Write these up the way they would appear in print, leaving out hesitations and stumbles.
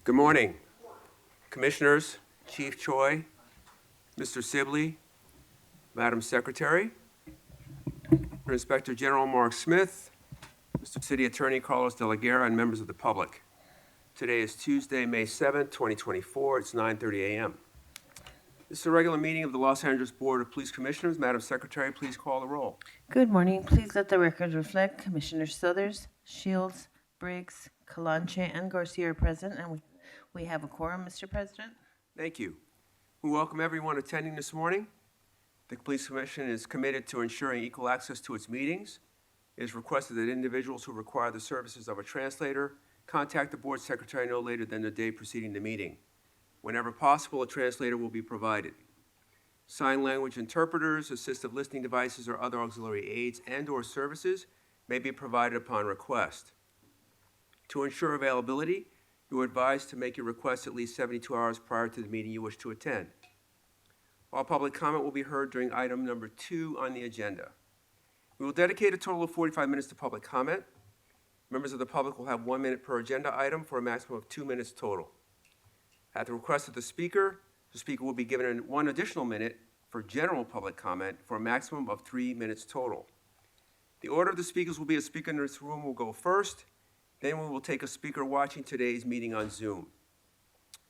Good morning, Commissioners, Chief Choi, Mr. Sibley, Madam Secretary, Inspector General Mark Smith, Mr. City Attorney Carlos De La Guerra, and members of the public. Today is Tuesday, May 7th, 2024. It's 9:30 a.m. This is a regular meeting of the Los Angeles Board of Police Commissioners. Madam Secretary, please call the roll. Good morning. Please let the record reflect Commissioner Suthers, Shields, Briggs, Calanche, and Garcia are present, and we have a quorum, Mr. President. Thank you. We welcome everyone attending this morning. The Police Commission is committed to ensuring equal access to its meetings. It is requested that individuals who require the services of a translator contact the board secretary no later than the day preceding the meeting. Whenever possible, a translator will be provided. Sign language interpreters, assistive listening devices, or other auxiliary aids and/or services may be provided upon request. To ensure availability, you are advised to make your request at least 72 hours prior to the meeting you wish to attend. All public comment will be heard during item number 2 on the agenda. We will dedicate a total of 45 minutes to public comment. Members of the public will have 1 minute per agenda item for a maximum of 2 minutes total. At the request of the speaker will be given 1 additional minute for general public comment for a maximum of 3 minutes total. The order of the speakers will be: a speaker in this room will go first, then we will take a speaker watching today's meeting on Zoom.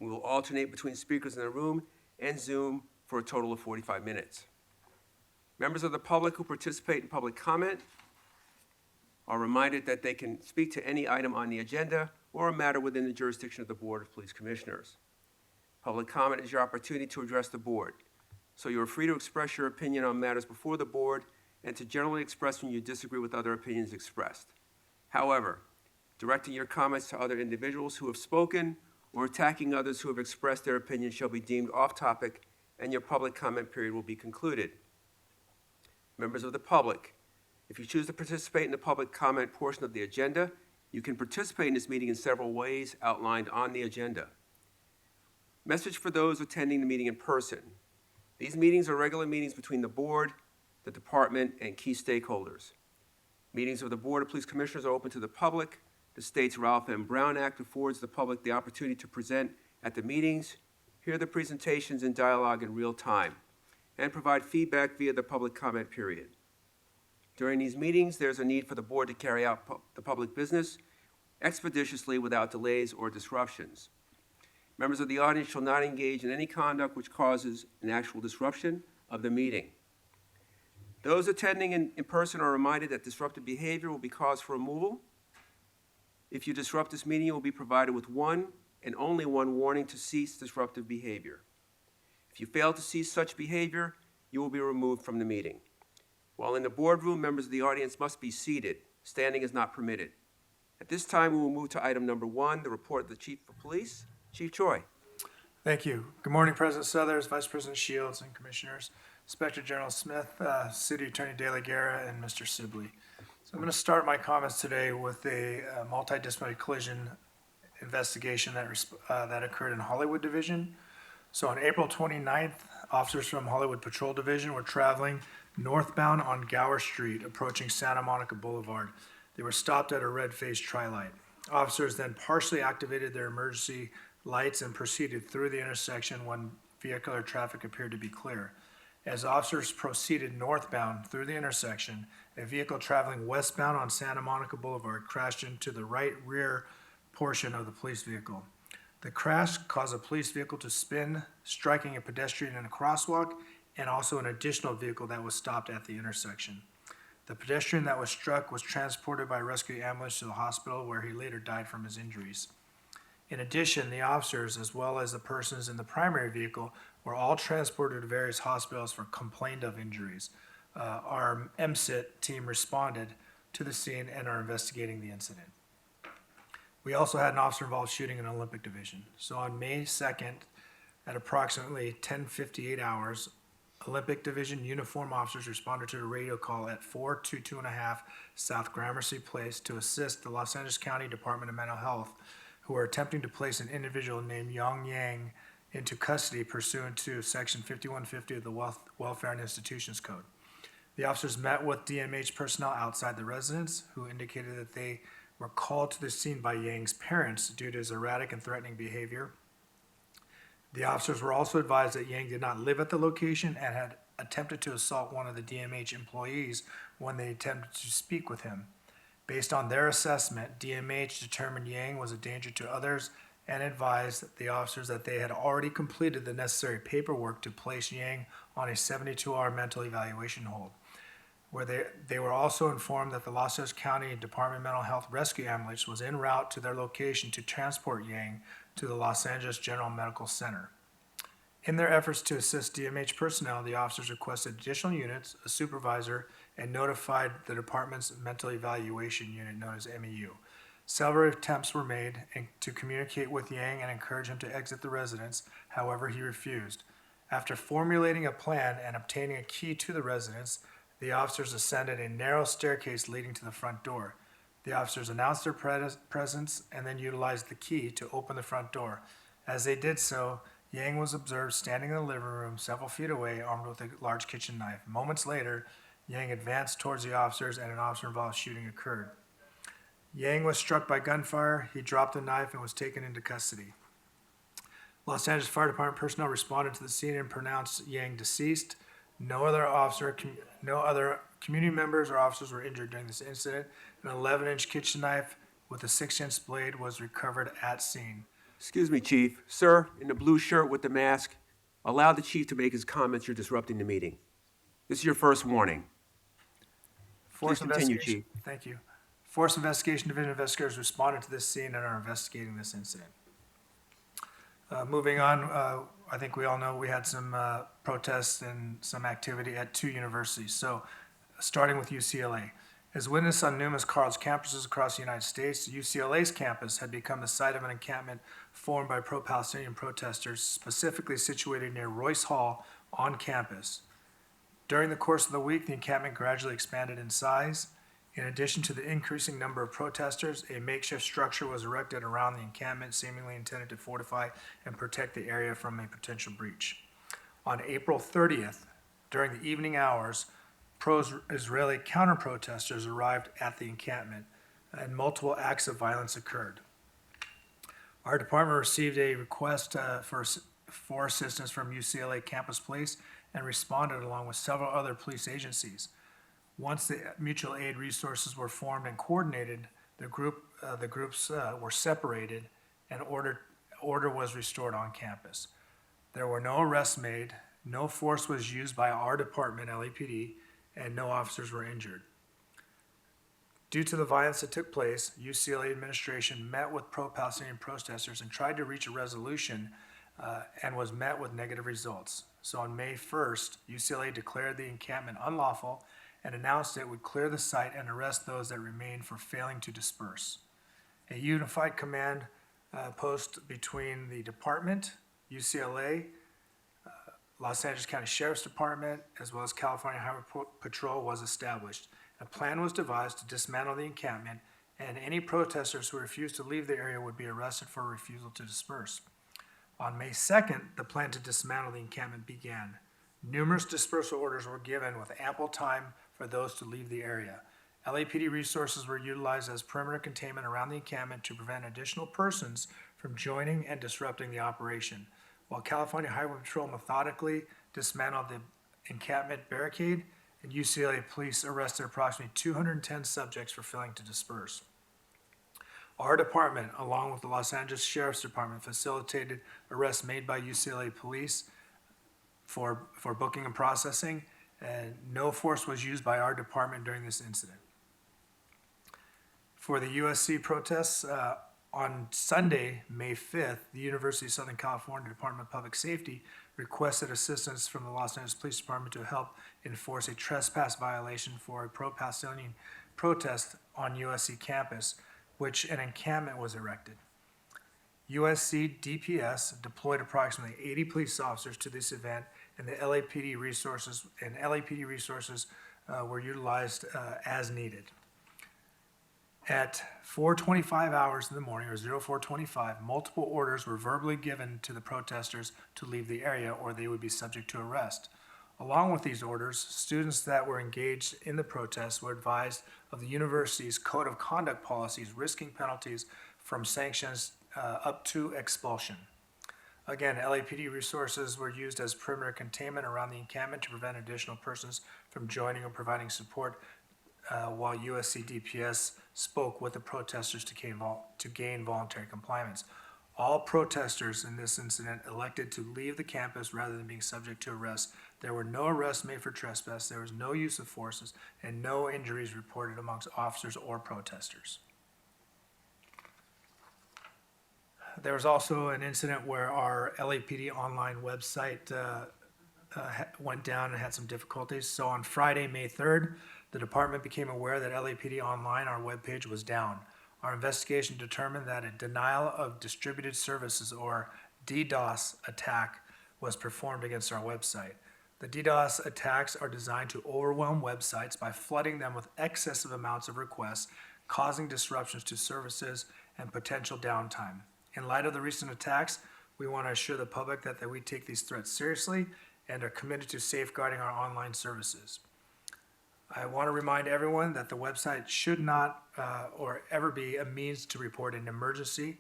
We will alternate between speakers in the room and Zoom for a total of 45 minutes. Members of the public who participate in public comment are reminded that they can speak to any item on the agenda or a matter within the jurisdiction of the Board of Police Commissioners. Public comment is your opportunity to address the board, so you are free to express your opinion on matters before the board and to generally express when you disagree with other opinions expressed. However, directing your comments to other individuals who have spoken or attacking others who have expressed their opinion shall be deemed off-topic, and your public comment period will be concluded. Members of the public, if you choose to participate in the public comment portion of the agenda, you can participate in this meeting in several ways outlined on the agenda. Message for those attending the meeting in person. These meetings are regular meetings between the board, the department, and key stakeholders. Meetings of the Board of Police Commissioners are open to the public. The state's Ralph M. Brown Act affords the public the opportunity to present at the meetings, hear the presentations and dialogue in real time, and provide feedback via the public comment period. During these meetings, there's a need for the board to carry out the public business expeditiously without delays or disruptions. Members of the audience shall not engage in any conduct which causes an actual disruption of the meeting. Those attending in person are reminded that disruptive behavior will be cause for removal. If you disrupt this meeting, you will be provided with 1 and only 1 warning to cease disruptive behavior. If you fail to cease such behavior, you will be removed from the meeting. While in the boardroom, members of the audience must be seated. Standing is not permitted. At this time, we will move to item number 1, the report of the Chief of Police. Chief Choi. Thank you. Good morning, President Suthers, Vice President Shields, and Commissioners, Inspector General Smith, City Attorney De La Guerra, and Mr. Sibley. So I'm going to start my comments today with a multidisciplinary collision investigation that occurred in Hollywood Division. So on April 29th, officers from Hollywood Patrol Division were traveling northbound on Gower Street, approaching Santa Monica Boulevard. They were stopped at a red-faced tri-light. Officers then partially activated their emergency lights and proceeded through the intersection when vehicular traffic appeared to be clear. As officers proceeded northbound through the intersection, a vehicle traveling westbound on Santa Monica Boulevard crashed into the right rear portion of the police vehicle. The crash caused a police vehicle to spin, striking a pedestrian in a crosswalk and also an additional vehicle that was stopped at the intersection. The pedestrian that was struck was transported by a rescue ambulance to the hospital, where he later died from his injuries. In addition, the officers, as well as the persons in the primary vehicle, were all transported to various hospitals for complaint of injuries. Our MSIT team responded to the scene and are investigating the incident. We also had an officer-involved shooting in Olympic Division. So on May 2nd, at approximately 10:58 hours, Olympic Division uniform officers responded to a radio call at 422.5 South Gramercy Place to assist the Los Angeles County Department of Mental Health, who were attempting to place an individual named Yong Yang into custody pursuant to Section 5150 of the Welfare and Institutions Code. The officers met with DMH personnel outside the residence, who indicated that they were called to the scene by Yang's parents due to his erratic and threatening behavior. The officers were also advised that Yang did not live at the location and had attempted to assault one of the DMH employees when they attempted to speak with him. Based on their assessment, DMH determined Yang was a danger to others and advised the officers that they had already completed the necessary paperwork to place Yang on a 72-hour mental evaluation hold, where they were also informed that the Los Angeles County Department of Mental Health Rescue Ambulance was en route to their location to transport Yang to the Los Angeles General Medical Center. In their efforts to assist DMH personnel, the officers requested additional units, a supervisor, and notified the department's mental evaluation unit, known as MEU. Several attempts were made to communicate with Yang and encourage him to exit the residence. However, he refused. After formulating a plan and obtaining a key to the residence, the officers ascended a narrow staircase leading to the front door. The officers announced their presence and then utilized the key to open the front door. As they did so, Yang was observed standing in the living room several feet away, armed with a large kitchen knife. Moments later, Yang advanced towards the officers and an officer-involved shooting occurred. Yang was struck by gunfire. He dropped the knife and was taken into custody. Los Angeles Fire Department personnel responded to the scene and pronounced Yang deceased. No other community members or officers were injured during this incident. An 11-inch kitchen knife with a 6-inch blade was recovered at scene. Excuse me, Chief. Sir, in the blue shirt with the mask, allow the chief to make his comments. You're disrupting the meeting. This is your first warning. Please continue, Chief. Thank you. Force Investigation Division investigators responded to this scene and are investigating this incident. Moving on, I think we all know we had some protests and some activity at 2 universities. So, starting with UCLA. As witnessed on numerous college campuses across the United States, UCLA's campus had become the site of an encampment formed by pro-Palestinian protesters, specifically situated near Royce Hall on campus. During the course of the week, the encampment gradually expanded in size. In addition to the increasing number of protesters, a makeshift structure was erected around the encampment, seemingly intended to fortify and protect the area from a potential breach. On April 30th, during the evening hours, pro-Israeli counter-protesters arrived at the encampment, and multiple acts of violence occurred. Our department received a request for assistance from UCLA Campus Police and responded along with several other police agencies. Once the mutual aid resources were formed and coordinated, the groups were separated and order was restored on campus. There were no arrests made, no force was used by our department, LAPD, and no officers were injured. Due to the violence that took place, UCLA administration met with pro-Palestinian protesters and tried to reach a resolution and was met with negative results. So on May 1st, UCLA declared the encampment unlawful and announced it would clear the site and arrest those that remained for failing to disperse. A unified command post between the department, UCLA, Los Angeles County Sheriff's Department, as well as California Highway Patrol was established. A plan was devised to dismantle the encampment, and any protesters who refused to leave the area would be arrested for refusal to disperse. On May 2nd, the plan to dismantle the encampment began. Numerous dispersal orders were given with ample time for those to leave the area. LAPD resources were utilized as perimeter containment around the encampment to prevent additional persons from joining and disrupting the operation, while California Highway Patrol methodically dismantled the encampment barricade, and UCLA police arrested approximately 210 subjects for failing to disperse. Our department, along with the Los Angeles Sheriff's Department, facilitated arrests made by UCLA police for booking and processing, and no force was used by our department during this incident. For the USC protests, on Sunday, May 5th, the University of Southern California Department of Public Safety requested assistance from the Los Angeles Police Department to help enforce a trespass violation for a pro-Palestinian protest on USC campus, which an encampment was erected. USC DPS deployed approximately 80 police officers to this event, and the LAPD resources were utilized as needed. At 4:25 hours in the morning, or 04:25, multiple orders were verbally given to the protesters to leave the area or they would be subject to arrest. Along with these orders, students that were engaged in the protests were advised of the university's code of conduct policies, risking penalties from sanctions up to expulsion. Again, LAPD resources were used as perimeter containment around the encampment to prevent additional persons from joining or providing support, while USC DPS spoke with the protesters to gain voluntary compliance. All protesters in this incident elected to leave the campus rather than being subject to arrest. There were no arrests made for trespass, there was no use of forces, and no injuries reported amongst officers or protesters. There was also an incident where our LAPD online website went down and had some difficulties. So on Friday, May 3rd, the department became aware that LAPD online, our webpage, was down. Our investigation determined that a denial of distributed services, or DDoS attack, was performed against our website. The DDoS attacks are designed to overwhelm websites by flooding them with excessive amounts of requests, causing disruptions to services and potential downtime. In light of the recent attacks, we want to assure the public that we take these threats seriously and are committed to safeguarding our online services. I want to remind everyone that the website should not or ever be a means to report an emergency.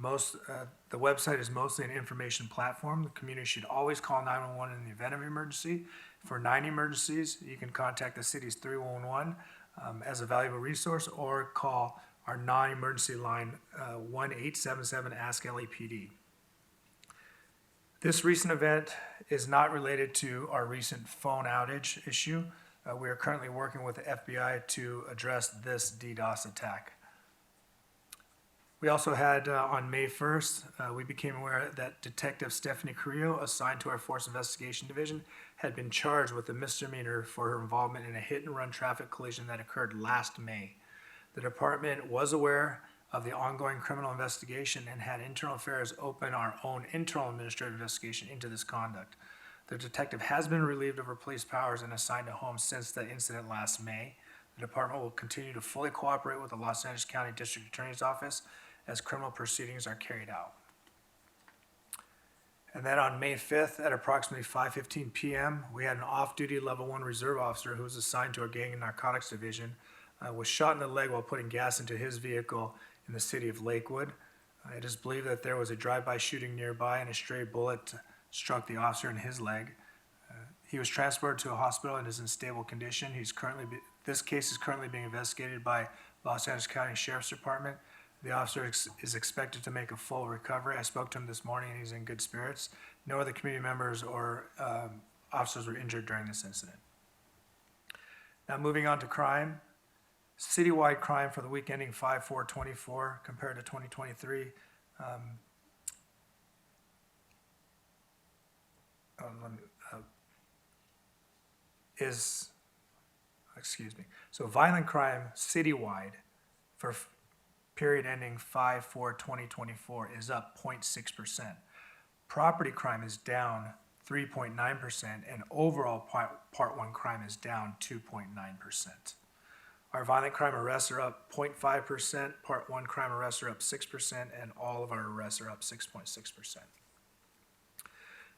The website is mostly an information platform. The community should always call 911 in the event of an emergency. For 9 emergencies, you can contact the city's 311 as a valuable resource, or call our non-emergency line 1-877-ASK-LAPD. This recent event is not related to our recent phone outage issue. We are currently working with the FBI to address this DDoS attack. We also had, on May 1st, we became aware that Detective Stephanie Carrillo, assigned to our Force Investigation Division, had been charged with a misdemeanor for her involvement in a hit-and-run traffic collision that occurred last May. The department was aware of the ongoing criminal investigation and had Internal Affairs open our own internal administrative investigation into this conduct. The detective has been relieved of her police powers and assigned to home since the incident last May. The department will continue to fully cooperate with the Los Angeles County District Attorney's Office as criminal proceedings are carried out. And then on May 5th at approximately 5:15 p.m., we had an off-duty Level 1 Reserve officer who was assigned to our Gang and Narcotics Division was shot in the leg while putting gas into his vehicle in the city of Lakewood. It is believed that there was a drive-by shooting nearby and a stray bullet struck the officer in his leg. He was transported to a hospital and is in stable condition. This case is currently being investigated by Los Angeles County Sheriff's Department. The officer is expected to make a full recovery. I spoke to him this morning and he's in good spirits. No other community members or officers were injured during this incident. Now moving on to crime. Citywide crime for the week ending 5/4/24 compared to 2023. So violent crime citywide for period ending 5/4/2024 is up 0.6%. Property crime is down 3.9%, and overall Part 1 crime is down 2.9%. Our violent crime arrests are up 0.5%, Part 1 crime arrests are up 6%, and all of our arrests are up 6.6%.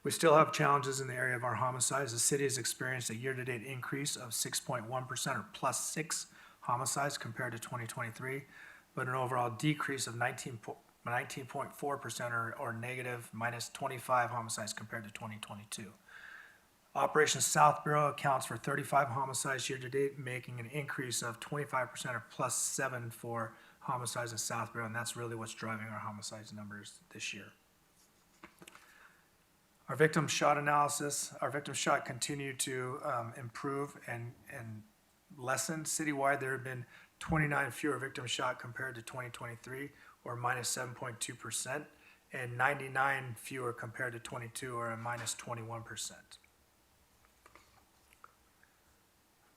We still have challenges in the area of our homicides. The city has experienced a year-to-date increase of 6.1%, or plus 6 homicides compared to 2023, but an overall decrease of 19.4%, or negative minus 25 homicides compared to 2022. Operation South Bureau accounts for 35 homicides year-to-date, making an increase of 25%, or plus 7 for homicides in South Bureau, and that's really what's driving our homicides numbers this year. Our victim shot analysis, our victim shot continued to improve and lessen. Citywide, there have been 29 fewer victim shot compared to 2023, or minus 7.2%, and 99 fewer compared to 22, or a minus 21%.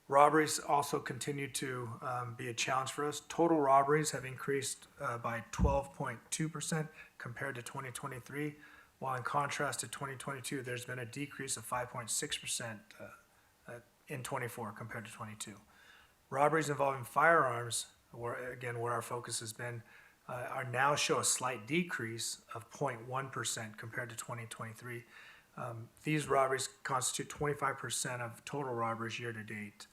Robberies also continue to be a challenge for us. Total robberies have increased by 12.2% compared to 2023, while in contrast to 2022, there's been a decrease of 5.6% in 24 compared to 22. Robberies involving firearms, where our focus has been, are now show a slight decrease of 0.1% compared to 2023. These robberies constitute 25% of total robberies year to date.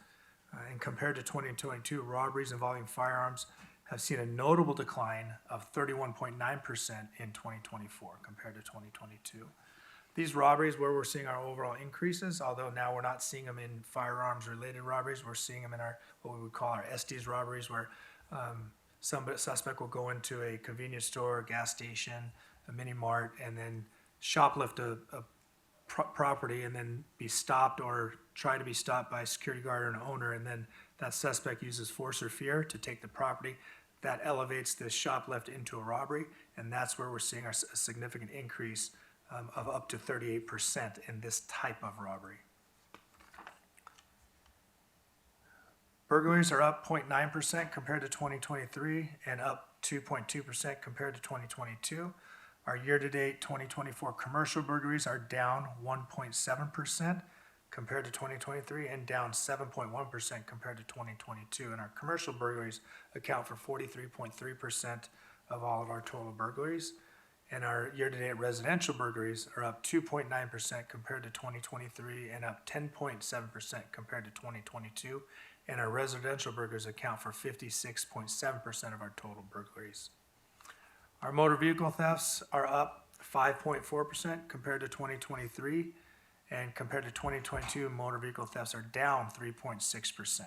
And compared to 2022, robberies involving firearms have seen a notable decline of 31.9% in 2024 compared to 2022. These robberies, where we're seeing our overall increases, although now we're not seeing them in firearms-related robberies, we're seeing them in our what we would call our Estes robberies, where some suspect will go into a convenience store, gas station, a mini mart, and then shoplift a property and then be stopped or try to be stopped by a security guard or an owner, and then that suspect uses force or fear to take the property. That elevates the shoplift into a robbery, and that's where we're seeing a significant increase of up to 38% in this type of robbery. Burglaries are up 0.9% compared to 2023 and up 2.2% compared to 2022. Our year-to-date 2024 commercial burglaries are down 1.7% compared to 2023 and down 7.1% compared to 2022. And our commercial burglaries account for 43.3% of all of our total burglaries. And our year-to-date residential burglaries are up 2.9% compared to 2023 and up 10.7% compared to 2022. And our residential burglaries account for 56.7% of our total burglaries. Our motor vehicle thefts are up 5.4% compared to 2023, and compared to 2022, motor vehicle thefts are down 3.6%.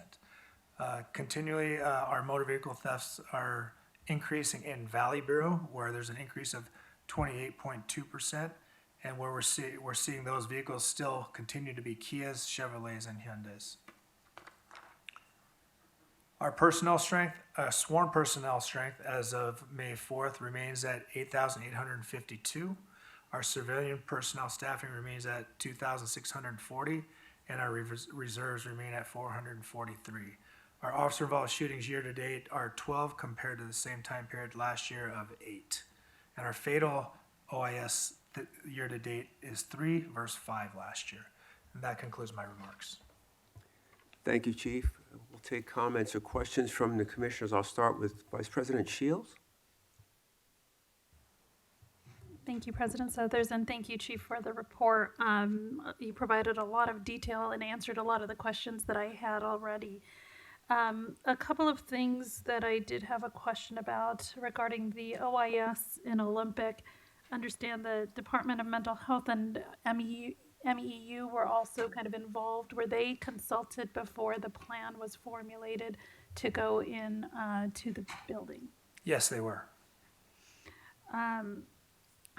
Continually, our motor vehicle thefts are increasing in Valley Bureau, where there's an increase of 28.2%, and where we're seeing those vehicles still continue to be Kias, Chevrolets, and Hyundais. Our personnel strength, sworn personnel strength as of May 4th remains at 8,852. Our civilian personnel staffing remains at 2,640, and our reserves remain at 443. Our officer-involved shootings year-to-date are 12 compared to the same time period last year of 8. And our fatal OIS year-to-date is 3 versus 5 last year. And that concludes my remarks. Thank you, Chief. We'll take comments or questions from the commissioners. I'll start with Vice President Shields. Thank you, President Southers, and thank you, Chief, for the report. You provided a lot of detail and answered a lot of the questions that I had already. A couple of things that I did have a question about regarding the OIS in Olympic. Understand the Department of Mental Health and MEEU were also kind of involved. Were they consulted before the plan was formulated to go in to the building? Yes, they were.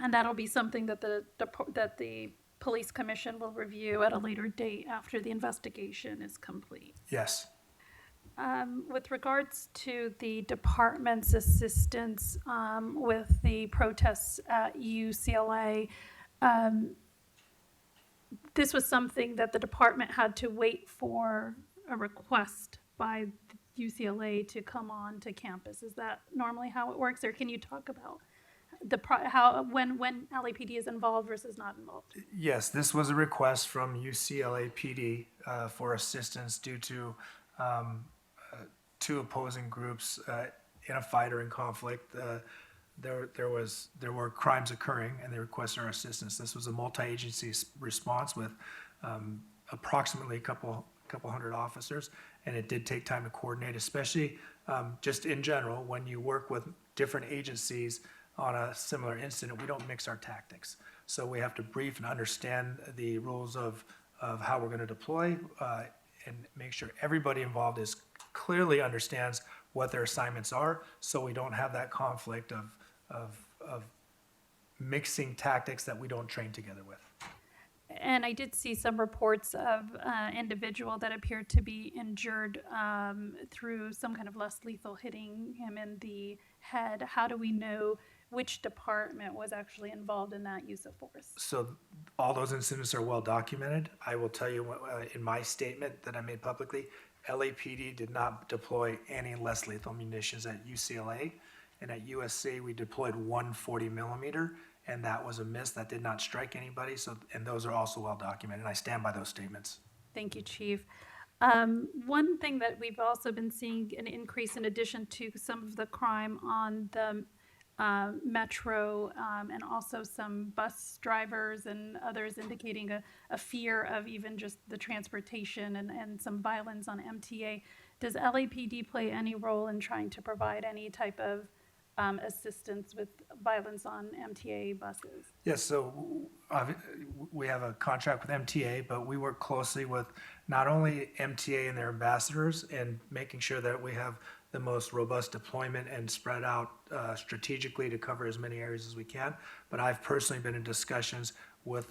And that'll be something that the police commission will review at a later date after the investigation is complete. Yes. With regards to the department's assistance with the protests at UCLA, this was something that the department had to wait for a request by UCLA to come on to campus. Is that normally how it works, or can you talk about when LAPD is involved versus not involved? Yes, this was a request from UCLA PD for assistance due to two opposing groups in a fight or in conflict. There were crimes occurring, and they requested our assistance. This was a multi-agency response with approximately a couple hundred officers, and it did take time to coordinate, especially just in general when you work with different agencies on a similar incident. We don't mix our tactics, so we have to brief and understand the rules of how we're going to deploy and make sure everybody involved clearly understands what their assignments are, so we don't have that conflict of mixing tactics that we don't train together with. And I did see some reports of individual that appeared to be injured through some kind of less lethal hitting him in the head. How do we know which department was actually involved in that use of force? So all those incidents are well documented. I will tell you in my statement that I made publicly, LAPD did not deploy any less lethal munitions at UCLA, and at USC we deployed 140 millimeter, and that was a miss. That did not strike anybody. And those are also well documented. And I stand by those statements. Thank you, Chief. One thing that we've also been seeing an increase in addition to some of the crime on the Metro, and also some bus drivers and others indicating a fear of even just the transportation and some violence on MTA. Does LAPD play any role in trying to provide any type of assistance with violence on MTA buses? Yes, so we have a contract with MTA, but we work closely with not only MTA and their ambassadors and making sure that we have the most robust deployment and spread out strategically to cover as many areas as we can, but I've personally been in discussions with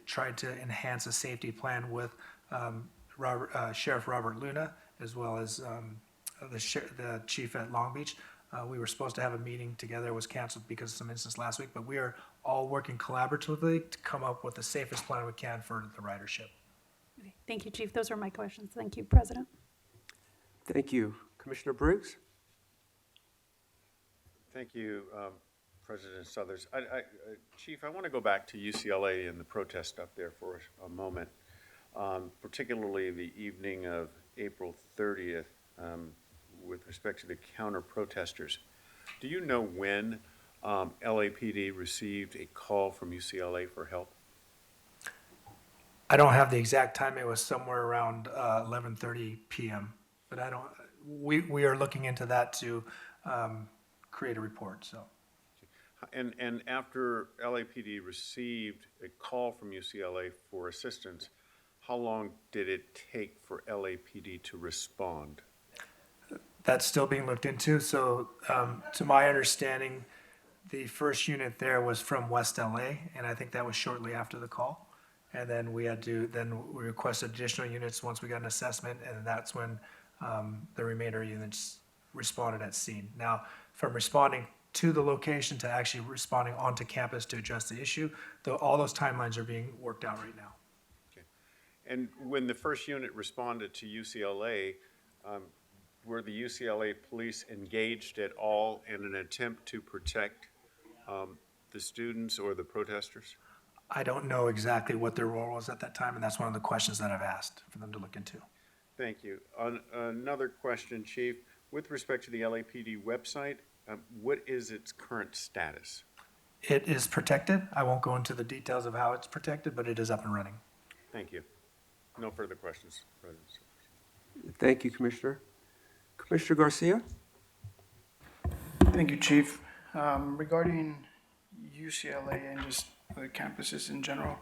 tried to enhance a safety plan with Sheriff Robert Luna, as well as the chief at Long Beach. We were supposed to have a meeting together, it was canceled because of some incidents last week, but we are all working collaboratively to come up with the safest plan we can for the ridership. Okay, thank you, Chief. Those are my questions. Thank you, President. Thank you. Commissioner Briggs? Thank you, President Suthers. Chief, I want to go back to UCLA and the protest up there for a moment, particularly the evening of April 30th with respect to the counter-protesters. Do you know when LAPD received a call from UCLA for help? I don't have the exact time, it was somewhere around 11:30 PM, but I don't, we are looking into that to create a report, so. And after LAPD received a call from UCLA for assistance, how long did it take for LAPD to respond? That's still being looked into, so to my understanding, the first unit there was from West LA, and I think that was shortly after the call. And then we requested additional units once we got an assessment, and that's when the remainder units responded at scene. Now, from responding to the location to actually responding onto campus to address the issue, all those timelines are being worked out right now. Okay. And when the first unit responded to UCLA, were the UCLA police engaged at all in an attempt to protect the students or the protesters? I don't know exactly what their role was at that time, and that's one of the questions that I've asked for them to look into. Thank you. Another question, Chief. With respect to the LAPD website, what is its current status? It is protected. I won't go into the details of how it's protected, but it is up and running. Thank you. No further questions, President. Thank you, Commissioner. Commissioner Garcia? Thank you, Chief. Regarding UCLA and just the campuses in general,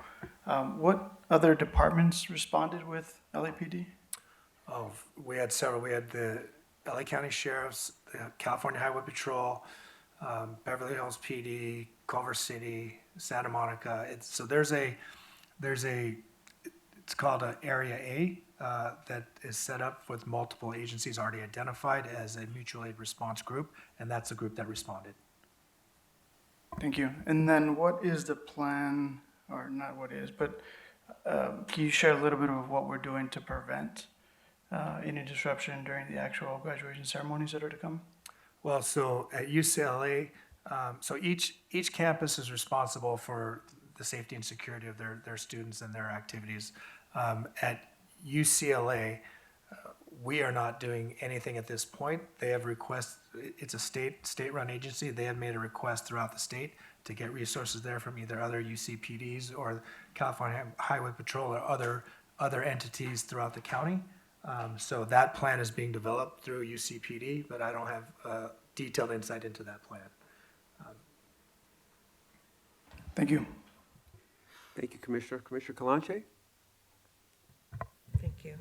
what other departments responded with LAPD? Oh, we had several. We had the LA County Sheriff's, the California Highway Patrol, Beverly Hills PD, Culver City, Santa Monica. It's called an Area A that is set up with multiple agencies already identified as a mutual aid response group, and that's the group that responded. Thank you. And then what is the plan, or not what is, but can you share a little bit of what we're doing to prevent any disruption during the actual graduation ceremonies that are to come? Well, so at UCLA, so each campus is responsible for the safety and security of their students and their activities. At UCLA, we are not doing anything at this point. They have it's a state-run agency. They have made a request throughout the state to get resources there from either other UCPDs or California Highway Patrol or other entities throughout the county. So that plan is being developed through UCPD, but I don't have detailed insight into that plan. Thank you. Thank you, Commissioner. Commissioner Kalanche? Thank you.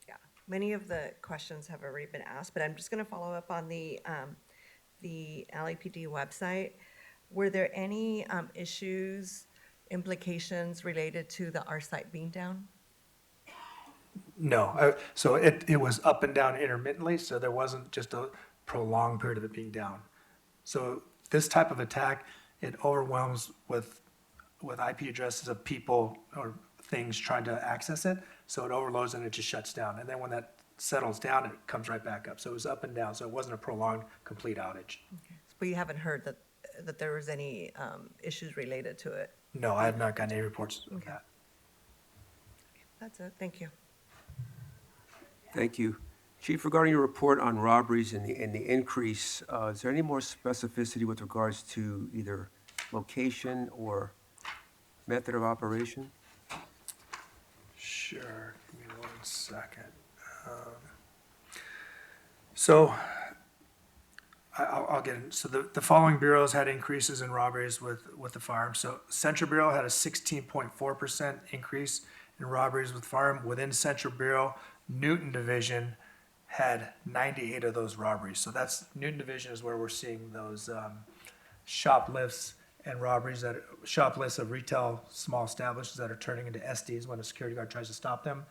Yeah, many of the questions have already been asked, but I'm just going to follow up on the LAPD website. Were there any issues, implications related to our site being down? No, so it was up and down intermittently, so there wasn't just a prolonged period of it being down. So this type of attack, it overwhelms with IP addresses of people or things trying to access it, so it overloads and it just shuts down. And then when that settles down, it comes right back up. So it was up and down, so it wasn't a prolonged, complete outage. Okay. But you haven't heard that there was any issues related to it? No, I have not gotten any reports of Okay. that. That's it. Thank you. Thank you. Chief, regarding your report on robberies and the increase, is there any more specificity with regards to either location or method of operation? Sure, give me 1 second. So I'll get in. So the following bureaus had increases in robberies with the firearm. So Central Bureau had a 16.4% increase in robberies with firearm. Within Central Bureau, Newton Division had 98 of those robberies. So that's, Newton Division is where we're seeing those shoplifts and robberies, shoplifts of retail small establishments that are turning into SDs when a security guard tries to stop them.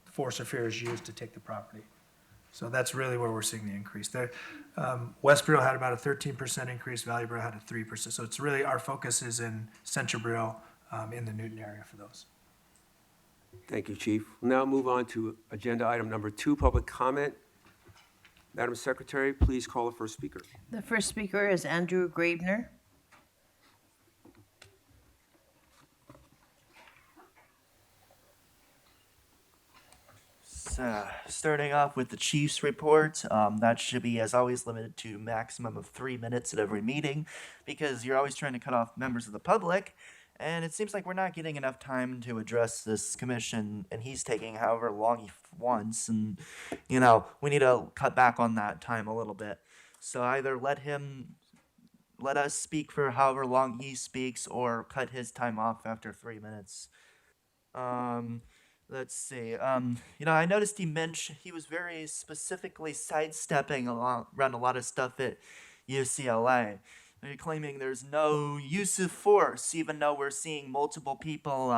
Force or fear is used to take the property. So that's really where we're seeing the increase there. West Bureau had about a 13% increase, Valley Bureau had a 3%. So it's really, our focus is in Central Bureau, in the Newton area for those. Thank you, Chief. We'll now move on to agenda item number 2, public comment. Madam Secretary, please call the first speaker. The first speaker is Andrew Gravener. Starting off with the chief's report, that should be, as always, limited to maximum of 3 minutes at every meeting, because you're always trying to cut off members of the public, and it seems like we're not getting enough time to address this commission, and he's taking however long he wants, and, we need to cut back on that time a little bit. So either let us speak for however long he speaks, or cut his time off after 3 minutes. Let's see. I noticed he was very specifically sidestepping around a lot of stuff at UCLA. They're claiming there's no use of force, even though we're seeing multiple people,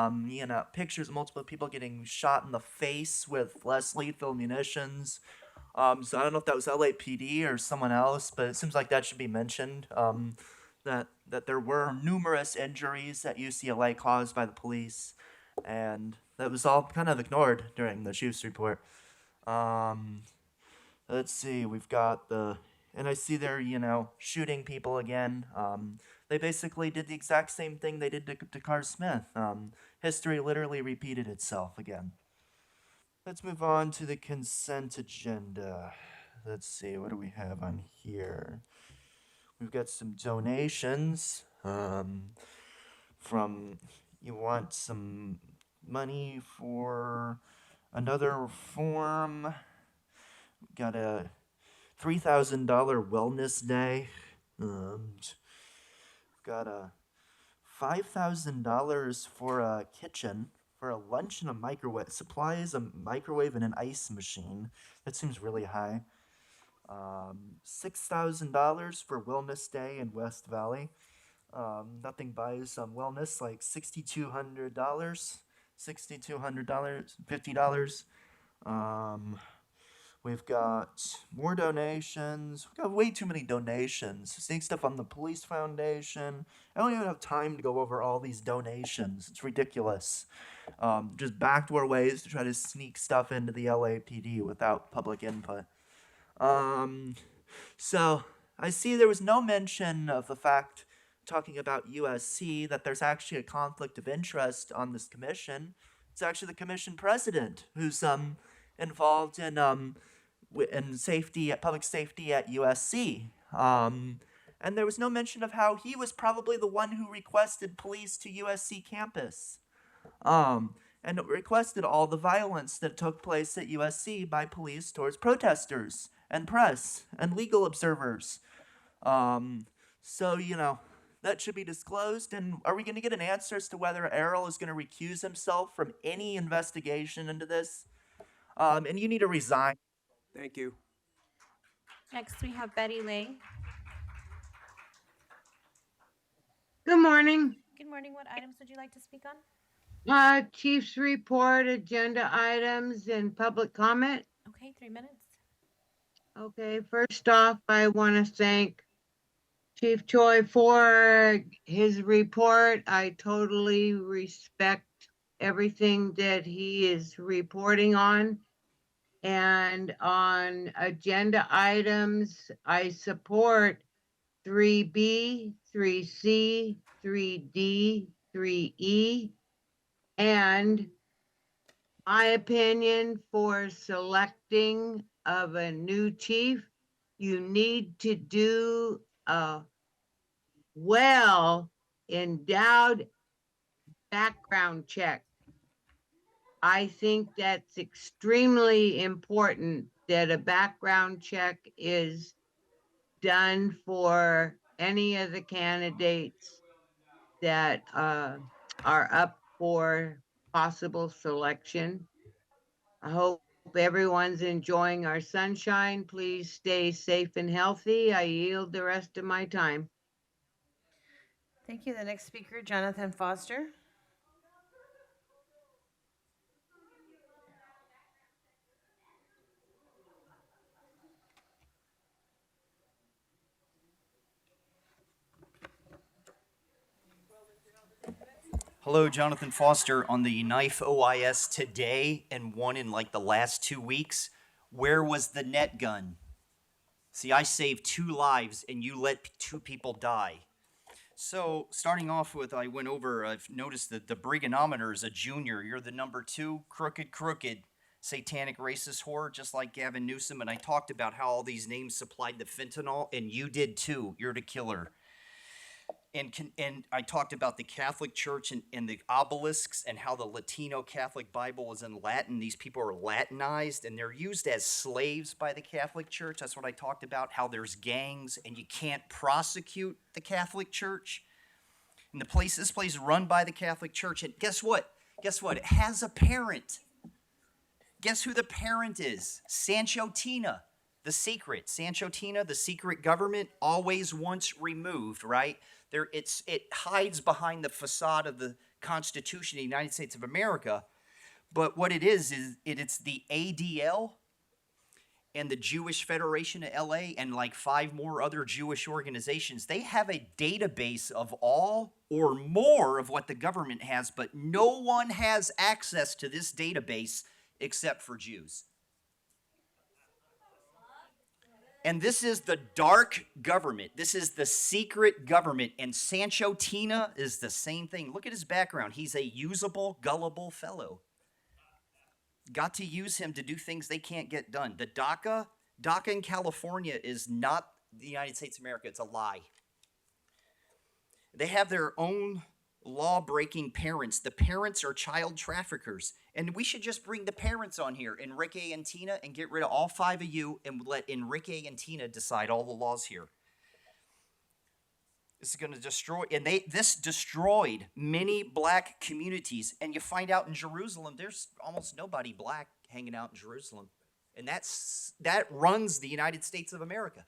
pictures of multiple people getting shot in the face with less lethal munitions. So I don't know if that was LAPD or someone else, but it seems like that should be mentioned. That there were numerous injuries at UCLA caused by the police, and that was all kind of ignored during the chief's report. Let's see, we've got and I see they're, shooting people again. They basically did the exact same thing they did to Dakar Smith. History literally repeated itself again. Let's move on to the consent agenda. Let's see, what do we have on here? We've got some donations you want some money for another form. Got a $3,000 wellness day. Got a $5,000 for a kitchen, for a lunch and a microwave. Supplies, a microwave, and an ice machine. That seems really high. $6,000 for wellness day in West Valley. Nothing buys wellness like $6,200, $50. We've got more donations. We've got way too many donations. Seeing stuff on the police foundation. I don't even have time to go over all these donations. It's ridiculous. Just backdoor ways to try to sneak stuff into the LAPD without public input. So I see there was no mention of the fact, talking about USC, that there's actually a conflict of interest on this commission. It's actually the commission president who's involved in safety, public safety at USC. And there was no mention of how he was probably the one who requested police to USC campus. And requested all the violence that took place at USC by police towards protesters and press and legal observers. So, that should be disclosed. And are we going to get an answer as to whether Errol is going to recuse himself from any investigation into this? And you need to resign. Thank you. Next, we have Betty Lay. Good morning. Good morning. What items would you like to speak on? Chief's report, agenda items, and public comment. Okay, 3 minutes. Okay, first off, I want to thank Chief Choi for his report. I totally respect everything that he is reporting on. And on agenda items, I support 3B, 3C, 3D, 3E, and my opinion for selecting of a new chief, you need to do a well endowed background check. I think that's extremely important that a background check is done for any of the candidates that are up for possible selection. I hope everyone's enjoying our sunshine. Please stay safe and healthy. I yield the rest of my time. Thank you. The next speaker, Jonathan Foster. Hello, Jonathan Foster on the Knife OIS today and one in like the last 2 weeks. Where was the net gun? See, I saved 2 lives and you let 2 people die. So, starting off with, I've noticed that the Brigadometer is a junior. You're the number 2 crooked, satanic racist whore, just like Gavin Newsom. And I talked about how all these names supplied the fentanyl, and you did too. You're the killer. And I talked about the Catholic Church and the obelisks and how the Latino Catholic Bible is in Latin. These people are Latinized and they're used as slaves by the Catholic Church. That's what I talked about, how there's gangs and you can't prosecute the Catholic Church. And this place is run by the Catholic Church. And guess what? It has a parent. Guess who the parent is? Sancho Tina, the secret. Sancho Tina, the secret government, always once removed, right? It hides behind the facade of the Constitution of the United States of America, but what it is it's the ADL and the Jewish Federation of LA and like 5 more other Jewish organizations. They have a database of all or more of what the government has, but no one has access to this database except for Jews. And this is the dark government. This is the secret government. And Sancho Tina is the same thing. Look at his background. He's a usable, gullible fellow. Got to use him to do things they can't get done. The DACA in California is not the United States of America. It's a lie. They have their own law-breaking parents. The parents are child traffickers. And we should just bring the parents on here, Enrique and Tina, and get rid of all 5 of you and let Enrique and Tina decide all the laws here. This is going to destroy, and this destroyed many black communities. And you find out in Jerusalem, there's almost nobody black hanging out in Jerusalem. And that runs the United States of America.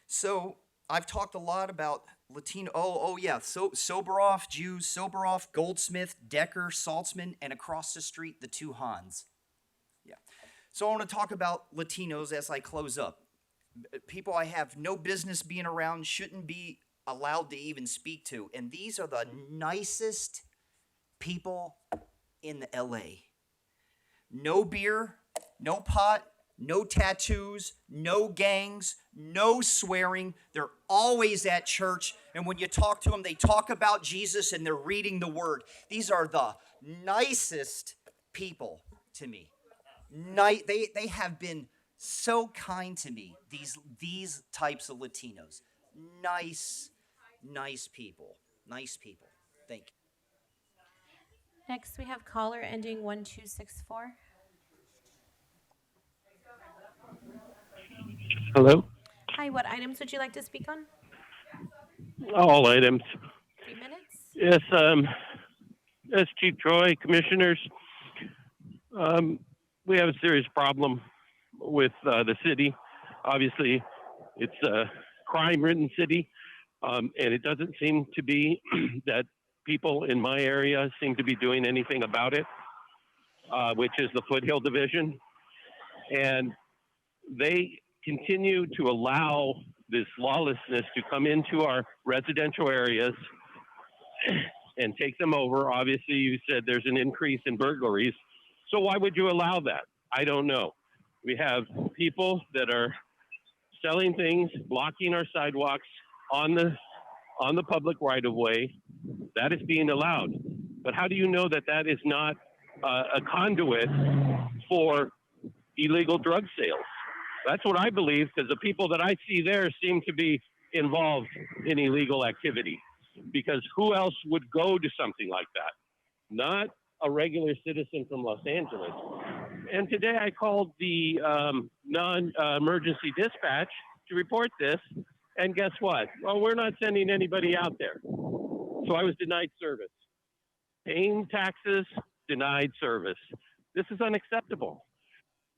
So I've talked a lot about Latino, Soberoff, Jews, Soberoff, Goldsmith, Decker, Saltzman, and across the street, the 2 Hans. Yeah. So I want to talk about Latinos as I close up. People I have no business being around, shouldn't be allowed to even speak to. And these are the nicest people in the LA. No beer, no pot, no tattoos, no gangs, no swearing. They're always at church. And when you talk to them, they talk about Jesus and they're reading the word. These are the nicest people to me. They have been so kind to me, these types of Latinos. Nice people. Nice people. Thank you. Next, we have caller ending 1264. Hello? Hi, what items would you like to speak on? All items. 3 minutes? Yes, Chief Troy, commissioners. We have a serious problem with the city. Obviously, it's a crime-ridden city, and it doesn't seem to be that people in my area seem to be doing anything about it, which is the Foothill Division. And they continue to allow this lawlessness to come into our residential areas and take them over. Obviously, you said there's an increase in burglaries. So why would you allow that? I don't know. We have people that are selling things, blocking our sidewalks on the public right-of-way. That is being allowed. But how do you know that that is not a conduit for illegal drug sales. That's what I believe, because the people that I see there seem to be involved in illegal activity. Because who else would go to something like that? Not a regular citizen from Los Angeles. And today I called the non-emergency dispatch to report this, and guess what? Well, we're not sending anybody out there. So I was denied service. Paying taxes, denied service. This is unacceptable.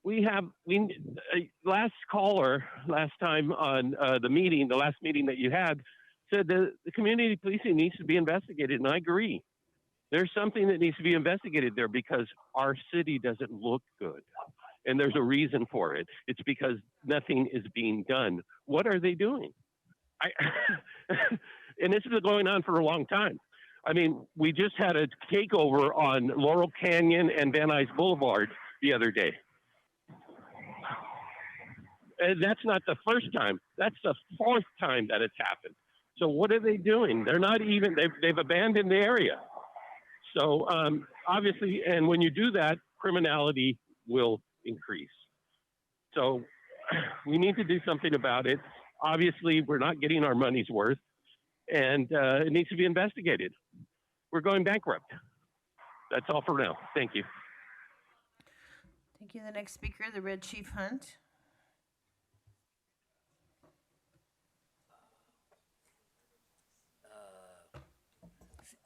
Last caller, last time on the last meeting that you had, said that the community policing needs to be investigated, and I agree. There's something that needs to be investigated there because our city doesn't look good. And there's a reason for it. It's because nothing is being done. What are they doing? And this has been going on for a long time. I mean, we just had a takeover on Laurel Canyon and Van Nuys Boulevard the other day. And that's not the first time. That's the fourth time that it's happened. So what are they doing? They're not even, they've abandoned the area. So obviously, and when you do that, criminality will increase. So we need to do something about it. Obviously, we're not getting our money's worth, and it needs to be investigated. We're going bankrupt. That's all for now. Thank you. Thank you. The next speaker, the Red Chief Hunt.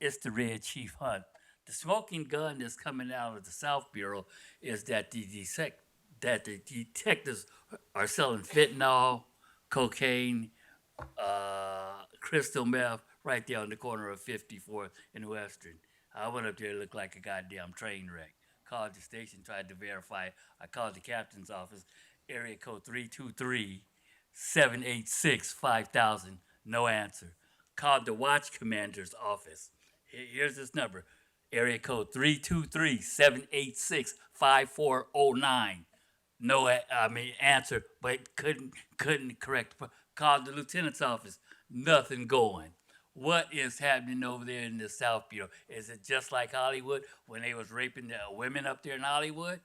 It's the Red Chief Hunt. The smoking gun that's coming out of the South Bureau is that the detectives are selling fentanyl, cocaine, crystal meth right there on the corner of 54th and Western. I went up there, it looked like a goddamn train wreck. Called the station, tried to verify. I called the captain's office, area code 323-786-5000, no answer. Called the watch commander's office. Here's this number, area code 323-786-5409. No, answer, but couldn't correct. Called the lieutenant's office, nothing going. What is happening over there in the South Bureau? Is it just like Hollywood when they was raping the women up there in Hollywood?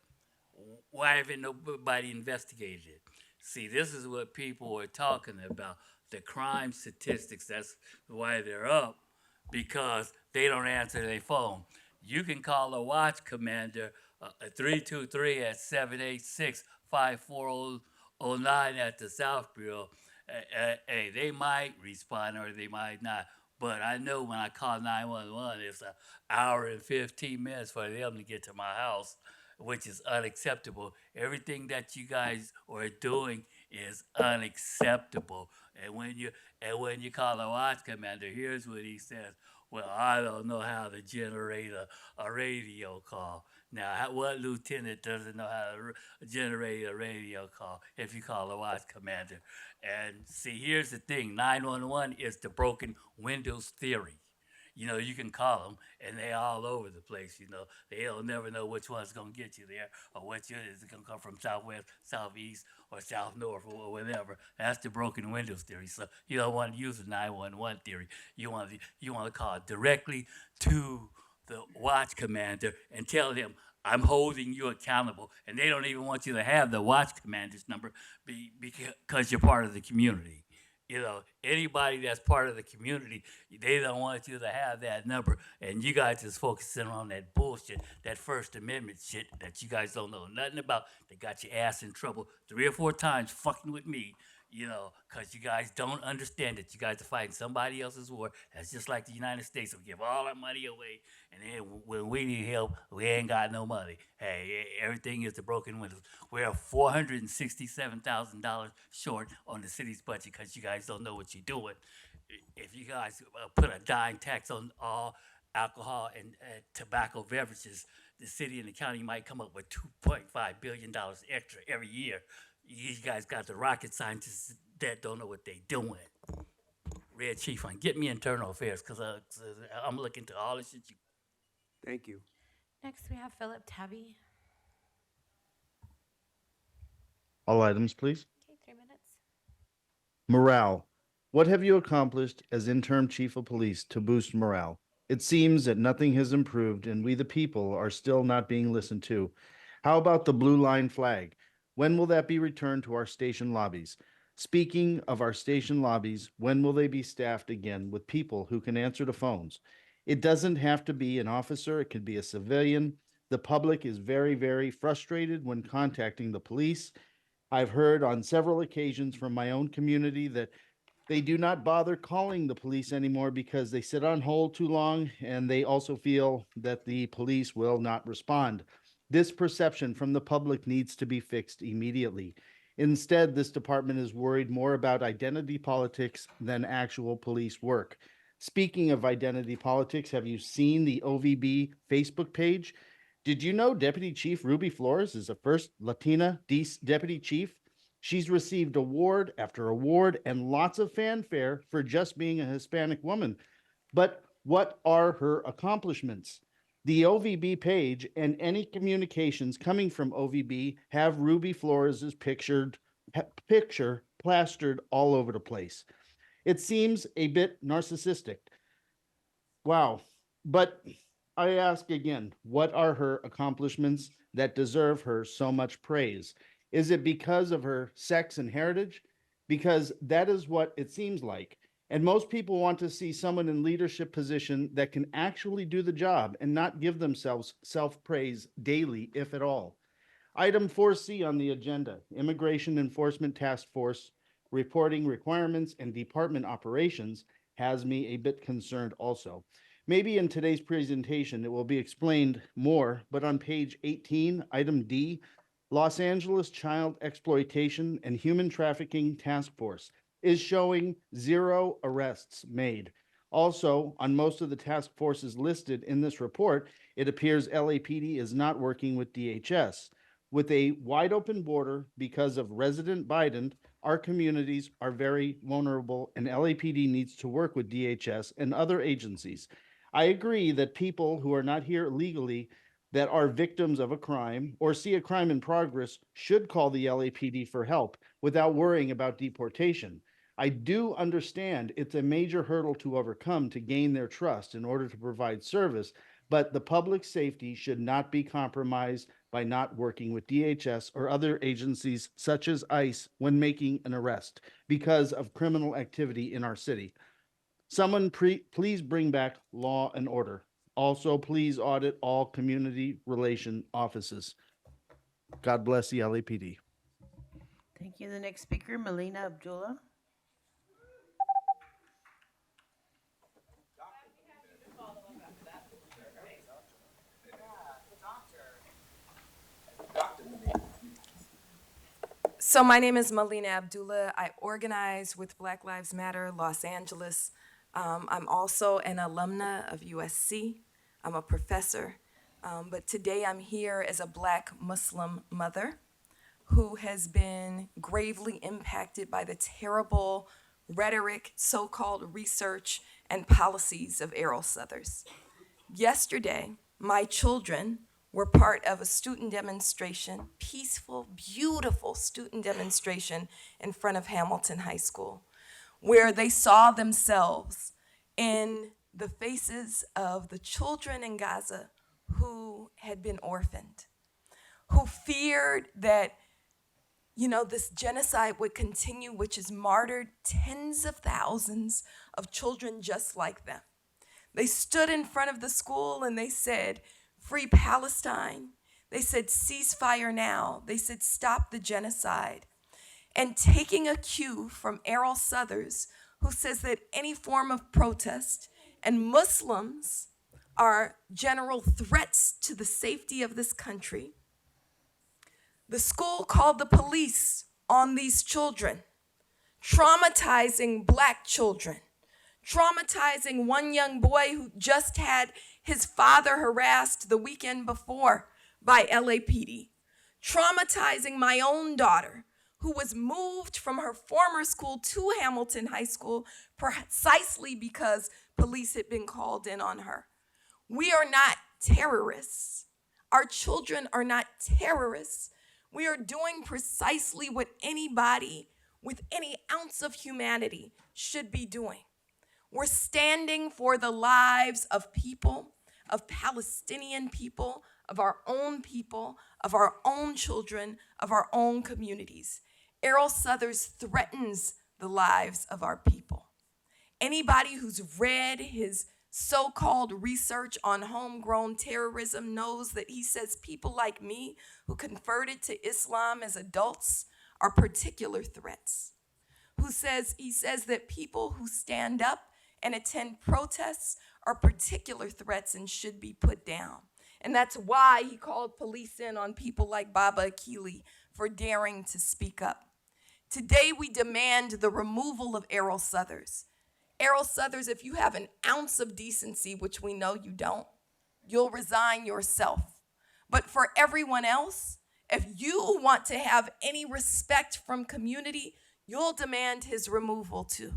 Why haven't nobody investigated it? See, this is what people are talking about. The crime statistics, that's why they're up, because they don't answer their phone. You can call a watch commander 323-786-5409 at the South Bureau. Hey, they might respond or they might not. But I know when I call 911, it's an hour and 15 minutes for them to get to my house, which is unacceptable. Everything that you guys are doing is unacceptable. And when you call a watch commander, here's what he says. Well, I don't know how to generate a radio call. Now, what lieutenant doesn't know how to generate a radio call if you call a watch commander? And see, here's the thing. 911 is the broken windows theory. You know, you can call them, and they're all over the place, you know. They'll never know which one's going to get you there or which is going to come from southwest, southeast, or south north or whatever. That's the broken windows theory. So you don't want to use the 911 theory. You want to call directly to the watch commander and tell him, I'm holding you accountable. And they don't even want you to have the watch commander's number because you're part of the community. You know, anybody that's part of the community, they don't want you to have that number. And you guys is focusing on that bullshit, that First Amendment shit that you guys don't know nothing about. They got your ass in trouble 3 or 4 times fucking with me, you know, because you guys don't understand it. You guys are fighting somebody else's war. That's just like the United States will give all our money away. And then when we need help, we ain't got no money. Hey, everything is the broken windows. We're $467,000 short on the city's budget because you guys don't know what you're doing. If you guys put a dime tax on all alcohol and tobacco beverages, the city and the county might come up with $2.5 billion extra every year. You guys got the rocket scientists that don't know what they're doing. Red Chief, get me internal affairs because I'm looking to all this shit. Thank you. Next, we have Philip Tabby. All items, please. Okay, 3 minutes. Morale. What have you accomplished as interim chief of police to boost morale? It seems that nothing has improved and we the people are still not being listened to. How about the Blue Line flag? When will that be returned to our station lobbies? Speaking of our station lobbies, when will they be staffed again with people who can answer the phones? It doesn't have to be an officer, it could be a civilian. The public is very, very frustrated when contacting the police. I've heard on several occasions from my own community that they do not bother calling the police anymore because they sit on hold too long, and they also feel that the police will not respond. This perception from the public needs to be fixed immediately. Instead, this department is worried more about identity politics than actual police work. Speaking of identity politics, have you seen the OVB Facebook page? Did you know Deputy Chief Ruby Flores is the first Latina deputy chief? She's received award after award and lots of fanfare for just being a Hispanic woman. But what are her accomplishments? The OVB page and any communications coming from OVB have Ruby Flores' picture plastered all over the place. It seems a bit narcissistic. Wow. But I ask again, what are her accomplishments that deserve her so much praise? Is it because of her sex and heritage? Because that is what it seems like. And most people want to see someone in leadership position that can actually do the job and not give themselves self-praise daily, if at all. Item 4C on the agenda, Immigration Enforcement Task Force reporting requirements and department operations, has me a bit concerned also. Maybe in today's presentation it will be explained more, but on page 18, item D, Los Angeles Child Exploitation and Human Trafficking Task Force is showing 0 arrests made. Also, on most of the task forces listed in this report, it appears LAPD is not working with DHS. With a wide open border because of President Biden, our communities are very vulnerable and LAPD needs to work with DHS and other agencies. I agree that people who are not here legally that are victims of a crime or see a crime in progress should call the LAPD for help without worrying about deportation. I do understand it's a major hurdle to overcome to gain their trust in order to provide service, but the public safety should not be compromised by not working with DHS or other agencies such as ICE when making an arrest because of criminal activity in our city. Someone please bring back law and order. Also, please audit all community relation offices. God bless the LAPD. Thank you. The next speaker, Melina Abdullah. So my name is Melina Abdullah. I organize with Black Lives Matter Los Angeles. I'm also an alumna of USC. I'm a professor. But today I'm here as a Black Muslim mother who has been gravely impacted by the terrible rhetoric, so-called research, and policies of Errol Southers. Yesterday, my children were part of a student demonstration, peaceful, beautiful student demonstration in front of Hamilton High School, where they saw themselves in the faces of the children in Gaza who had been orphaned, who feared that, this genocide would continue, which has martyred tens of thousands of children just like them. They stood in front of the school and they said, "Free Palestine." They said, "Ceasefire now." They said, "Stop the genocide." And taking a cue from Errol Southers, who says that any form of protest and Muslims are general threats to the safety of this country, the school called the police on these children, traumatizing Black children, traumatizing one young boy who just had his father harassed the weekend before by LAPD, traumatizing my own daughter, who was moved from her former school to Hamilton High School precisely because police had been called in on her. We are not terrorists. Our children are not terrorists. We are doing precisely what anybody with any ounce of humanity should be doing. We're standing for the lives of people, of Palestinian people, of our own people, of our own children, of our own communities. Errol Southers threatens the lives of our people. Anybody who's read his so-called research on homegrown terrorism knows that he says people like me who converted to Islam as adults are particular threats. He says that people who stand up and attend protests are particular threats and should be put down. And that's why he called police in on people like Baba Akili for daring to speak up. Today we demand the removal of Errol Southers. Errol Southers, if you have an ounce of decency, which we know you don't, you'll resign yourself. But for everyone else, if you want to have any respect from community, you'll demand his removal too.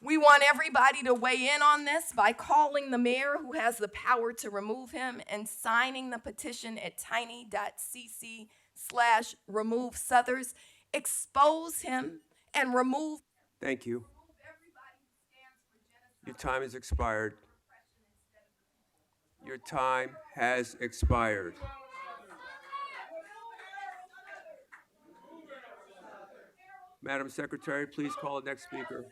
We want everybody to weigh in on this by calling the mayor who has the power to remove him and signing the petition at tiny.cc/remove Southers. Expose him and remove. Thank you. Your time has expired. Your time has expired. Madam Secretary, please call the next speaker.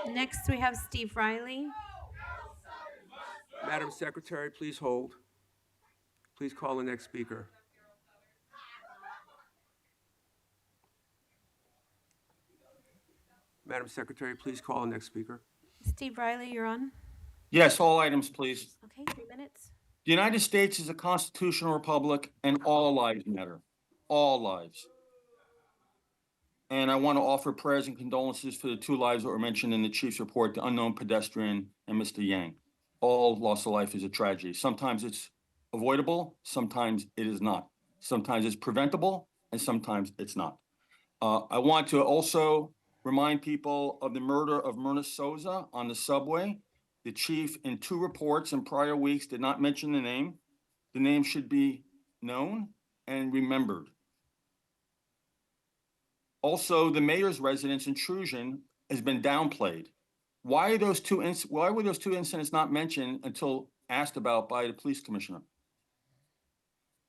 Next, we have Steve Riley. Madam Secretary, please hold. Please call the next speaker. Madam Secretary, please call the next speaker. Steve Riley, you're on. Yes, all items, please. Okay, 3 minutes. The United States is a constitutional republic and all lives matter. All lives. And I want to offer prayers and condolences for the 2 lives that were mentioned in the chief's report, the unknown pedestrian and Mr. Yang. All loss of life is a tragedy. Sometimes it's avoidable, sometimes it is not. Sometimes it's preventable, and sometimes it's not. I want to also remind people of the murder of Myrna Souza on the subway. The chief in 2 reports in prior weeks did not mention the name. The name should be known and remembered. Also, the mayor's residence intrusion has been downplayed. Why were those two incidents not mentioned until asked about by the police commissioner?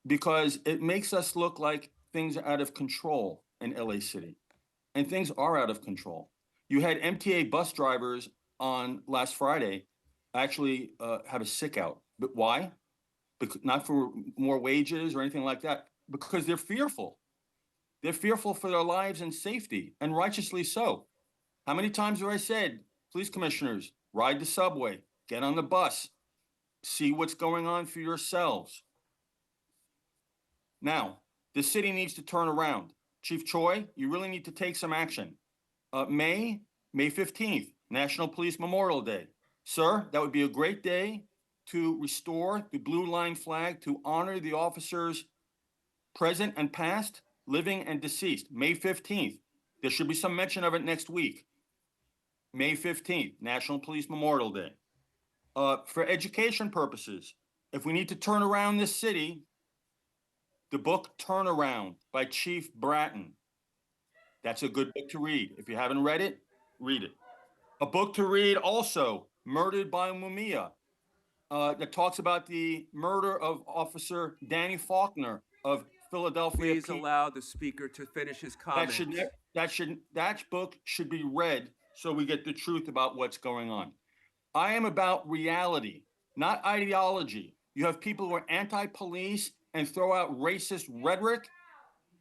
Because it makes us look like things are out of control in LA City. And things are out of control. You had MTA bus drivers on last Friday actually have a sick out. But why? Not for more wages or anything like that, because they're fearful. They're fearful for their lives and safety, and righteously so. How many times have I said, police commissioners, ride the subway, get on the bus, see what's going on for yourselves. Now, the city needs to turn around. Chief Choi, you really need to take some action. May 15th, National Police Memorial Day. Sir, that would be a great day to restore the blue line flag, to honor the officers present and past, living and deceased. May 15th. There should be some mention of it next week. May 15th, National Police Memorial Day. For education purposes, if we need to turn around this city, the book Turnaround by Chief Bratton. That's a good book to read. If you haven't read it, read it. A book to read also, Murdered by Mumia, that talks about the murder of Officer Danny Faulkner of Philadelphia. Please allow the speaker to finish his comments. That book should be read so we get the truth about what's going on. I am about reality, not ideology. You have people who are anti-police and throw out racist rhetoric.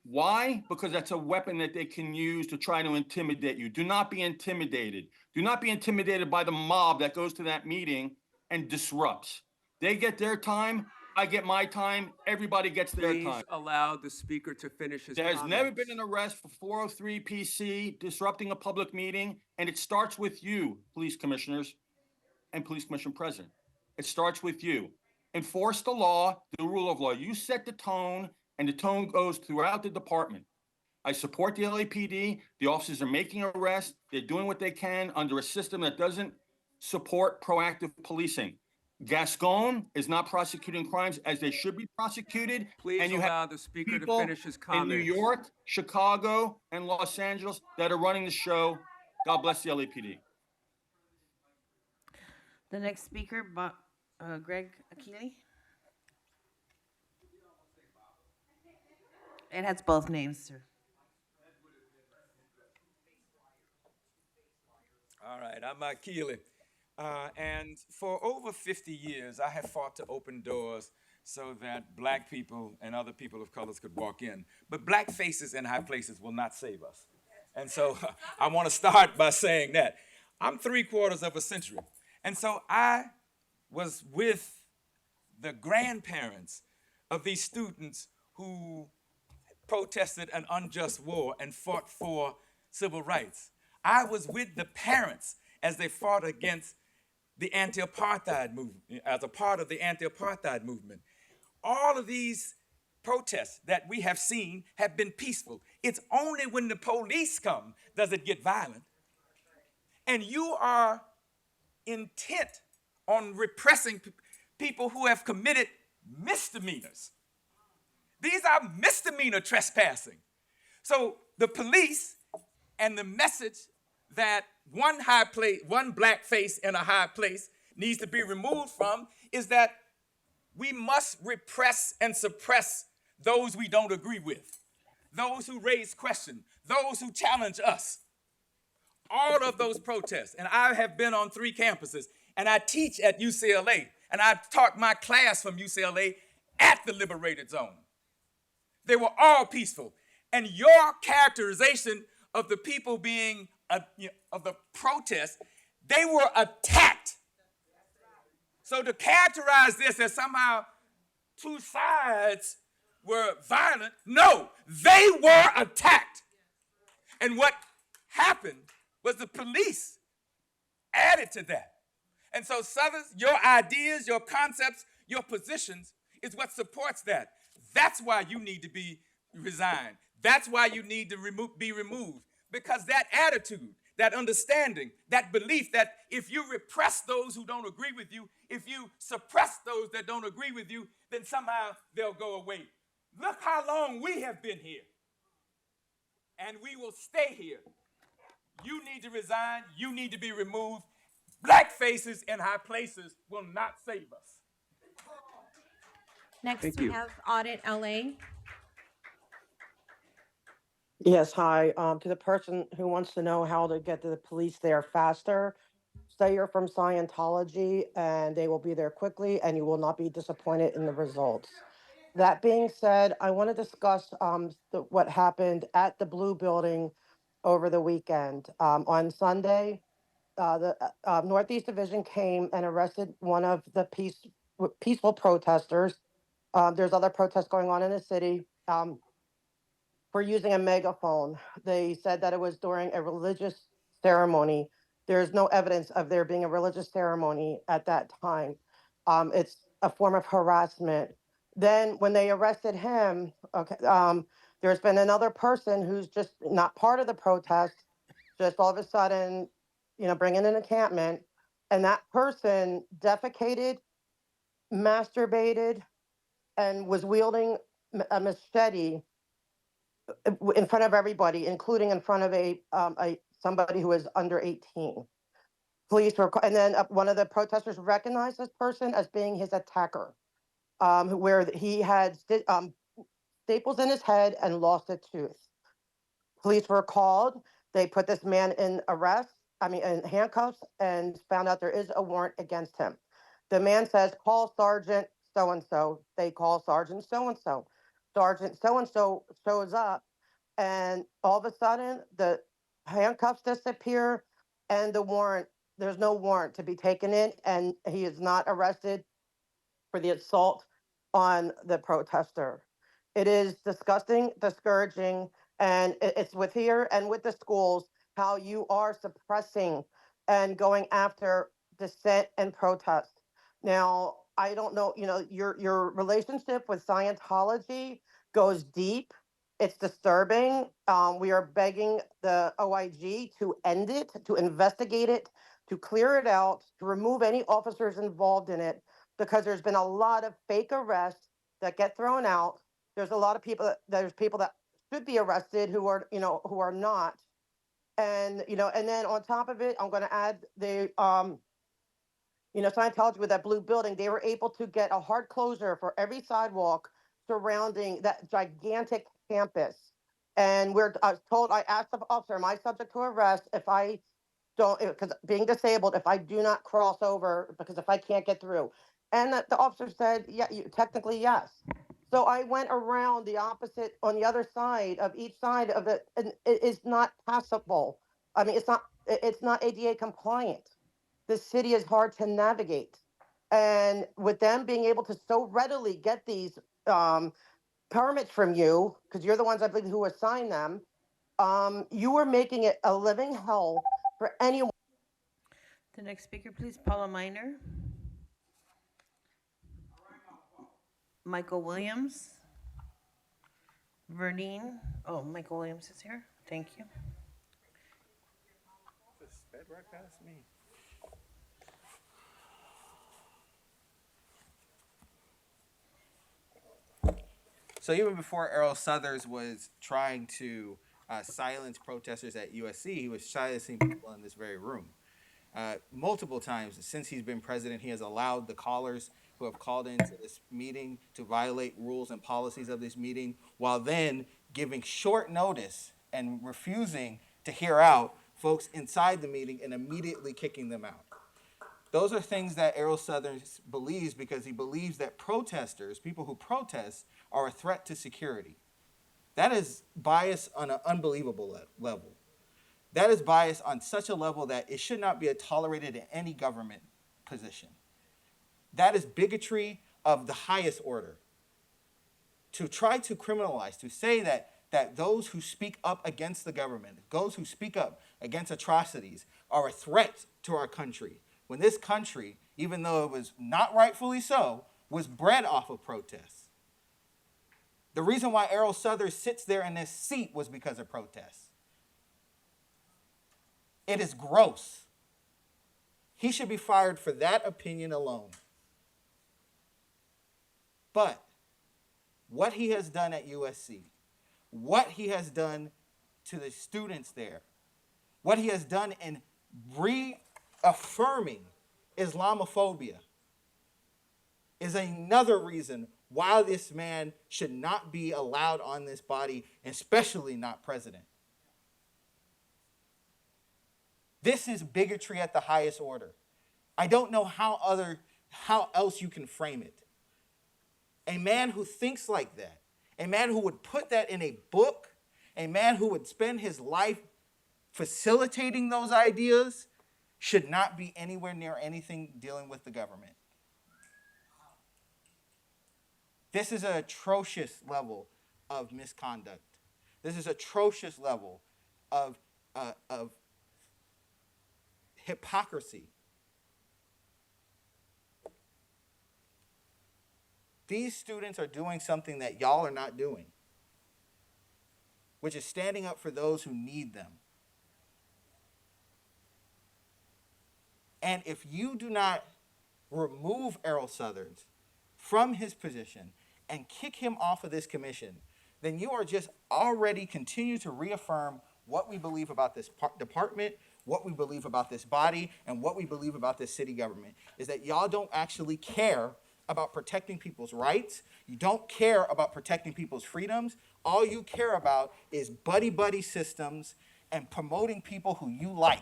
Why? Because that's a weapon that they can use to try to intimidate you. Do not be intimidated. Do not be intimidated by the mob that goes to that meeting and disrupts. They get their time. I get my time. Everybody gets their time. Please allow the speaker to finish his There comments. has never been an arrest for 403 PC, disrupting a public meeting, and it starts with you, police commissioners and police commission president. It starts with you. Enforce the law, the rule of law. You set the tone, and the tone goes throughout the department. I support the LAPD. The officers are making arrests. They're doing what they can under a system that doesn't support proactive policing. Gascon is not prosecuting crimes as they should be prosecuted. Please and you allow have the speaker to people finish his in comments. New York, Chicago, and Los Angeles that are running the show. God bless the LAPD. The next speaker, Greg Akili. It has both names, sir. All right, I'm Mike Keeley. And for over 50 years, I have fought to open doors so that black people and other people of colors could walk in. But black faces in high places will not save us. And so I want to start by saying that. I'm 3/4 of a century. And so I was with the grandparents of these students who protested an unjust war and fought for civil rights. I was with the parents as they fought against the anti-apartheid movement, as a part of the anti-apartheid movement. All of these protests that we have seen have been peaceful. It's only when the police come does it get violent. And you are intent on repressing people who have committed misdemeanors. These are misdemeanor trespassing. So the police and the message that one black face in a high place needs to be removed from is that we must repress and suppress those we don't agree with, those who raise questions, those who challenge us. All of those protests, and I have been on 3 campuses, and I teach at UCLA, and I taught my class from UCLA at the liberated zone. They were all peaceful. And your characterization of the people being, of the protests, they were attacked. So to characterize this as somehow 2 sides were violent, no, they were attacked. And what happened was the police added to that. And so Southers, your ideas, your concepts, your positions is what supports that. That's why you need to be resigned. That's why you need to be removed. Because that attitude, that understanding, that belief that if you repress those who don't agree with you, if you suppress those that don't agree with you, then somehow they'll go away. Look how long we have been here. And we will stay here. You need to resign. You need to be removed. Black faces in high places will not save us. Next, Thank we you. have Audit LA. Yes, hi. To the person who wants to know how to get to the police there faster, say you're from Scientology and they will be there quickly and you will not be disappointed in the results. That being said, I want to discuss what happened at the Blue Building over the weekend. On Sunday, the Northeast Division came and arrested one of the peaceful protesters. There's other protests going on in the city. For using a megaphone. They said that it was during a religious ceremony. There's no evidence of there being a religious ceremony at that time. It's a form of harassment. Then when they arrested him, there's been another person who's just not part of the protest, just all of a sudden, bring in an encampment, and that person defecated, masturbated, and was wielding a machete in front of everybody, including in front of somebody who is under 18. Police were, and then one of the protesters recognized this person as being his attacker, where he had staples in his head and lost a tooth. Police were called. They put this man in handcuffs, and found out there is a warrant against him. The man says, call Sergeant so-and-so. They call Sergeant so-and-so. Sergeant so-and-so shows up, and all of a sudden the handcuffs disappear and there's no warrant to be taken in, and he is not arrested for the assault on the protester. It is disgusting, discouraging, and it's with here and with the schools how you are suppressing and going after dissent and protest. Now, I don't know, your relationship with Scientology goes deep. It's disturbing. We are begging the OIG to end it, to investigate it, to clear it out, to remove any officers involved in it, because there's been a lot of fake arrests that get thrown out. There's a lot of people there's people that should be arrested who are not. And, and then on top of it, I'm going to add Scientology with that Blue Building, they were able to get a hard closure for every sidewalk surrounding that gigantic campus. And I was told, I asked the officer, am I subject to arrest if I don't, because being disabled, if I do not cross over, because if I can't get through. And the officer said, yeah, technically, yes. So I went around the opposite, on the other side of each side of it, and it is not passable. I mean, it's not ADA compliant. The city is hard to navigate. And with them being able to so readily get these permits from you, because you're the ones I believe who assign them, you are making it a living hell for anyone. The next speaker, please, Paula Minor. Michael Williams. Vernine. Oh, Michael Williams is here. Thank you. Sped right past me. So even before Errol Southers was trying to silence protesters at USC, he was silencing people in this very room. Multiple times since he's been president, he has allowed the callers who have called into this meeting to violate rules and policies of this meeting, while then giving short notice and refusing to hear out folks inside the meeting and immediately kicking them out. Those are things that Errol Southers believes because he believes that protesters, people who protest, are a threat to security. That is bias on an unbelievable level. That is bias on such a level that it should not be tolerated in any government position. That is bigotry of the highest order. To try to criminalize, to say that those who speak up against the government, those who speak up against atrocities, are a threat to our country, when this country, even though it was not rightfully so, was bred off of protests. The reason why Errol Southers sits there in this seat was because of protests. It is gross. He should be fired for that opinion alone. But what he has done at USC, what he has done to the students there, what he has done in reaffirming Islamophobia is another reason why this man should not be allowed on this body, especially not president. This is bigotry at the highest order. I don't know how else you can frame it. A man who thinks like that, a man who would put that in a book, a man who would spend his life facilitating those ideas, should not be anywhere near anything dealing with the government. This is an atrocious level of misconduct. This is an atrocious level of hypocrisy. These students are doing something that y'all are not doing, which is standing up for those who need them. And if you do not remove Errol Southers from his position and kick him off of this commission, then you are just already continue to reaffirm what we believe about this department, what we believe about this body, and what we believe about this city government, is that y'all don't actually care about protecting people's rights. You don't care about protecting people's freedoms. All you care about is buddy-buddy systems and promoting people who you like.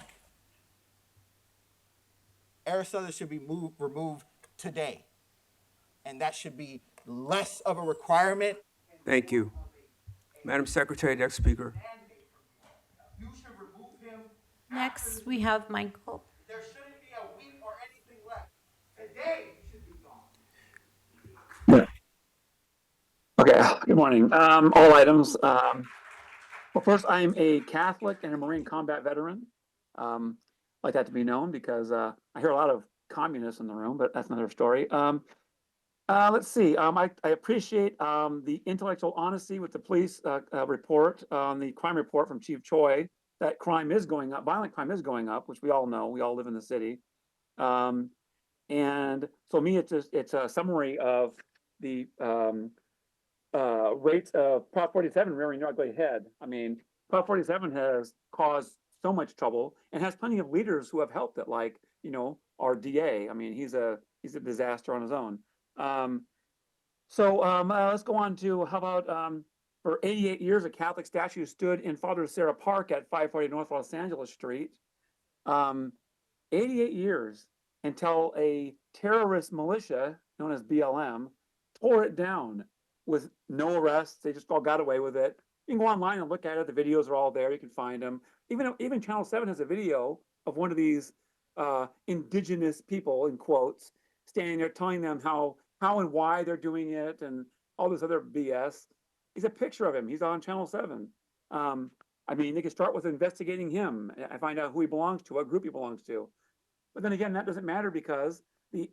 Errol Southers should be removed today. And that should be less of a requirement. Thank you. Madam Secretary, next speaker. You should remove him. Next, we have Michael. There shouldn't be a week or anything left. Today, he should be gone. Okay, good morning. All items. Well, first, I'm a Catholic and a Marine combat veteran. I'd like that to be known because I hear a lot of communists in the room, but that's another story. Let's see. I appreciate the intellectual honesty with the police report on the crime report from Chief Choi. That crime is going up. Violent crime is going up, which we all know. We all live in the city. And so me, it's a summary of the rates of Prop 47 rearing your ugly head. I mean, Prop 47 has caused so much trouble and has plenty of leaders who have helped it, like, you know, our DA. I mean, he's a disaster on his own. Let's go on to how about For 88 years, a Catholic statue stood in Father Sarah Park at 540 North Los Angeles Street. 88 years until a terrorist militia known as BLM tore it down with no arrests. They just all got away with it. You can go online and look at it. The videos are all there. You can find them. Even Channel 7 has a video of one of these indigenous people, in quotes, standing there telling them how and why they're doing it and all this other BS. He's a picture of him. He's on Channel 7. I mean, they can start with investigating him and find out who he belongs to, what group he belongs to. But then again, that doesn't matter because the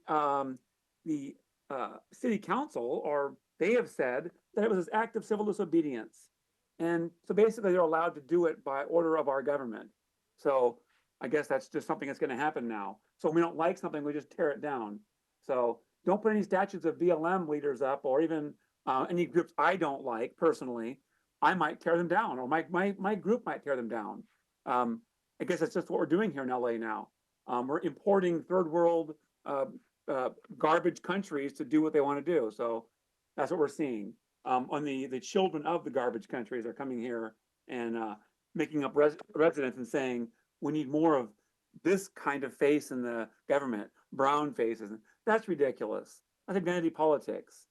city council, or they have said that it was an act of civil disobedience. And so basically they're allowed to do it by order of our government. So I guess that's just something that's going to happen now. So when we don't like something, we just tear it down. So don't put any statues of BLM leaders up, or even any groups I don't like personally. I might tear them down, or my group might tear them down. I guess that's just what we're doing here in LA now. We're importing third world garbage countries to do what they want to do. So that's what we're seeing. On the children of the garbage countries are coming here and making up residents and saying, we need more of this kind of face in the government, brown faces. That's ridiculous. That's identity politics.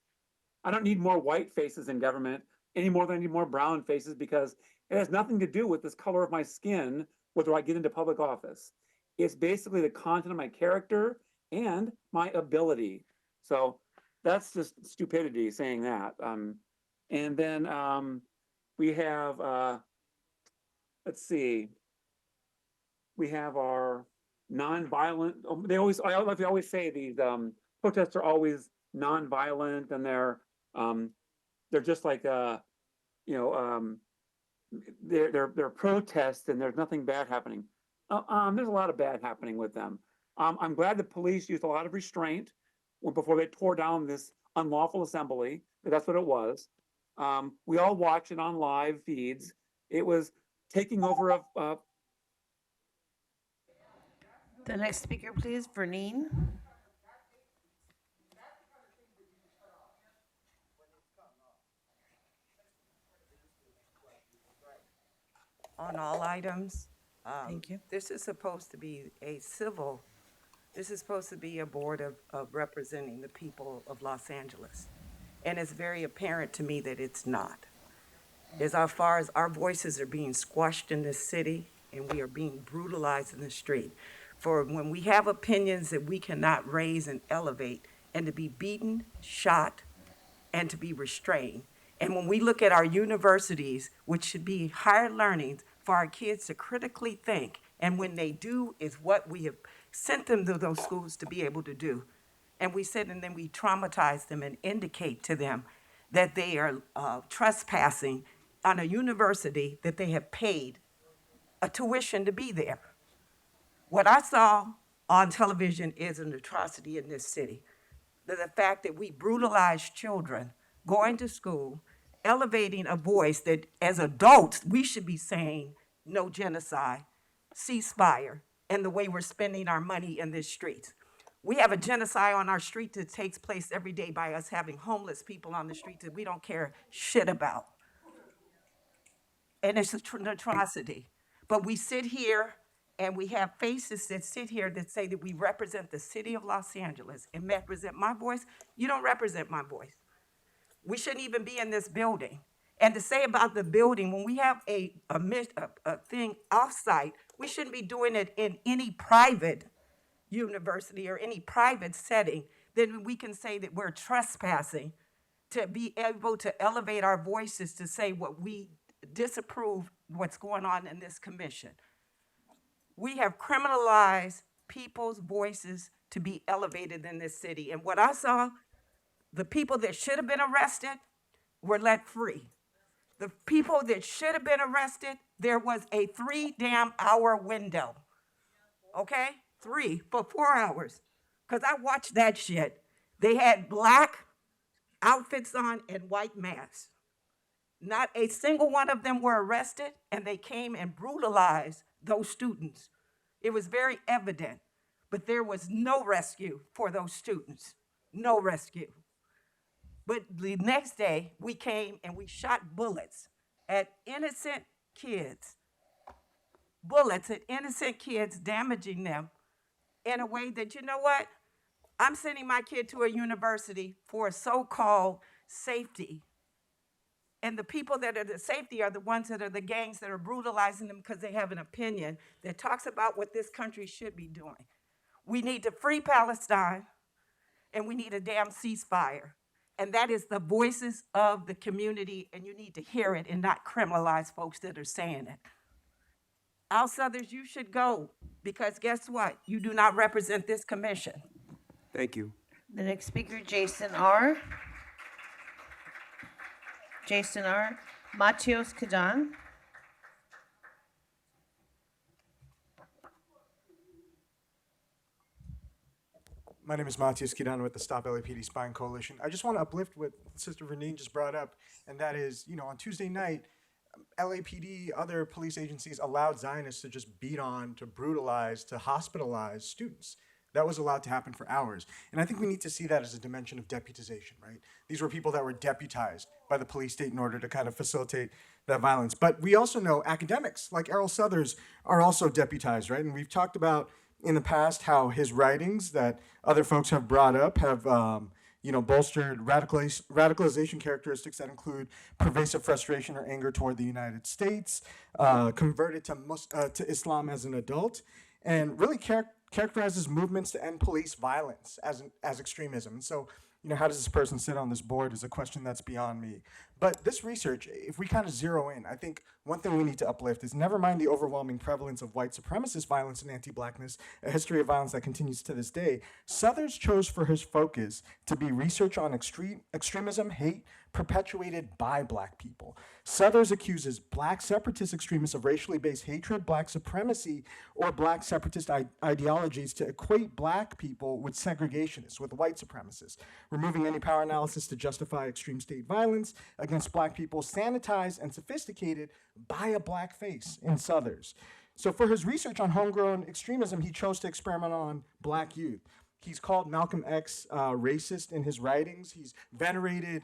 I don't need more white faces in government any more than I need more brown faces, because it has nothing to do with this color of my skin, whether I get into public office. It's basically the content of my character and my ability. So that's just stupidity saying that. And then we have, let's see, we have our nonviolent, they always say these protests are always nonviolent, and they're just like, they're protests and there's nothing bad happening. There's a lot of bad happening with them. I'm glad the police used a lot of restraint before they tore down this unlawful assembly. That's what it was. We all watched it on live feeds. It was taking over of. The next speaker, please, Vernine. On all items. Thank you. This is supposed to be this is supposed to be a board of representing the people of Los Angeles. And it's very apparent to me that it's not. As far as our voices are being squashed in this city, and we are being brutalized in the street. For when we have opinions that we cannot raise and elevate, and to be beaten, shot, and to be restrained. And when we look at our universities, which should be higher learning for our kids to critically think, and when they do is what we have sent them to those schools to be able to do. And we sit and then we traumatize them and indicate to them that they are trespassing on a university that they have paid a tuition to be there. What I saw on television is an atrocity in this city. The fact that we brutalize children going to school, elevating a voice that as adults, we should be saying no genocide, ceasefire, and the way we're spending our money in this street. We have a genocide on our street that takes place every day by us having homeless people on the street that we don't care shit about. And it's an atrocity. But we sit here and we have faces that sit here that say that we represent the city of Los Angeles and represent my voice. You don't represent my voice. We shouldn't even be in this building. And to say about the building, when we have a thing off-site, we shouldn't be doing it in any private university or any private setting. Then we can say that we're trespassing to be able to elevate our voices to say what we disapprove what's going on in this commission. We have criminalized people's voices to be elevated in this city. And what I saw, the people that should have been arrested were let free. The people that should have been arrested, there was a 3-hour window. Okay? 3 for 4 hours. Because I watched that shit. They had black outfits on and white masks. Not a single one of them were arrested, and they came and brutalized those students. It was very evident, but there was no rescue for those students. No rescue. But the next day, we came and we shot bullets at innocent kids. Bullets at innocent kids, damaging them in a way that, you know what? I'm sending my kid to a university for a so-called safety. And the people that are the safety are the ones that are the gangs that are brutalizing them because they have an opinion that talks about what this country should be doing. We need to free Palestine, and we need a damn ceasefire. And that is the voices of the community, and you need to hear it and not criminalize folks that are saying it. Al Southers, you should go, because guess what? You do not represent this commission. Thank you. The next speaker, Jason R. Jason R. Matios Kadan. My name is Matias Kidan with the Stop LAPD Spying Coalition. I just want to uplift what Sister Vernine just brought up, and that is, on Tuesday night, LAPD, other police agencies allowed Zionists to just beat on, to brutalize, to hospitalize students. That was allowed to happen for hours. And I think we need to see that as a dimension of deputization, right? These were people that were deputized by the police state in order to kind of facilitate that violence. But we also know academics like Errol Southers are also deputized, right? And we've talked about in the past how his writings that other folks have brought up have bolstered radicalization characteristics that include pervasive frustration or anger toward the United States, converted to Islam as an adult, and really characterizes movements to end police violence as extremism. And so, how does this person sit on this board is a question that's beyond me. But this research, if we kind of zero in, I think one thing we need to uplift is never mind the overwhelming prevalence of white supremacist violence and anti-blackness, a history of violence that continues to this day. Southers chose for his focus to be research on extremism, hate, perpetuated by black people. Southers accuses black separatist extremists of racially based hatred, black supremacy, or black separatist ideologies to equate black people with segregationists, with white supremacists, removing any power analysis to justify extreme state violence against black people, sanitized and sophisticated by a black face in Southers. So for his research on homegrown extremism, he chose to experiment on black youth. He's called Malcolm X racist in his writings. He's venerated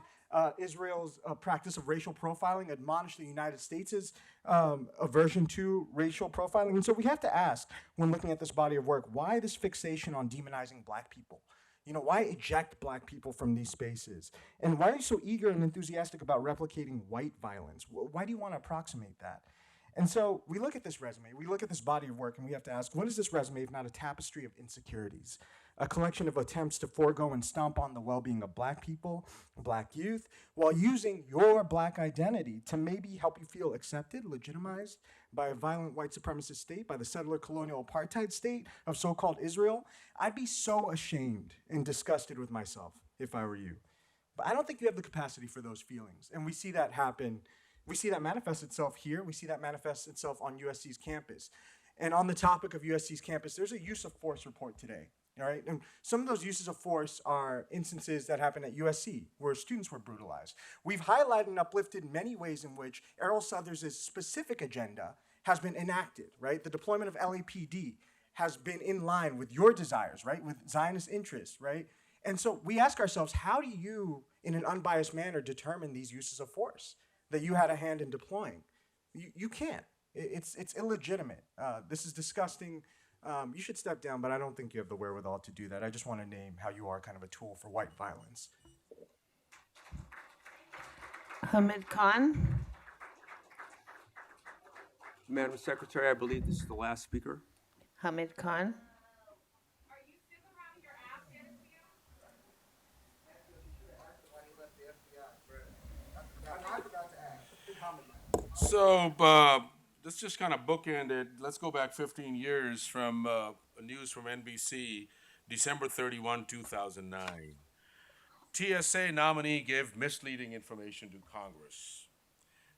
Israel's practice of racial profiling, admonished the United States' aversion to racial profiling. And so we have to ask, when looking at this body of work, why this fixation on demonizing black people? Why eject black people from these spaces? And why are you so eager and enthusiastic about replicating white violence? Why do you want to approximate that? And so we look at this resume, we look at this body of work, and we have to ask, what is this resume if not a tapestry of insecurities? A collection of attempts to forego and stomp on the well-being of black people, black youth, while using your black identity to maybe help you feel accepted, legitimized by a violent white supremacist state, by the settler colonial apartheid state of so-called Israel. I'd be so ashamed and disgusted with myself if I were you. But I don't think you have the capacity for those feelings. And we see that happen. We see that manifest itself here. We see that manifest itself on USC's campus. And on the topic of USC's campus, there's a use of force report today. All right, and some of those uses of force are instances that happen at USC where students were brutalized. We've highlighted and uplifted many ways in which Errol Southers' specific agenda has been enacted, right? The deployment of LAPD has been in line with your desires, right? With Zionist interests, right? And so we ask ourselves, how do you, in an unbiased manner, determine these uses of force that you had a hand in deploying? You can't. It's illegitimate. This is disgusting. You should step down, but I don't think you have the wherewithal to do that. I just want to name how you are kind of a tool for white violence. Hamid Khan. Madam Secretary, I believe this is the last speaker. Hamid Khan. So let's just kind of bookend it. Let's go back 15 years from news from NBC, December 31, 2009. TSA nominee gave misleading information to Congress.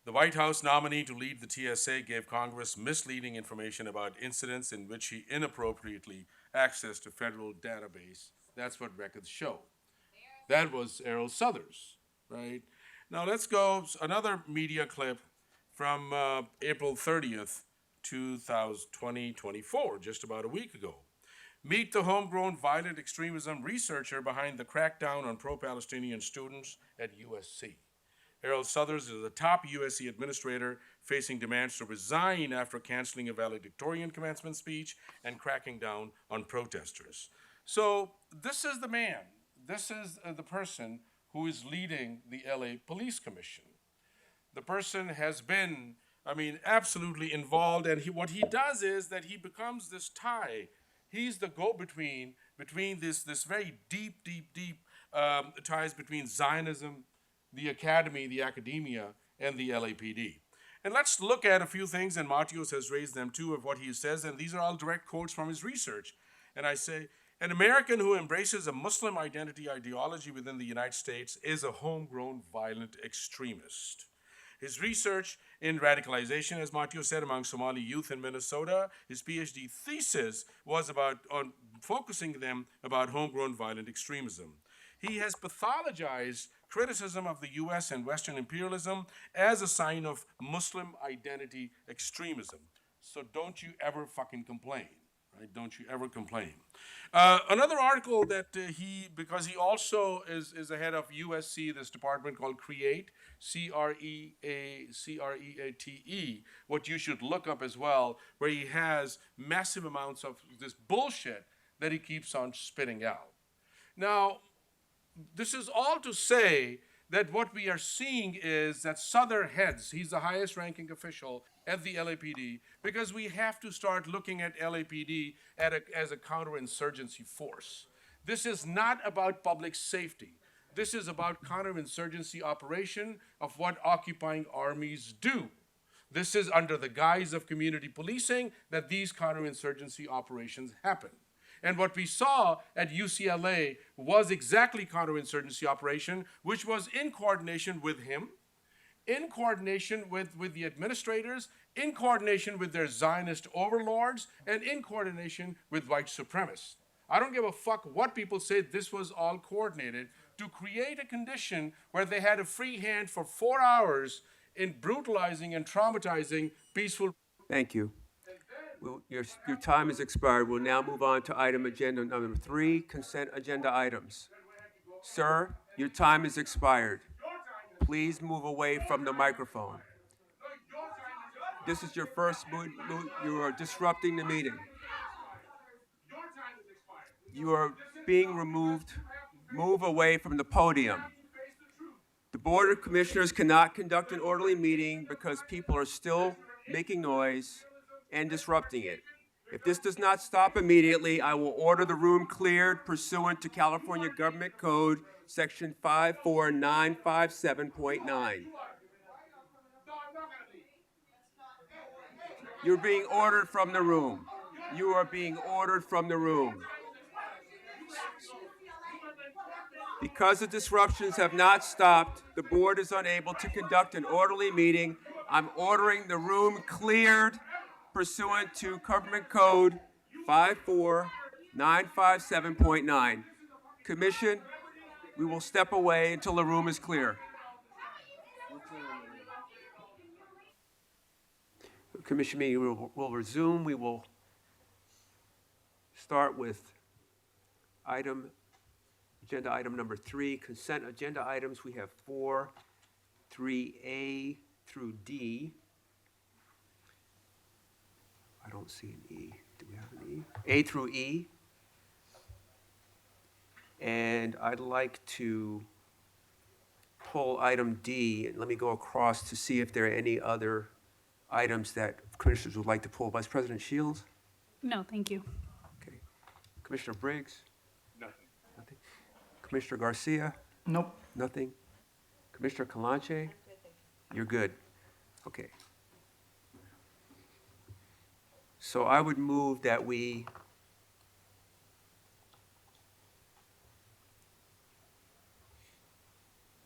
The White House nominee to lead the TSA gave Congress misleading information about incidents in which he inappropriately accessed a federal database. That's what records show. That was Errol Southers, right? Now let's go another media clip from April 30th, 2024, just about a week ago. Meet the homegrown violent extremism researcher behind the crackdown on pro-Palestinian students at USC. Errol Southers is the top USC administrator facing demands to resign after canceling a valedictorian commencement speech and cracking down on protesters. So this is the man, this is the person who is leading the LA Police Commission. The person has been, absolutely involved, and what he does is that he becomes this tie. He's the go-between between this very deep ties between Zionism, the academy, the academia, and the LAPD. And let's look at a few things, and Matios has raised them too, of what he says, and these are all direct quotes from his research. And I say, an American who embraces a Muslim identity ideology within the United States is a homegrown violent extremist. His research in radicalization, as Matios said, among Somali youth in Minnesota, his PhD thesis was on focusing them about homegrown violent extremism. He has pathologized criticism of the US and Western imperialism as a sign of Muslim identity extremism. So don't you ever fucking complain, right? Don't you ever complain. Another article that because he also is the head of USC, this department called CREATE, CREATE, what you should look up as well, where he has massive amounts of this bullshit that he keeps on spitting out. Now, this is all to say that what we are seeing is that Souther heads, he's the highest ranking official at the LAPD, because we have to start looking at LAPD as a counterinsurgency force. This is not about public safety. This is about counterinsurgency operation of what occupying armies do. This is under the guise of community policing that these counterinsurgency operations happen. And what we saw at UCLA was exactly counterinsurgency operation, which was in coordination with him, in coordination with the administrators, in coordination with their Zionist overlords, and in coordination with white supremacists. I don't give a fuck what people say, this was all coordinated to create a condition where they had a free hand for 4 hours in brutalizing and traumatizing peaceful. Thank you. Your time has expired. We'll now move on to item agenda number 3, consent agenda items. Sir, your time has expired. Please move away from the microphone. This is your first move. You are disrupting the meeting. You are being removed. Move away from the podium. The Board of Commissioners cannot conduct an orderly meeting because people are still making noise and disrupting it. If this does not stop immediately, I will order the room cleared pursuant to California Government Code, Section 54957.9. You're being ordered from the room. You are being ordered from the room. Because the disruptions have not stopped, the board is unable to conduct an orderly meeting. I'm ordering the room cleared pursuant to Government Code 54957.9. Commission, we will step away until the room is clear. Commission meeting will resume. We will start with agenda item number 3, consent agenda items. We have 4, 3A through D. I don't see an E. Do we have an E? A through E. And I'd like to pull item D. Let me go across to see if there are any other items that commissioners would like to pull. Vice President Shields? No, thank you. Okay. Commissioner Briggs? Nothing. Commissioner Garcia? Nope. Nothing. Commissioner Kalanche? You're good. Okay. So I would move that we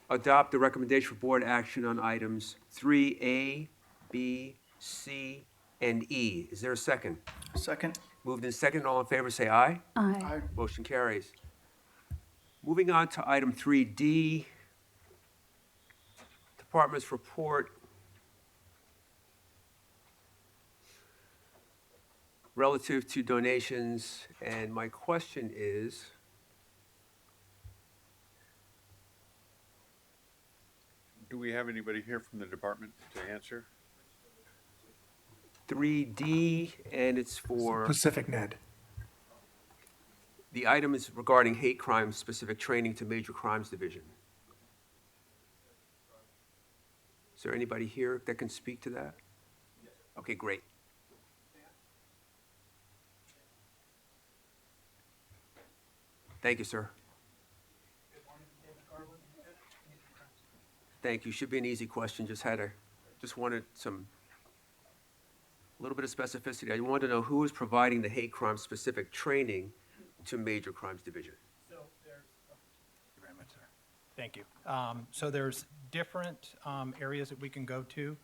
adopt the recommendation for board action on items 3A, B, C, and E. Is there a second? Second. Moved in second. All in favor, say aye. Aye. Motion carries. Moving on to item 3D, Department's report relative to donations, and my question is, Do we have anybody here from the department to answer? 3D, and it's for, Pacific Ned. the item is regarding hate crime specific training to Major Crimes Division. Is there anybody here that can speak to that? Okay, great. Thank you, sir. Thank you. Should be an easy question. Just wanted a little bit of specificity. I wanted to know who is providing the hate crime specific training to Major Crimes Division. Thank you. So there's different areas that we can go to.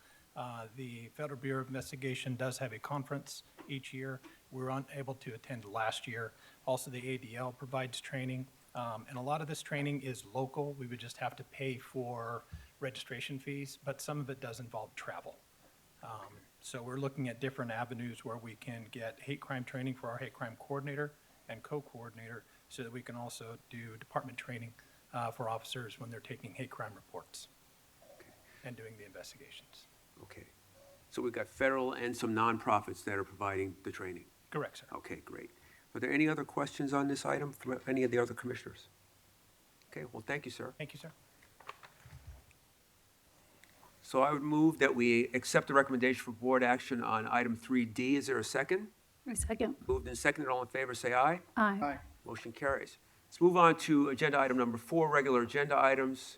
The Federal Bureau of Investigation does have a conference each year. We were unable to attend last year. Also, the ADL provides training, and a lot of this training is local. We would just have to pay for registration fees, but some of it does involve travel. So we're looking at different avenues where we can get hate crime training for our hate crime coordinator and co-coordinator, so that we can also do department training for officers when they're taking hate crime reports and doing the investigations. Okay. So we've got federal and some nonprofits that are providing the training. Correct, sir. Okay, great. Are there any other questions on this item from any of the other commissioners? Okay, well, thank you, sir. Thank you, sir. So I would move that we accept the recommendation for board action on item 3D. Is there a second? A second. Moved and seconded. All in favor, say aye. Aye. Motion carries. Let's move on to agenda item number 4, regular agenda items.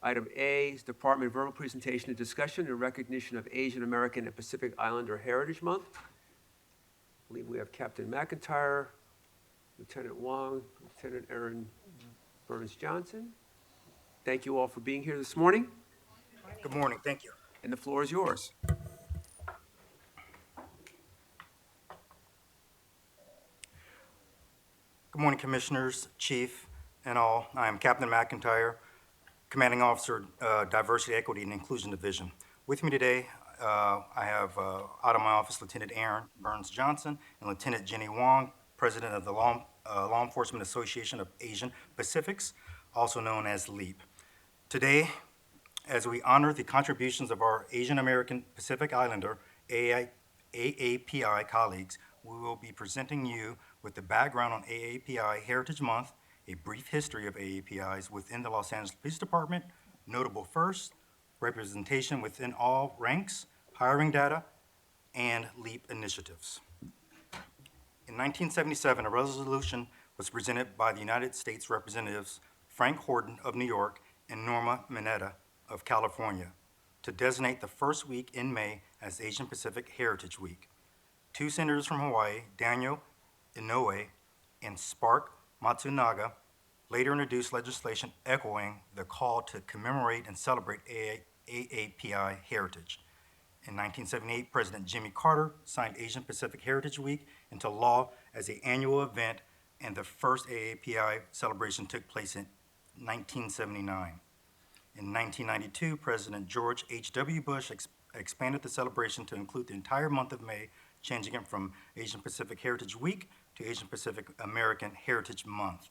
Item A is Department Verbal Presentation and Discussion in recognition of Asian American and Pacific Islander Heritage Month. I believe we have Captain McIntyre, Lieutenant Wong, Lieutenant Aaron Burns-Johnson. Thank you all for being here this morning, Good morning, thank you. and the floor is yours. Good morning, Commissioners, Chief, and all. I am Captain McIntyre, Commanding Officer, Diversity, Equity, and Inclusion Division. With me today, I have out of my office Lieutenant Aaron Burns-Johnson and Lieutenant Jenny Wong, President of the Law Enforcement Association of Asian Pacifics, also known as LEAP. Today, as we honor the contributions of our Asian American Pacific Islander AAPI colleagues, we will be presenting you with the background on AAPI Heritage Month, a brief history of AAPIs within the Los Angeles Police Department, notable firsts, representation within all ranks, hiring data, and LEAP initiatives. In 1977, a resolution was presented by the United States Representatives Frank Horton of New York and Norma Mineta of California to designate the first week in May as Asian Pacific Heritage Week. Two senators from Hawaii, Daniel Inouye and Spark Matsunaga, later introduced legislation echoing the call to commemorate and celebrate AAPI heritage. In 1978, President Jimmy Carter signed Asian Pacific Heritage Week into law as an annual event, and the first AAPI celebration took place in 1979. In 1992, President George H.W. Bush expanded the celebration to include the entire month of May, changing it from Asian Pacific Heritage Week to Asian Pacific American Heritage Month.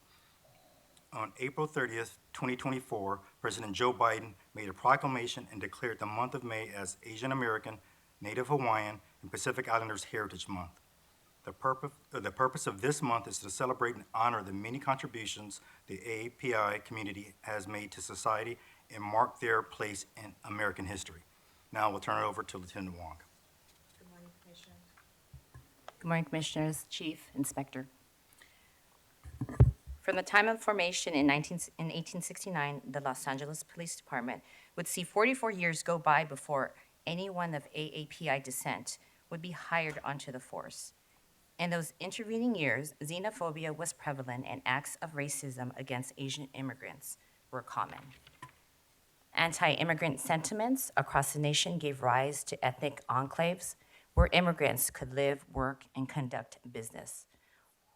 On April 30th, 2024, President Joe Biden made a proclamation and declared the month of May as Asian American, Native Hawaiian, and Pacific Islanders Heritage Month. The purpose of this month is to celebrate and honor the many contributions the AAPI community has made to society and mark their place in American history. Now we'll turn it over to Lieutenant Wong. Good morning, Commissioners. Good morning, Commissioners, Chief, Inspector. From the time of formation in 1869, the Los Angeles Police Department would see 44 years go by before anyone of AAPI descent would be hired onto the force. In those intervening years, xenophobia was prevalent and acts of racism against Asian immigrants were common. Anti-immigrant sentiments across the nation gave rise to ethnic enclaves where immigrants could live, work, and conduct business.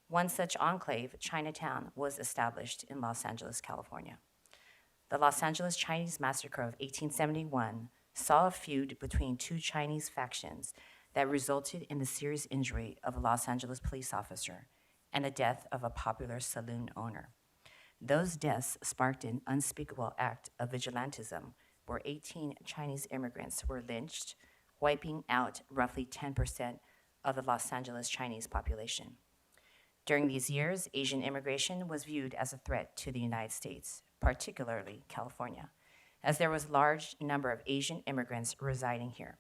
One such enclave, Chinatown, was established in Los Angeles, California. The Los Angeles Chinese Massacre of 1871 saw a feud between two Chinese factions that resulted in the serious injury of a Los Angeles police officer and the death of a popular saloon owner. Those deaths sparked an unspeakable act of vigilantism where 18 Chinese immigrants were lynched, wiping out roughly 10% of the Los Angeles Chinese population. During these years, Asian immigration was viewed as a threat to the United States, particularly California, as there was a large number of Asian immigrants residing here.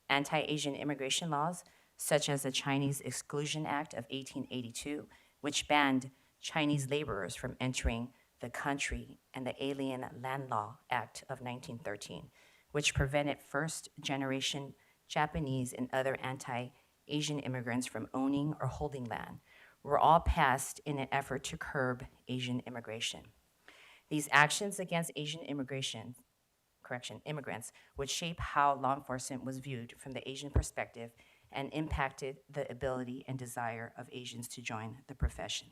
Anti-Asian immigration laws, such as the Chinese Exclusion Act of 1882, which banned Chinese laborers from entering the country, and the Alien Land Law Act of 1913, which prevented first-generation Japanese and other anti-Asian immigrants from owning or holding land, were all passed in an effort to curb Asian immigration. These actions against Asian immigrants would shape how law enforcement was viewed from the Asian perspective and impacted the ability and desire of Asians to join the profession.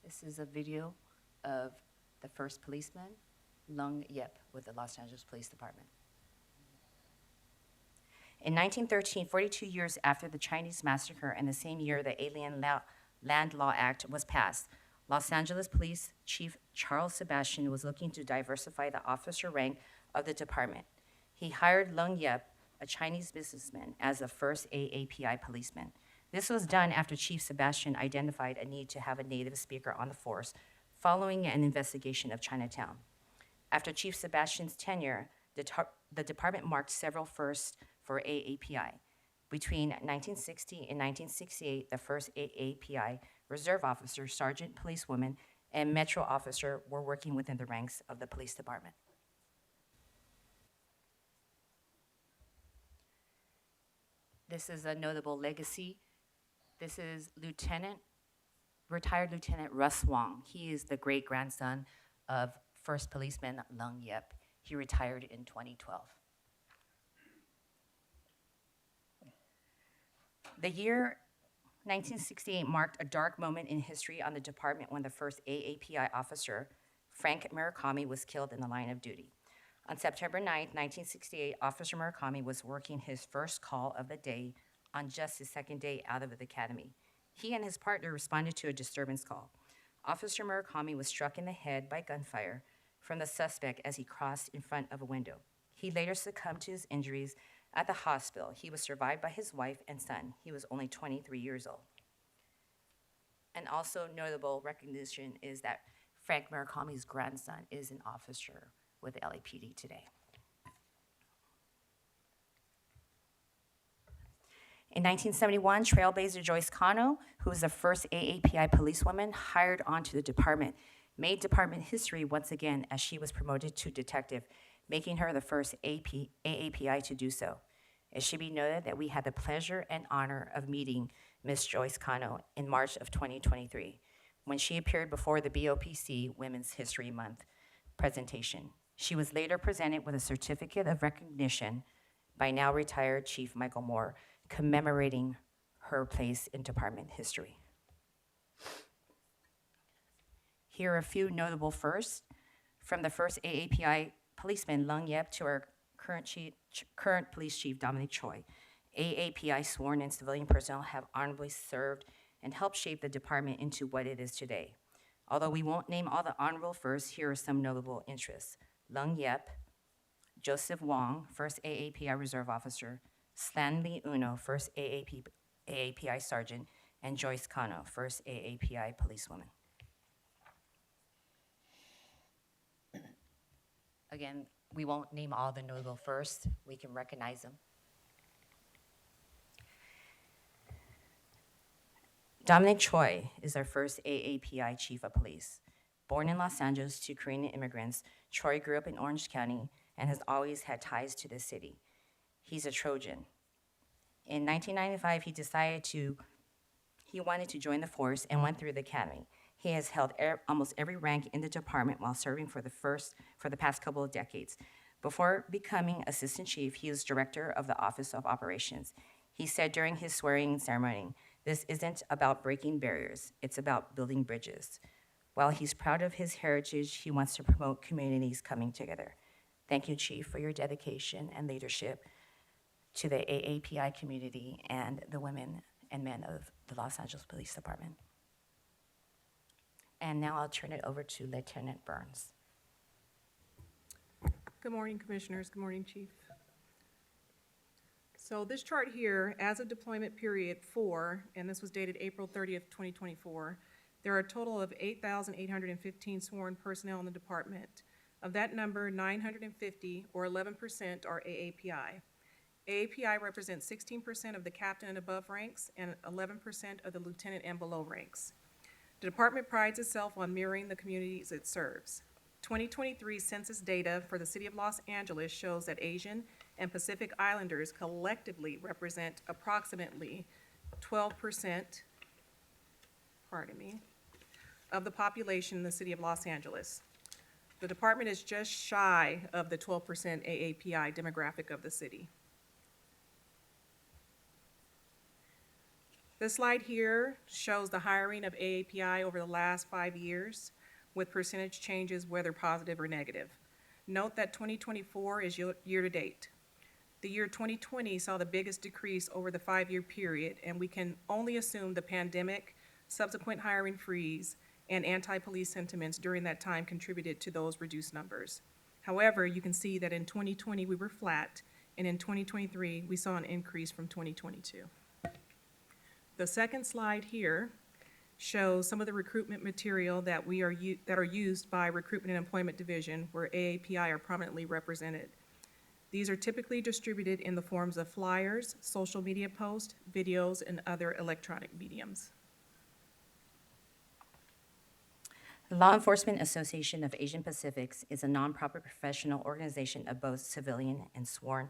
This is a video of the first policeman, Lung Yep, with the Los Angeles Police Department. In 1913, 42 years after the Chinese massacre and the same year the Alien Land Law Act was passed, Los Angeles Police Chief Charles Sebastian was looking to diversify the officer rank of the department. He hired Lung Yep, a Chinese businessman, as the first AAPI policeman. This was done after Chief Sebastian identified a need to have a native speaker on the force following an investigation of Chinatown. After Chief Sebastian's tenure, the department marked several firsts for AAPI. Between 1960 and 1968, the first AAPI reserve officer, sergeant, policewoman, and metro officer were working within the ranks of the police department. This is a notable legacy. This is retired Lieutenant Russ Wong. He is the great-grandson of first policeman Lung Yep. He retired in 2012. The year 1968 marked a dark moment in history on the department when the first AAPI officer, Frank Murakami, was killed in the line of duty. On September 9, 1968, Officer Murakami was working his first call of the day on just his second day out of the academy. He and his partner responded to a disturbance call. Officer Murakami was struck in the head by gunfire from the suspect as he crossed in front of a window. He later succumbed to his injuries at the hospital. He was survived by his wife and son. He was only 23 years old. And also notable recognition is that Frank Murakami's grandson is an officer with the LAPD today. In 1971, Trailblazer Joyce Cano, who was the first AAPI policewoman hired onto the department, made department history once again as she was promoted to detective, making her the first AAPI to do so. It should be noted that we had the pleasure and honor of meeting Ms. Joyce Cano in March of 2023, when she appeared before the BOPC Women's History Month presentation. She was later presented with a certificate of recognition by now retired Chief Michael Moore, commemorating her place in department history. Here are a few notable firsts, from the first AAPI policeman Lung Yep to our current police chief Dominic Choi. AAPI sworn and civilian personnel have honorably served and helped shape the department into what it is today. Although we won't name all the honorable firsts, here are some notable interests. Lung Yep, Joseph Wong, first AAPI reserve officer, Stanley Uno, first AAPI sergeant, and Joyce Cano, first AAPI policewoman. Again, we won't name all the notable firsts. We can recognize them. Dominic Choi is our first AAPI chief of police. Born in Los Angeles to Korean immigrants, Choi grew up in Orange County and has always had ties to the city. He's a Trojan. In 1995, he wanted to join the force and went through the academy. He has held almost every rank in the department while serving for the past couple of decades. Before becoming assistant chief, he was director of the Office of Operations. He said during his swearing ceremony This isn't about breaking barriers, it's about building bridges. While he's proud of his heritage, he wants to promote communities coming together. Thank you, Chief, for your dedication and leadership to the AAPI community and the women and men of the Los Angeles Police Department. And now I'll turn it over to Lieutenant Burns. Good morning, Commissioners. Good morning, Chief. So this chart here, as of deployment period 4, and this was dated April 30th, 2024, there are a total of 8,815 sworn personnel in the department. Of that number, 950, or 11%, are AAPI. AAPI represents 16% of the captain and above ranks and 11% of the lieutenant and below ranks. The department prides itself on mirroring the communities it serves. 2023 census data for the city of Los Angeles shows that Asian and Pacific Islanders collectively represent approximately 12%, of the population in the city of Los Angeles. The department is just shy of the 12% AAPI demographic of the city. This slide here shows the hiring of AAPI over the last 5 years with percentage changes, whether positive or negative. Note that 2024 is year-to-date. The year 2020 saw the biggest decrease over the 5-year period, and we can only assume the pandemic, subsequent hiring freeze, and anti-police sentiments during that time contributed to those reduced numbers. However, you can see that in 2020 we were flat, and in 2023 we saw an increase from 2022. The second slide here shows some of the recruitment material that are used by Recruitment and Employment Division, where AAPI are prominently represented. These are typically distributed in the forms of flyers, social media posts, videos, and other electronic mediums. The Law Enforcement Association of Asian Pacifics is a nonprofit professional organization of both civilian and sworn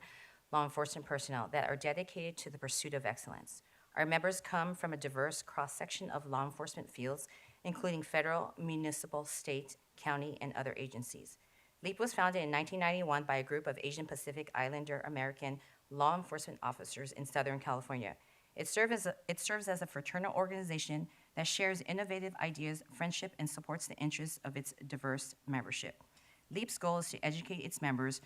law enforcement personnel that are dedicated to the pursuit of excellence. Our members come from a diverse cross-section of law enforcement fields, including federal, municipal, state, county, and other agencies. LEAP was founded in 1991 by a group of Asian Pacific Islander American law enforcement officers in Southern California. It serves as a fraternal organization that shares innovative ideas, friendship, and supports the interests of its diverse membership. LEAP's goal is to educate its members,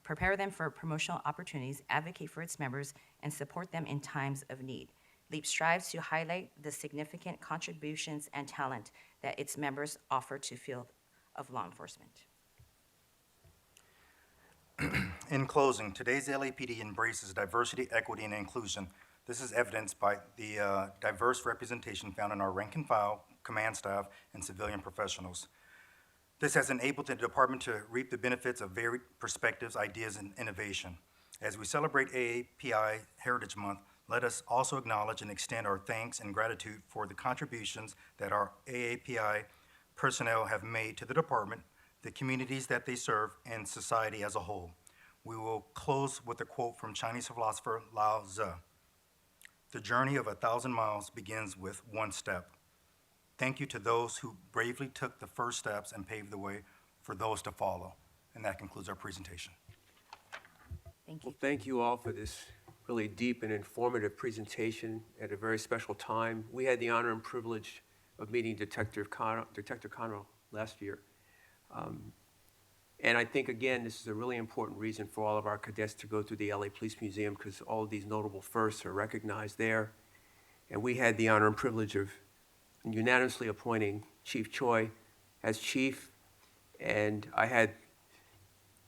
prepare them for promotional opportunities, advocate for its members, and support them in times of need. LEAP strives to highlight the significant contributions and talent that its members offer to the field of law enforcement. In closing, today's LAPD embraces diversity, equity, and inclusion. This is evidenced by the diverse representation found in our rank and file, command staff, and civilian professionals. This has enabled the department to reap the benefits of varied perspectives, ideas, and innovation. As we celebrate AAPI Heritage Month, let us also acknowledge and extend our thanks and gratitude for the contributions that our AAPI personnel have made to the department, the communities that they serve, and society as a whole. We will close with a quote from Chinese philosopher Lao Tzu. The journey of 1,000 miles begins with one step. Thank you to those who bravely took the first steps and paved the way for those to follow. And that concludes our presentation. Thank you. Well, thank you all for this really deep and informative presentation at a very special time. We had the honor and privilege of meeting Detective Conroe last year. And I think, again, this is a really important reason for all of our cadets to go to the LA Police Museum, because all of these notable firsts are recognized there. And we had the honor and privilege of unanimously appointing Chief Choi as chief, and I had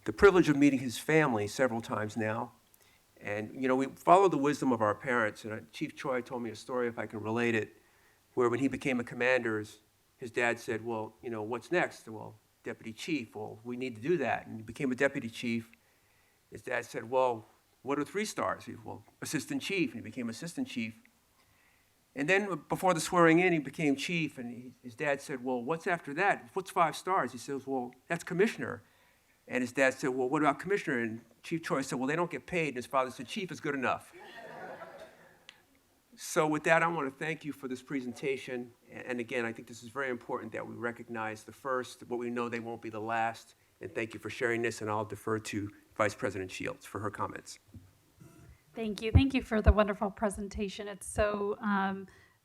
the privilege of meeting his family several times now. And, you know, we followed the wisdom of our parents, and Chief Choi told me a story, if I can relate it, where when he became a commander, his dad said, well, you know, what's next? Well, deputy chief. Well, we need to do that. And he became a deputy chief. His dad said, well, what are 3 stars? He said, well, assistant chief, and he became assistant chief. And then before the swearing in, he became chief, and his dad said, well, what's after that? What's 5 stars? He says, well, that's commissioner. And his dad said, well, what about commissioner? And Chief Choi said, well, they don't get paid. And his father said, chief is good enough. So with that, I want to thank you for this presentation. And again, I think this is very important that we recognize the first, but we know they won't be the last. And thank you for sharing this, and I'll defer to Vice President Shields for her comments. Thank you. Thank you for the wonderful presentation. It's so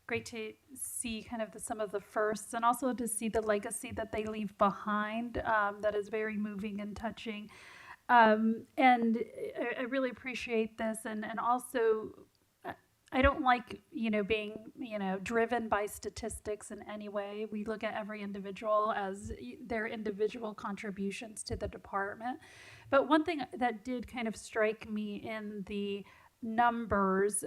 great to see kind of some of the firsts and also to see the legacy that they leave behind. That is very moving and touching. And I really appreciate this. And also, I don't like, being, driven by statistics in any way. We look at every individual as their individual contributions to the department. But one thing that did kind of strike me in the numbers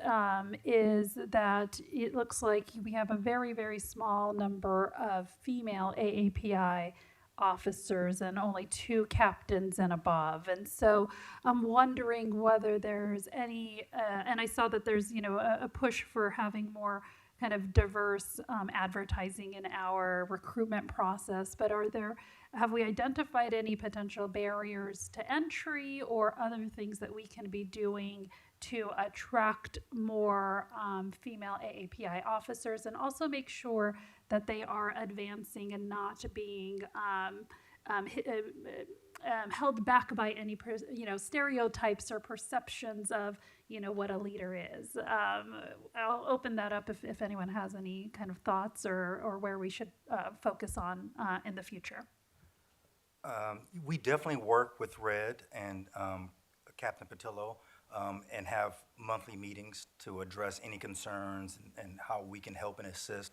is that it looks like we have a very, very small number of female AAPI officers and only 2 captains and above. And so I'm wondering whether there's any, and I saw that there's, a push for having more kind of diverse advertising in our recruitment process, but have we identified any potential barriers to entry or other things that we can be doing to attract more female AAPI officers and also make sure that they are advancing and not being held back by any stereotypes or perceptions of what a leader is. I'll open that up if anyone has any kind of thoughts or where we should focus on in the future. We definitely work with Red and Captain Patillo and have monthly meetings to address any concerns and how we can help and assist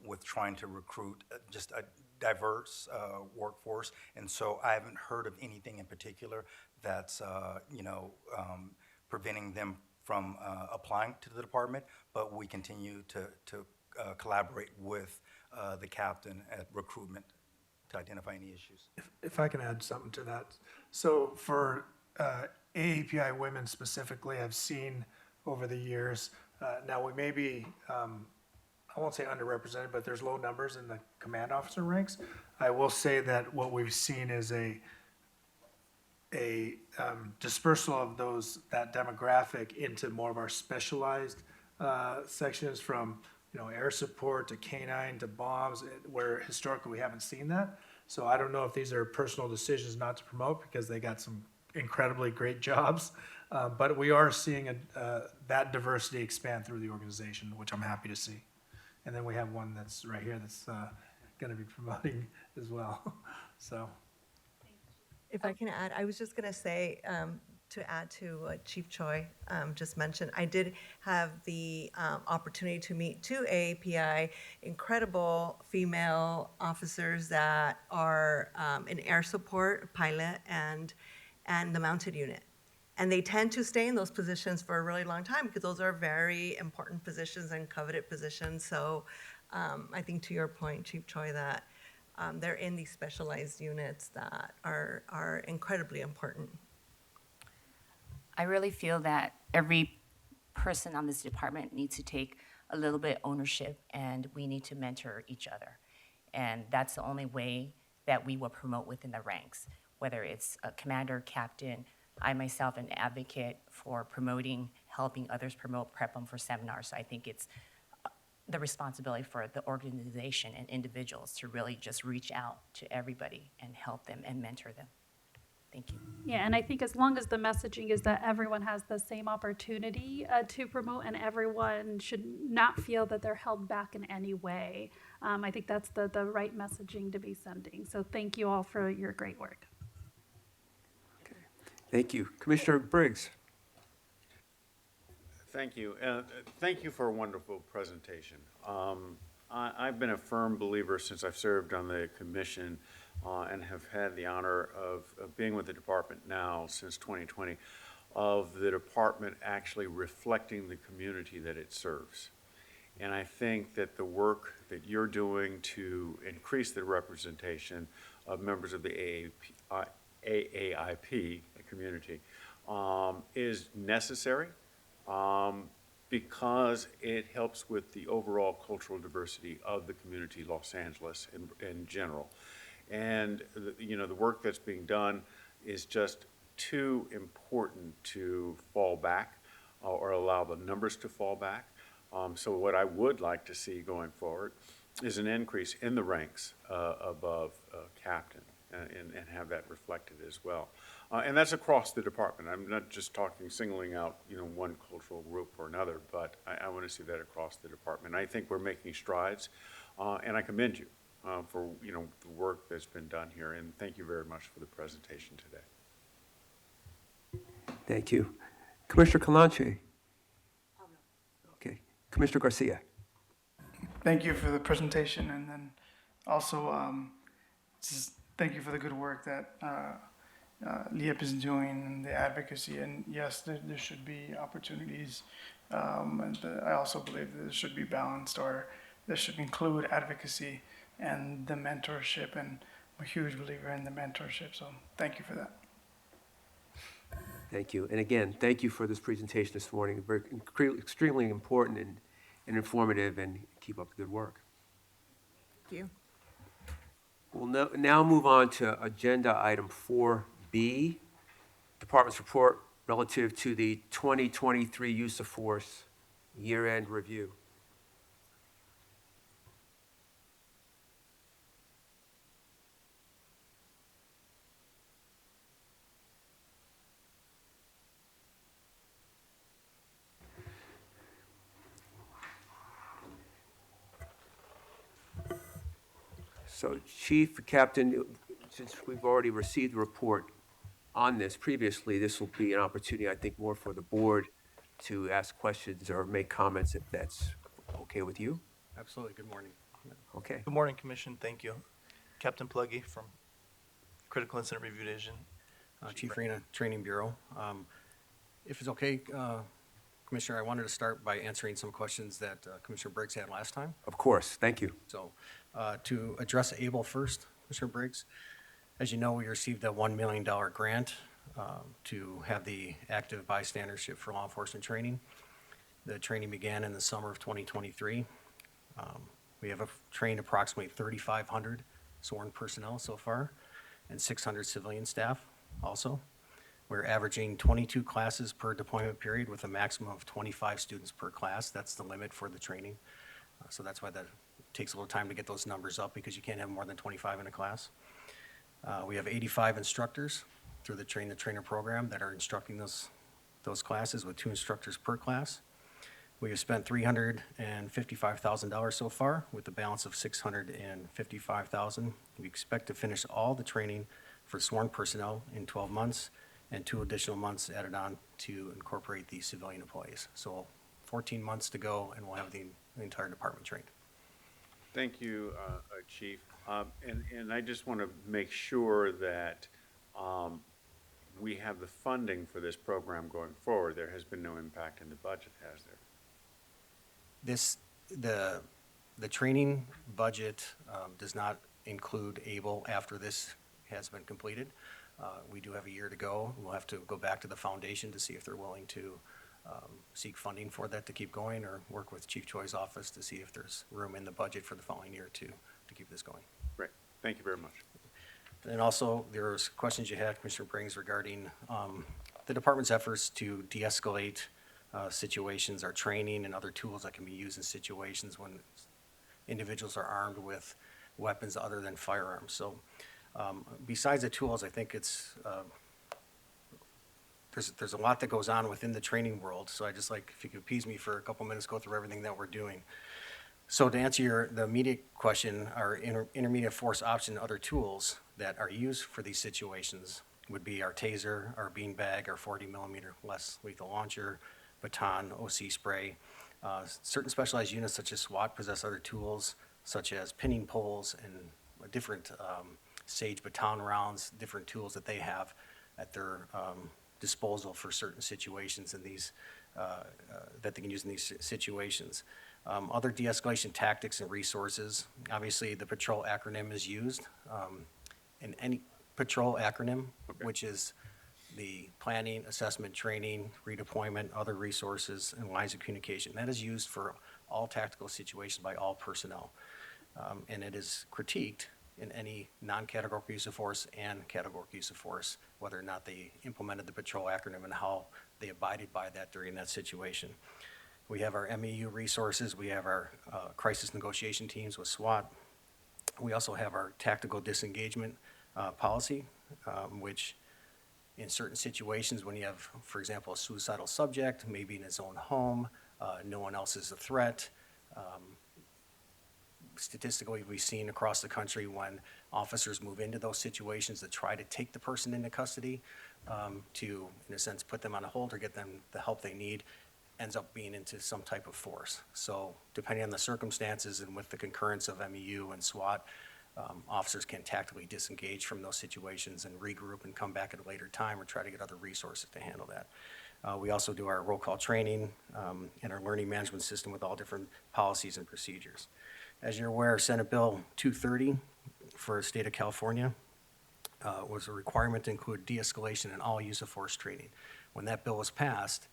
with trying to recruit just a diverse workforce. And so I haven't heard of anything in particular that's, preventing them from applying to the department, but we continue to collaborate with the captain at recruitment to identify any issues. If I can add something to that. So for AAPI women specifically, I've seen over the years, now we may be, I won't say underrepresented, but there's low numbers in the command officer ranks. I will say that what we've seen is a dispersal of that demographic into more of our specialized sections from air support to canine to bombs, where historically we haven't seen that. So I don't know if these are personal decisions not to promote because they got some incredibly great jobs, but we are seeing that diversity expand through the organization, which I'm happy to see. And then we have one that's right here that's going to be promoting as well. So. If I can add, I was just going to say, to add to what Chief Choi just mentioned, I did have the opportunity to meet 2 AAPI incredible female officers that are in air support, pilot, and the mounted unit. And they tend to stay in those positions for a really long time because those are very important positions and coveted positions. So I think to your point, Chief Choi, that they're in these specialized units that are incredibly important. I really feel that every person on this department needs to take a little bit ownership, and we need to mentor each other. And that's the only way that we will promote within the ranks, whether it's a commander, captain. I myself am an advocate for promoting, helping others promote, prep them for seminars. So I think it's the responsibility for the organization and individuals to really just reach out to everybody and help them and mentor them. Thank you. Yeah, and I think as long as the messaging is that everyone has the same opportunity to promote and everyone should not feel that they're held back in any way, I think that's the right messaging to be sending. So thank you all for your great work. Okay. Thank you. Commissioner Briggs. Thank you. Thank you for a wonderful presentation. I've been a firm believer since I've served on the commission and have had the honor of being with the department now since 2020, of the department actually reflecting the community that it serves. And I think that the work that you're doing to increase the representation of members of the AAIP community is necessary. Because it helps with the overall cultural diversity of the community, Los Angeles in general. And the work that's being done is just too important to fall back or allow the numbers to fall back. So what I would like to see going forward is an increase in the ranks above captain and have that reflected as well. And that's across the department. I'm not just talking singling out, one cultural group or another, but I want to see that across the department. I think we're making strides, and I commend you for, the work that's been done here, and thank you very much for the presentation today. Thank you. Commissioner Calanche? Okay. Commissioner Garcia? Thank you for the presentation, and then also thank you for the good work that LEAP is doing and the advocacy. And yes, there should be opportunities, and I also believe that there should be balanced, or this should include advocacy and the mentorship. And I'm a huge believer in the mentorship. So thank you for that. Thank you. And again, thank you for this presentation this morning. Very extremely important and informative, and keep up the good work. Thank you. We'll now move on to agenda item 4B, Department's report relative to the 2023 use of force year-end review. So Chief, Captain, since we've already received the report on this previously, this will be an opportunity, I think, more for the board to ask questions or make comments if that's okay with you. Absolutely. Good morning. Okay. Good morning, Commission. Thank you. Captain Pluggy from Critical Incident Review Division. Chief Rena, Training Bureau. If it's okay, Commissioner, I wanted to start by answering some questions that Commissioner Briggs had last time. Of course. Thank you. So to address ABLE first, Commissioner Briggs, as you know, we received a $1 million grant to have the active bystandership for law enforcement training. The training began in the summer of 2023. We have trained approximately 3,500 sworn personnel so far and 600 civilian staff also. We're averaging 22 classes per deployment period with a maximum of 25 students per class. That's the limit for the training. So that's why that takes a little time to get those numbers up, because you can't have more than 25 in a class. We have 85 instructors through the Train the Trainer program that are instructing those classes with 2 instructors per class. We have spent $355,000 so far, with a balance of $655,000. We expect to finish all the training for sworn personnel in 12 months, and 2 additional months added on to incorporate the civilian employees. So 14 months to go, and we'll have the entire department trained. Thank you, Chief. And I just want to make sure that we have the funding for this program going forward. There has been no impact in the budget, has there? The training budget does not include ABLE after this has been completed. We do have a year to go. We'll have to go back to the foundation to see if they're willing to seek funding for that to keep going, or work with Chief Choi's office to see if there's room in the budget for the following year to keep this going. Great. Thank you very much. And also, there's questions you had, Commissioner Briggs, regarding the department's efforts to de-escalate situations, our training and other tools that can be used in situations when individuals are armed with weapons other than firearms. So besides the tools, I think it's there's a lot that goes on within the training world. So I just like, if you could appease me for a couple minutes, go through everything that we're doing. So to answer the immediate question, our intermediate force option, other tools that are used for these situations would be our taser, our beanbag, our 40 millimeter less lethal launcher, baton, OC spray. Certain specialized units such as SWAT possess other tools such as pinning poles and different SAGE baton rounds, different tools that they have at their disposal for certain situations in these that they can use in these situations. Other de-escalation tactics and resources. Obviously, the patrol acronym is used in any patrol acronym, which is the planning, assessment, training, redeployment, other resources, and lines of communication. That is used for all tactical situations by all personnel. And it is critiqued in any non-categorical use of force and categorical use of force, whether or not they implemented the patrol acronym and how they abided by that during that situation. We have our MEU resources. We have our crisis negotiation teams with SWAT. We also have our tactical disengagement policy, which in certain situations, when you have, for example, a suicidal subject, maybe in his own home, no one else is a threat. Statistically, we've seen across the country when officers move into those situations to try to take the person into custody, to, in a sense, put them on a hold or get them the help they need, ends up being into some type of force. So depending on the circumstances and with the concurrence of MEU and SWAT, officers can tactically disengage from those situations and regroup and come back at a later time or try to get other resources to handle that. We also do our roll call training and our learning management system with all different policies and procedures. As you're aware, Senate Bill 230 for the state of California was a requirement to include de-escalation in all use of force training. When that bill was passed,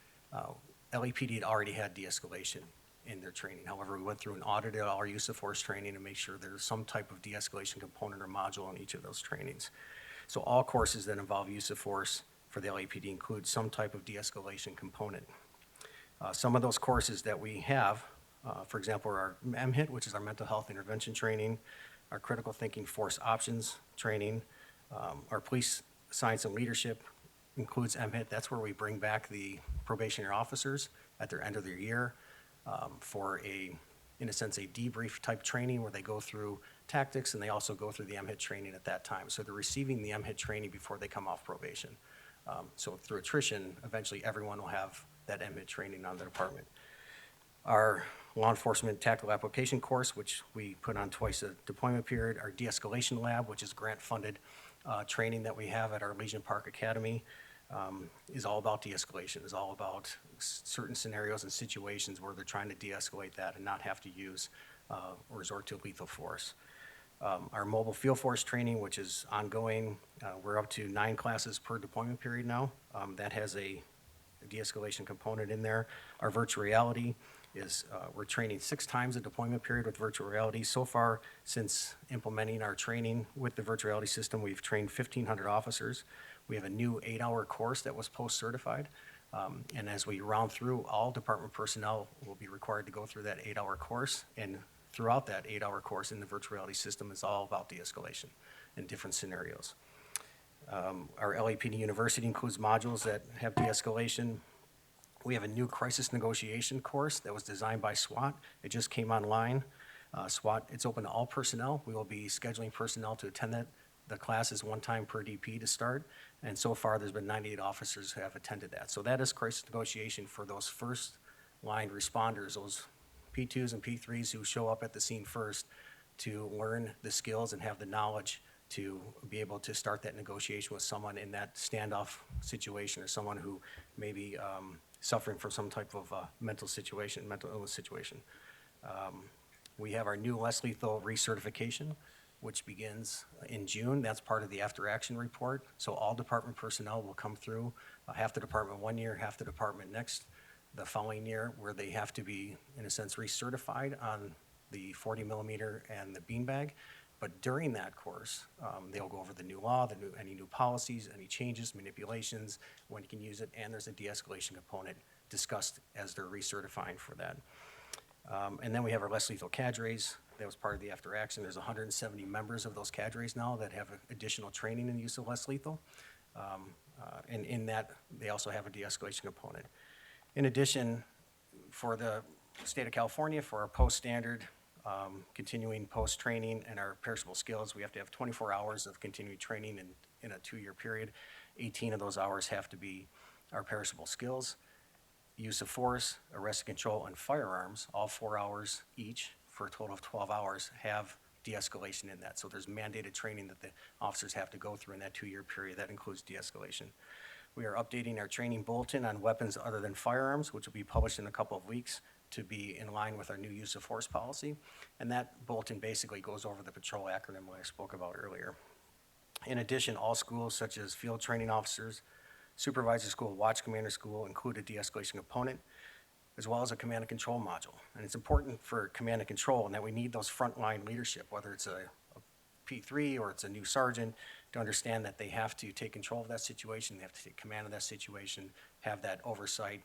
LAPD had already had de-escalation in their training. However, we went through and audited all our use of force training to make sure there's some type of de-escalation component or module in each of those trainings. So all courses that involve use of force for the LAPD include some type of de-escalation component. Some of those courses that we have, for example, are our MHIT, which is our mental health intervention training, our critical thinking force options training, our police science and leadership includes MHIT. That's where we bring back the probationary officers at their end of their year for in a sense, a debrief type training where they go through tactics and they also go through the MHIT training at that time. So they're receiving the MHIT training before they come off probation. So through attrition, eventually everyone will have that MHIT training on the department. Our law enforcement tactical application course, which we put on twice a deployment period, our de-escalation lab, which is grant-funded training that we have at our Legion Park Academy, is all about de-escalation, is all about certain scenarios and situations where they're trying to de-escalate that and not have to use or resort to lethal force. Our mobile field force training, which is ongoing, we're up to 9 classes per deployment period now. That has a de-escalation component in there. Our virtual reality is we're training 6 times a deployment period with virtual reality. So far, since implementing our training with the virtual reality system, we've trained 1,500 officers. We have a new 8-hour course that was post-certified. And as we round through, all department personnel will be required to go through that 8-hour course. And throughout that 8-hour course in the virtual reality system is all about de-escalation in different scenarios. Our LAPD University includes modules that have de-escalation. We have a new crisis negotiation course that was designed by SWAT. It just came online. SWAT, it's open to all personnel. We will be scheduling personnel to attend that. The class is 1 time per DP to start, and so far there's been 98 officers who have attended that. So that is crisis negotiation for those first line responders, those P2s and P3s who show up at the scene first to learn the skills and have the knowledge to be able to start that negotiation with someone in that standoff situation or someone who may be suffering from some type of mental illness situation. We have our new less lethal recertification, which begins in June. That's part of the after action report. So all department personnel will come through, half the department 1 year, half the department the following year, where they have to be, in a sense, recertified on the 40 millimeter and the beanbag. But during that course, they'll go over the new law, any new policies, any changes, manipulations, when you can use it, and there's a de-escalation component discussed as they're recertifying for that. And then we have our less lethal cadres. That was part of the after action. There's 170 members of those cadres now that have additional training in the use of less lethal. And in that, they also have a de-escalation component. In addition, for the state of California, for our post-standard continuing post-training and our perishable skills, we have to have 24 hours of continuing training in a 2-year period. 18 of those hours have to be our perishable skills. Use of force, arrested control, and firearms, all 4 hours each for a total of 12 hours, have de-escalation in that. So there's mandated training that the officers have to go through in that 2-year period. That includes de-escalation. We are updating our training bulletin on weapons other than firearms, which will be published in a couple of weeks to be in line with our new use of force policy. And that bulletin basically goes over the patrol acronym I spoke about earlier. In addition, all schools such as field training officers, supervisor school, watch commander school include a de-escalation component, as well as a command and control module. And it's important for command and control in that we need those frontline leadership, whether it's a P3 or it's a new sergeant, to understand that they have to take control of that situation, they have to take command of that situation, have that oversight,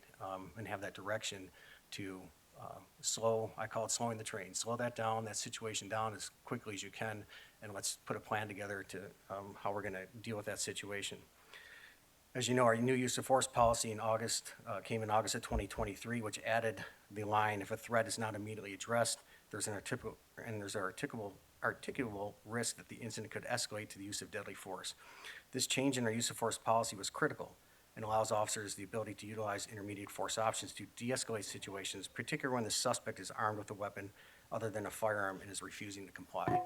and have that direction to I call it slowing the train. Slow that down, that situation down as quickly as you can, and let's put a plan together to how we're going to deal with that situation. As you know, our new use of force policy in August came in August of 2023, which added the line, if a threat is not immediately addressed, there's an articulable risk that the incident could escalate to the use of deadly force. This change in our use of force policy was critical and allows officers the ability to utilize intermediate force options to de-escalate situations, particularly when the suspect is armed with a weapon other than a firearm and is refusing to comply.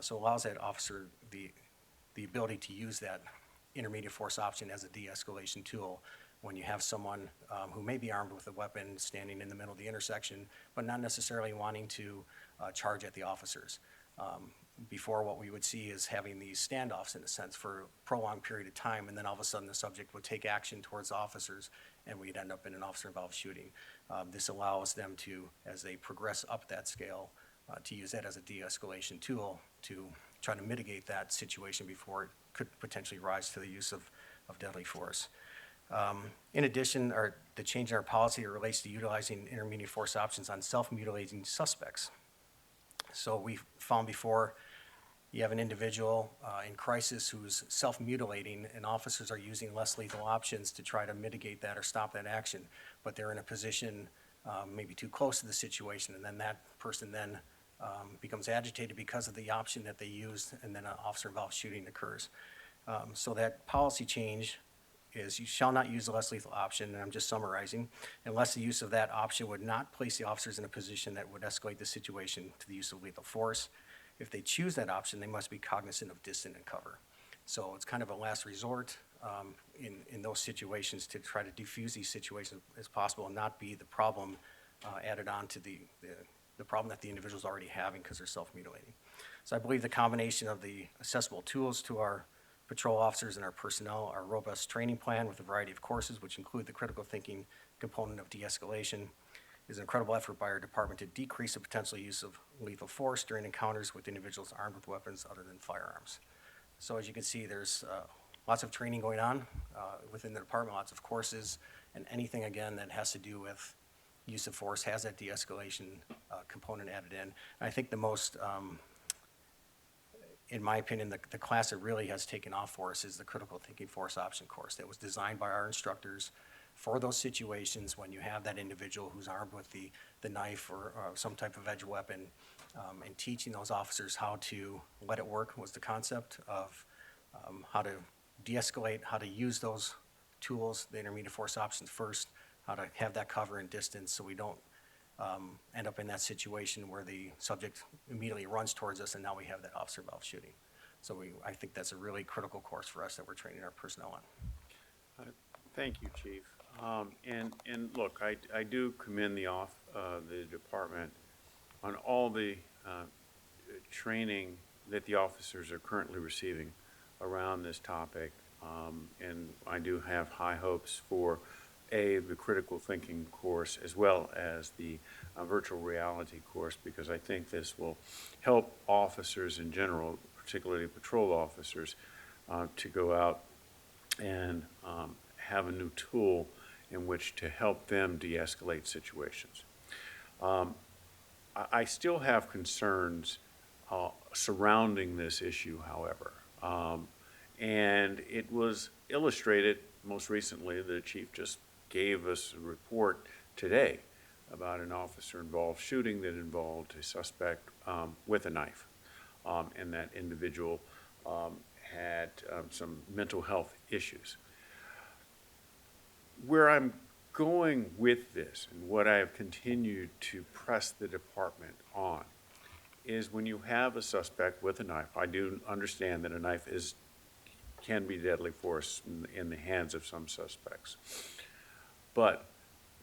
So it allows that officer the ability to use that intermediate force option as a de-escalation tool when you have someone who may be armed with a weapon standing in the middle of the intersection, but not necessarily wanting to charge at the officers. Before, what we would see is having these standoffs, in a sense, for a prolonged period of time, and then all of a sudden the subject would take action towards officers, and we'd end up in an officer-involved shooting. This allows them to, as they progress up that scale, to use that as a de-escalation tool to try to mitigate that situation before it could potentially rise to the use of deadly force. In addition, the change in our policy relates to utilizing intermediate force options on self-mutilating suspects. So we found before you have an individual in crisis who's self-mutilating, and officers are using less lethal options to try to mitigate that or stop that action, but they're in a position maybe too close to the situation, and then that person then becomes agitated because of the option that they used, and then an officer-involved shooting occurs. So that policy change is you shall not use the less lethal option, and I'm just summarizing, unless the use of that option would not place the officers in a position that would escalate the situation to the use of lethal force. If they choose that option, they must be cognizant of distance and cover. So it's kind of a last resort in those situations to try to defuse these situations as possible and not be the problem added on to the problem that the individual's already having because they're self-mutilating. So I believe the combination of the accessible tools to our patrol officers and our personnel, our robust training plan with a variety of courses, which include the critical thinking component of de-escalation, is an incredible effort by our department to decrease the potential use of lethal force during encounters with individuals armed with weapons other than firearms. So as you can see, there's lots of training going on within the department, lots of courses, and anything, again, that has to do with use of force has that de-escalation component added in. And I think the most in my opinion, the class that really has taken off for us is the critical thinking force option course that was designed by our instructors for those situations when you have that individual who's armed with the knife or some type of edge weapon, and teaching those officers how to let it work was the concept of how to de-escalate, how to use those tools, the intermediate force options first, how to have that cover and distance so we don't end up in that situation where the subject immediately runs towards us and now we have that officer-involved shooting. So I think that's a really critical course for us that we're training our personnel on. Thank you, Chief. And look, I do commend the department on all the training that the officers are currently receiving around this topic. And I do have high hopes for the critical thinking course as well as the virtual reality course, because I think this will help officers in general, particularly patrol officers, to go out and have a new tool in which to help them de-escalate situations. I still have concerns surrounding this issue, however. And it was illustrated most recently, the chief just gave us a report today about an officer-involved shooting that involved a suspect with a knife. And that individual had some mental health issues. Where I'm going with this, and what I have continued to press the department on, is when you have a suspect with a knife, I do understand that a knife can be deadly force in the hands of some suspects. But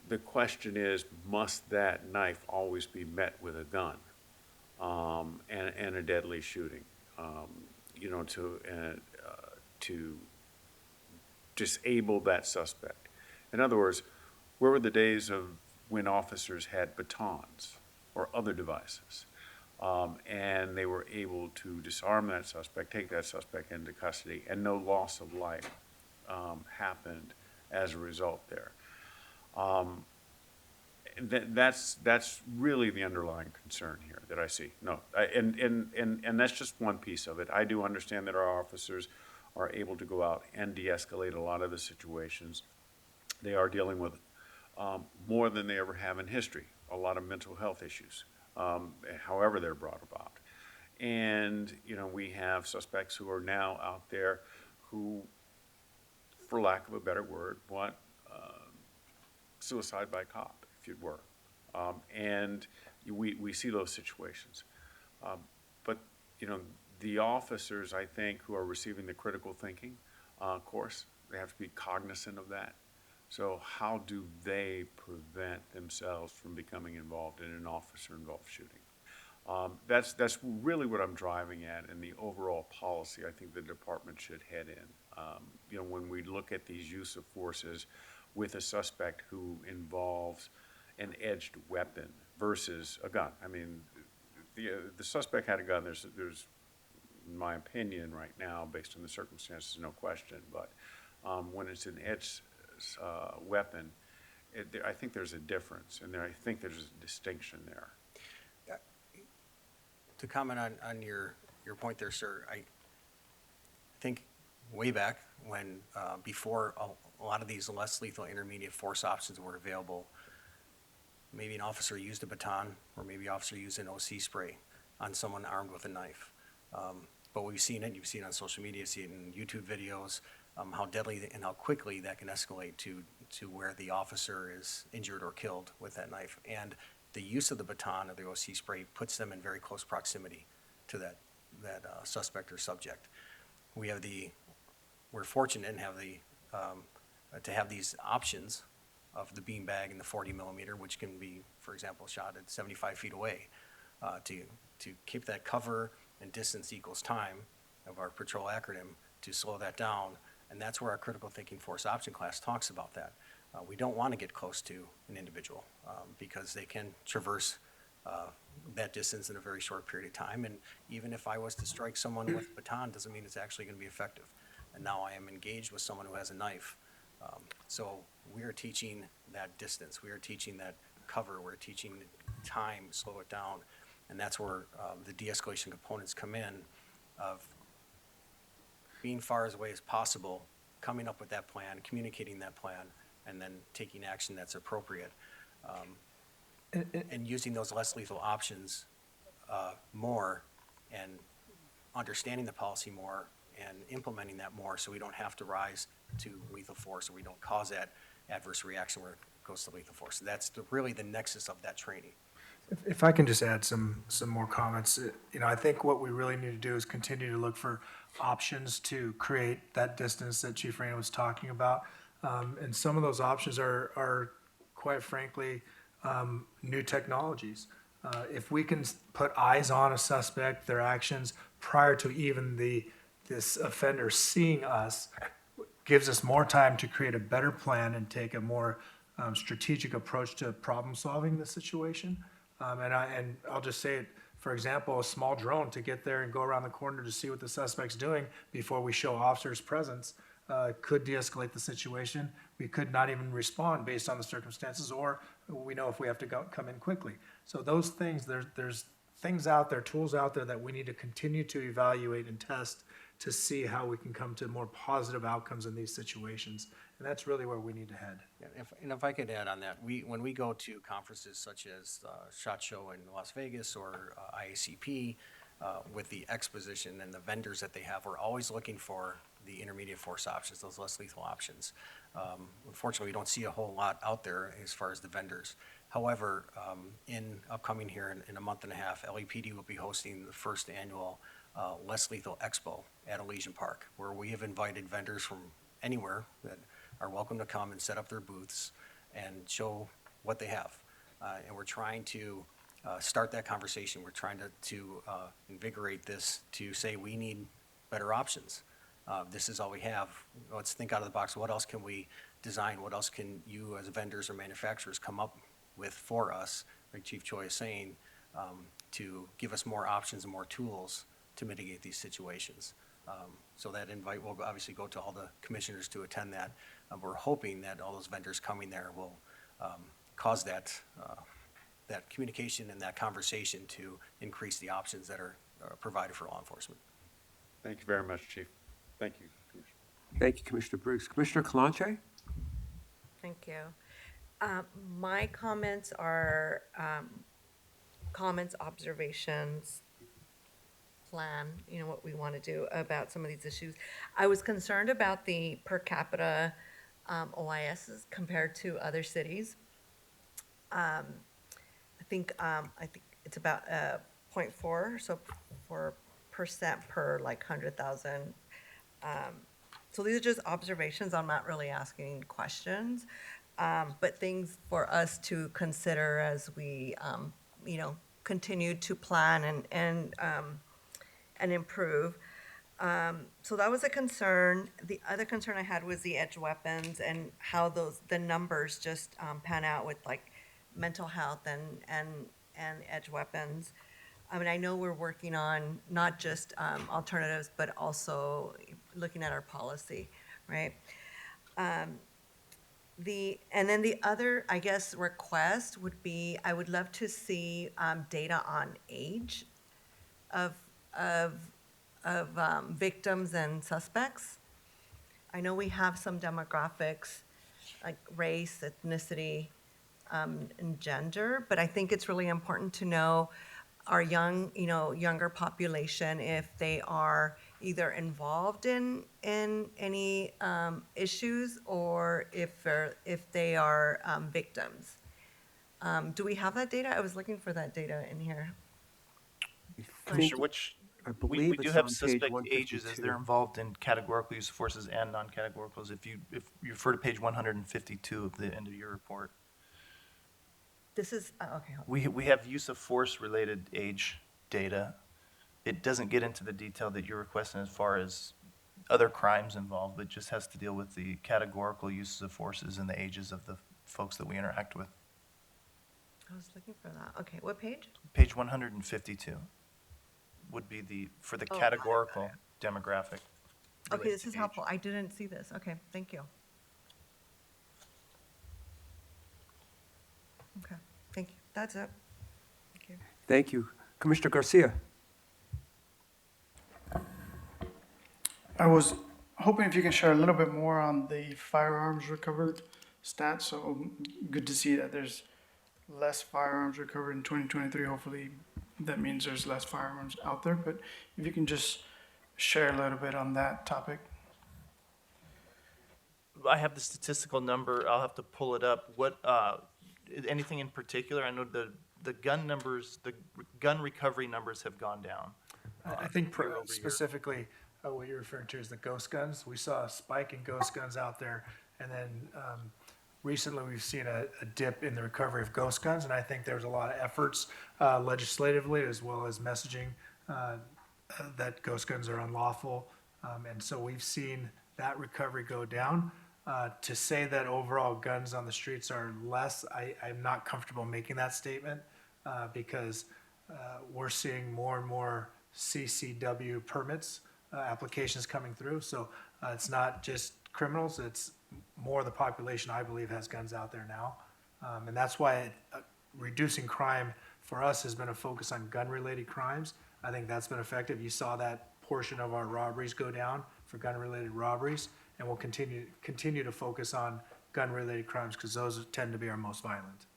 the question is, must that knife always be met with a gun and a deadly shooting, to disable that suspect? In other words, where were the days of when officers had batons or other devices, and they were able to disarm that suspect, take that suspect into custody, and no loss of life happened as a result there? that's really the underlying concern here that I see. No, and that's just one piece of it. I do understand that our officers are able to go out and de-escalate a lot of the situations. They are dealing with more than they ever have in history, a lot of mental health issues, however they're brought about. And, you know, we have suspects who are now out there who, for lack of a better word, want suicide by cop, if you were. And we see those situations. But, you know, the officers, I think, who are receiving the critical thinking course, they have to be cognizant of that. So how do they prevent themselves from becoming involved in an officer-involved shooting? That's really what I'm driving at, and the overall policy I think the department should head in. You know, when we look at these use of forces with a suspect who involves an edged weapon versus a gun. I mean, the suspect had a gun. There's, in my opinion, right now, based on the circumstances, no question. But when it's an edged weapon, I think there's a difference, and I think there's a distinction there. To comment on your point there, sir, I think way back when, before a lot of these less lethal intermediate force options were available, maybe an officer used a baton, or maybe an officer used an OC spray on someone armed with a knife. But we've seen it, you've seen it on social media, you've seen it in YouTube videos, how deadly and how quickly that can escalate to where the officer is injured or killed with that knife. And the use of the baton or the OC spray puts them in very close proximity to that suspect or subject. We're fortunate and have to have these options of the beanbag and the 40 millimeter, which can be, for example, shot at 75 feet away, to keep that cover and distance equals time of our patrol acronym to slow that down. And that's where our critical thinking force option class talks about that. We don't want to get close to an individual because they can traverse that distance in a very short period of time. And even if I was to strike someone with a baton, doesn't mean it's actually going to be effective. And now I am engaged with someone who has a knife. So we are teaching that distance. We are teaching that cover. We're teaching time, slow it down. And that's where the de-escalation components come in of being far as away as possible, coming up with that plan, communicating that plan, and then taking action that's appropriate. And using those less lethal options more, and understanding the policy more, and implementing that more so we don't have to rise to lethal force, or we don't cause that adverse reaction where it goes to lethal force. That's really the nexus of that training. If I can just add some more comments, you know, I think what we really need to do is continue to look for options to create that distance that Chief Reyna was talking about. And some of those options are quite frankly, new technologies. If we can put eyes on a suspect, their actions prior to even this offender seeing us, gives us more time to create a better plan and take a more strategic approach to problem solving the situation. And I'll just say it, for example, a small drone to get there and go around the corner to see what the suspect's doing before we show officers' presence could de-escalate the situation. We could not even respond based on the circumstances, or we know if we have to come in quickly. So those things, there's things out there, tools out there that we need to continue to evaluate and test to see how we can come to more positive outcomes in these situations. And that's really where we need to head. Yeah, if I could add on that, when we go to conferences such as SHOT Show in Las Vegas or IACP, with the exposition and the vendors that they have, we're always looking for the intermediate force options, those less lethal options. Unfortunately, we don't see a whole lot out there as far as the vendors. However, in upcoming here in a month and a half, LAPD will be hosting the first annual Less Lethal Expo at Elysian Park, where we have invited vendors from anywhere that are welcome to come and set up their booths and show what they have. And we're trying to start that conversation. We're trying to invigorate this to say we need better options. This is all we have. Let's think out of the box. What else can we design? What else can you as vendors or manufacturers come up with for us, like Chief Choi is saying, to give us more options and more tools to mitigate these situations. So that invite will obviously go to all the commissioners to attend that. We're hoping that all those vendors coming there will cause that, that communication and that conversation to increase the options that are provided for law enforcement. Thank you very much, Chief. Thank you, Commissioner. Thank you, Commissioner Briggs. Commissioner Kalanche? Thank you. My comments are comments, observations, plan, what we want to do about some of these issues. I was concerned about the per capita OISs compared to other cities. I think it's about 0.4, so 4% per like 100,000. So these are just observations. I'm not really asking questions, but things for us to consider as we, continue to plan and improve. So that was a concern. The other concern I had was the edge weapons and how the numbers just pan out with like mental health and edge weapons. I mean, I know we're working on not just alternatives, but also looking at our policy, right? And then the other, I guess, request would be, I would love to see data on age of victims and suspects. I know we have some demographics like race, ethnicity, and gender, but I think it's really important to know our younger population, if they are either involved in any issues or if they are victims. Do we have that data? I was looking for that data in here. Commissioner, I believe We do it's have on suspect page ages as 152. they're involved in categorical use of forces and non-categoricals. If you refer to page 152 of the end of your report. This is, okay. hold on. We have use of force related age data. It doesn't get into the detail that you're requesting as far as other crimes involved, but just has to deal with the categorical uses of forces and the ages of the folks that we interact with. I was looking for that. Okay, what page? Page 152 would be for the Oh. categorical demographic. Okay, related this to is age. helpful. I didn't see this. Okay, thank you. Okay, thank you. That's it. Thank you. Thank you. Commissioner Garcia? I was hoping if you can share a little bit more on the firearms recovered stats. So good to see that there's less firearms recovered in 2023. Hopefully that means there's less firearms out there. But if you can just share a little bit on that topic. I have the statistical number. I'll have to pull it up. What, anything in particular? I know the gun numbers, the gun recovery numbers have gone down. I think year over year. specifically what you're referring to is the ghost guns. We saw a spike in ghost guns out there, and then recently we've seen a dip in the recovery of ghost guns, and I think there's a lot of efforts legislatively as well as messaging that ghost guns are unlawful, and so we've seen that recovery go down. To say that overall guns on the streets are less, I'm not comfortable making that statement because we're seeing more and more CCW permits applications coming through. So it's not just criminals, it's more of the population, I believe, has guns out there now. And that's why reducing crime for us has been a focus on gun-related crimes. I think that's been effective. You saw that portion of our robberies go down for gun-related robberies, and we'll continue to focus on gun-related crimes because those tend to be our most violent.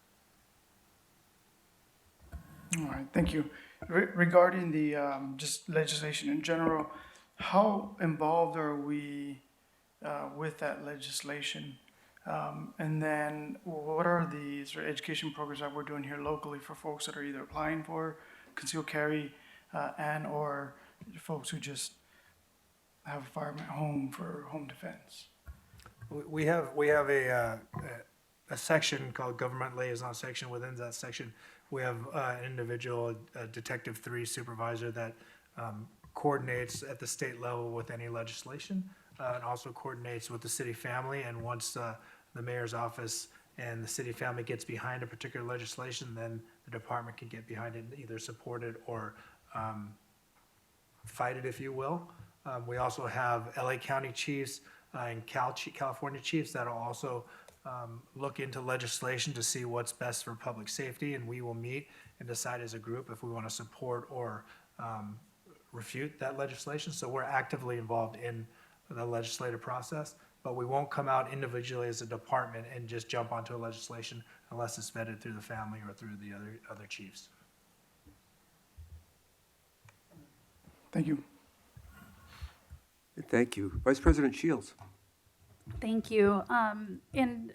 All right, thank you. Regarding the just legislation in general, how involved are we with that legislation? And then what are the sort of education programs that we're doing here locally for folks that are either applying for concealed carry and or folks who just have a firearm at home for home defense? We have a section called government liaison section. Within that section, we have an individual, a Detective 3 supervisor that coordinates at the state level with any legislation and also coordinates with the city family. And once the mayor's office and the city family gets behind a particular legislation, then the department can get behind it and either support it or fight it, if you will. We also have LA County chiefs and California chiefs that will also look into legislation to see what's best for public safety, and we will meet and decide as a group if we want to support or refute that legislation. So we're actively involved in the legislative process, but we won't come out individually as a department and just jump onto a legislation unless it's vetted through the family or through the other chiefs. Thank you. Thank you. Vice President Shields. Thank you. And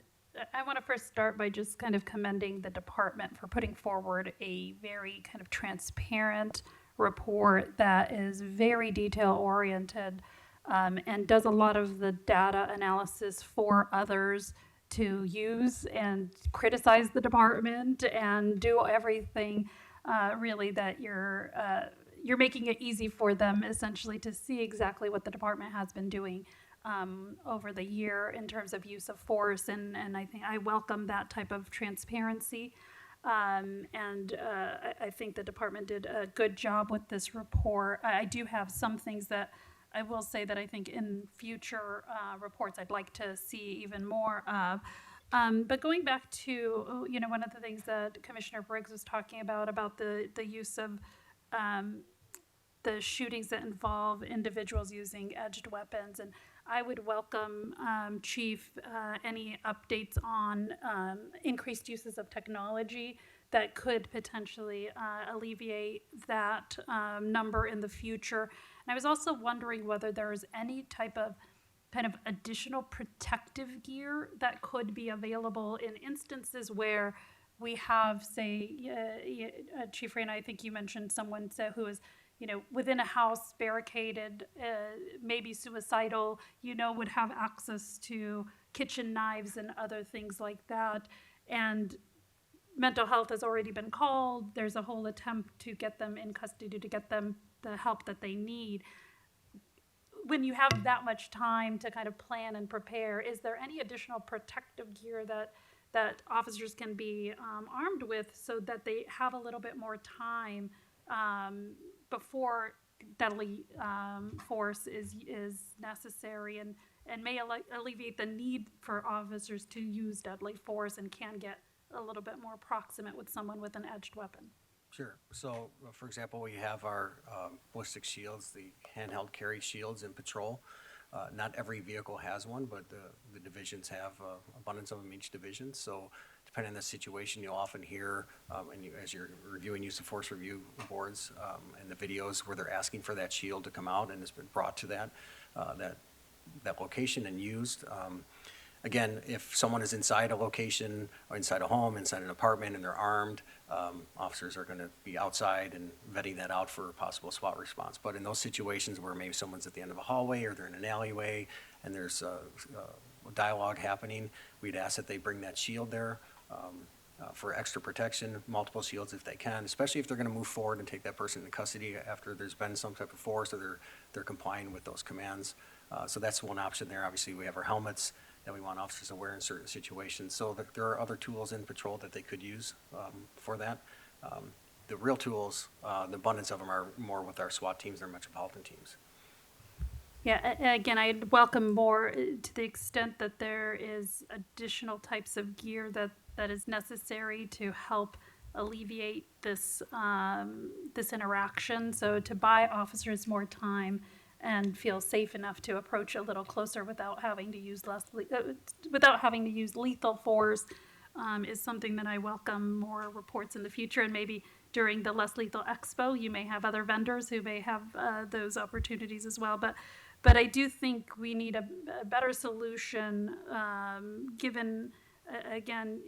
I want to first start by just kind of commending the department for putting forward a very kind of transparent report that is very detail oriented and does a lot of the data analysis for others to use and criticize the department and do everything really that you're making it easy for them essentially to see exactly what the department has been doing over the year in terms of use of force, and I think I welcome that type of transparency. I think the department did a good job with this report. I do have some things that I will say that I think in future reports I'd like to see even more of. But going back to, one of the things that Commissioner Briggs was talking about the use of the shootings that involve individuals using edged weapons. And I would welcome, Chief, any updates on increased uses of technology that could potentially alleviate that number in the future. And I was also wondering whether there is any type of kind of additional protective gear that could be available in instances where we have, say, Chief Reyna, I think you mentioned someone who is, within a house, barricaded, maybe suicidal, would have access to kitchen knives and other things like that. And mental health has already been called. There's a whole attempt to get them in custody, to get them the help that they need. When you have that much time to kind of plan and prepare, is there any additional protective gear that officers can be armed with so that they have a little bit more time before deadly force is necessary and may alleviate the need for officers to use deadly force and can get a little bit more proximate with someone with an edged weapon? Sure. So, for example, we have our ballistic shields, the handheld carry shields in patrol. Not every vehicle has one, but the divisions have abundance of them in each division. So depending on the situation, you'll often hear, as you're reviewing use of force review boards and the videos where they're asking for that shield to come out, and it's been brought to that location and used. Again, if someone is inside a location or inside a home, inside an apartment, and they're armed, officers are going to be outside and vetting that out for a possible SWAT response. But in those situations where maybe someone's at the end of a hallway or they're in an alleyway and there's a dialogue happening, we'd ask that they bring that shield there for extra protection, multiple shields if they can, especially if they're going to move forward and take that person into custody after there's been some type of force or they're complying with those commands. So that's one option there. Obviously, we have our helmets that we want officers to wear in certain situations. So there are other tools in patrol that they could use for that. The real tools, the abundance of them are more with our SWAT teams, our metropolitan teams. Yeah, again, I'd welcome more to the extent that there is additional types of gear that is necessary to help alleviate this this interaction. So to buy officers more time and feel safe enough to approach a little closer without having to use lethal force is something that I welcome more reports in the future. And maybe during the Less Lethal Expo, you may have other vendors who may have those opportunities as well. But I do think we need a better solution given, again,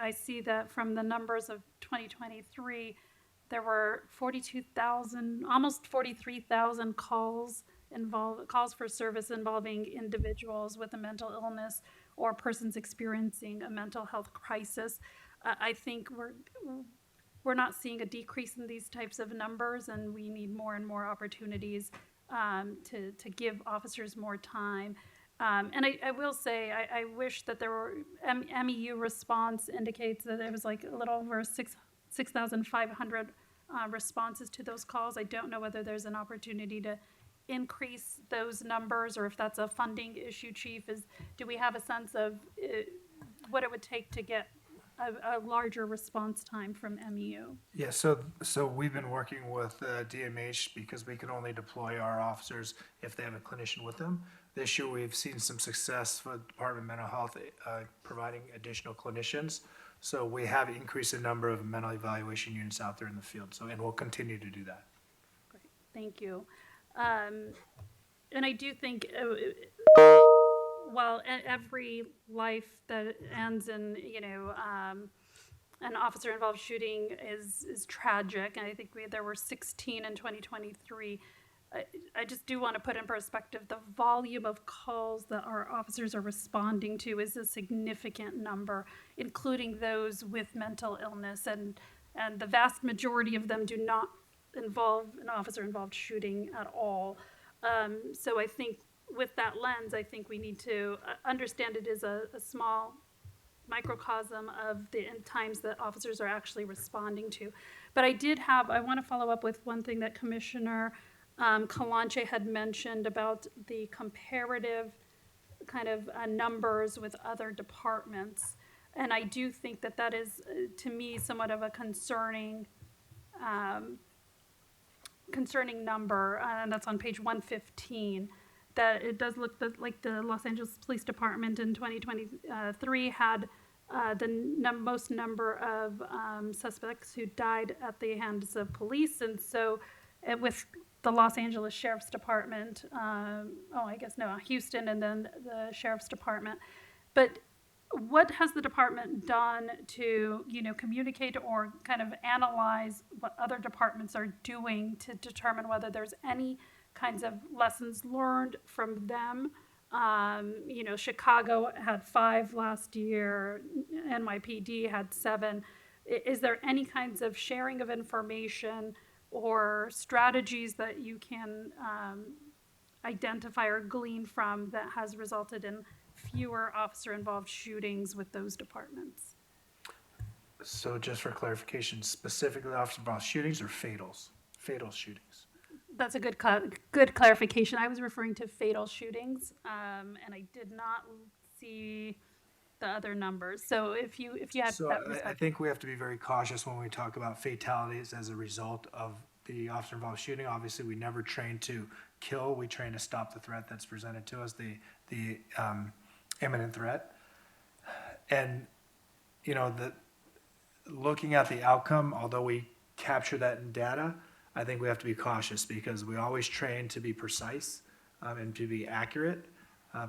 I see that from the numbers of 2023, there were 42,000, almost 43,000 calls for service involving individuals with a mental illness or persons experiencing a mental health crisis. I think we're not seeing a decrease in these types of numbers, and we need more and more opportunities to give officers more time. And I will say, I wish that there were, MEU response indicates that it was like a little over 6,500 responses to those calls. I don't know whether there's an opportunity to increase those numbers or if that's a funding issue, Chief. Do we have a sense of what it would take to get a larger response time from MEU. Yeah, so we've been working with DMH because we can only deploy our officers if they have a clinician with them. This year, we've seen some success with Department of Mental Health providing additional clinicians. So we have increased the number of mental evaluation units out there in the field. So, and we'll continue to do that. Thank you. And I do think, while every life that ends in, an officer-involved shooting is tragic, and I think there were 16 in 2023, I just do want to put in perspective the volume of calls that our officers are responding to is a significant number, including those with mental illness, and the vast majority of them do not involve an officer-involved shooting at all. So I think with that lens, I think we need to understand it is a small microcosm of the times that officers are actually responding to. But I want to follow up with one thing that Commissioner Kalanche had mentioned about the comparative kind of numbers with other departments. And I do think that is, to me, somewhat of a concerning number, and that's on page 115, that it does look like the Los Angeles Police Department in 2023 had the most number of suspects who died at the hands of police. And so with the Los Angeles Sheriff's Department, Houston, and then the Sheriff's Department. But what has the department done to, communicate or kind of analyze what other departments are doing to determine whether there's any kinds of lessons learned from them? Chicago had 5 last year, NYPD had 7. Is there any kinds of sharing of information or strategies that you can identify or glean from that has resulted in fewer officer-involved shootings with those departments? So just for clarification, specifically officer-involved shootings or fatal shootings? That's a good clarification. I was referring to fatal shootings, and I did not see the other numbers. So if you had So that I think we have to be very cautious when we talk about fatalities as a result of the officer-involved shooting. Obviously, we never train to kill. We train to stop the threat that's presented to us, the imminent threat. And, looking at the outcome, although we capture that in data, I think we have to be cautious because we always train to be precise and to be accurate,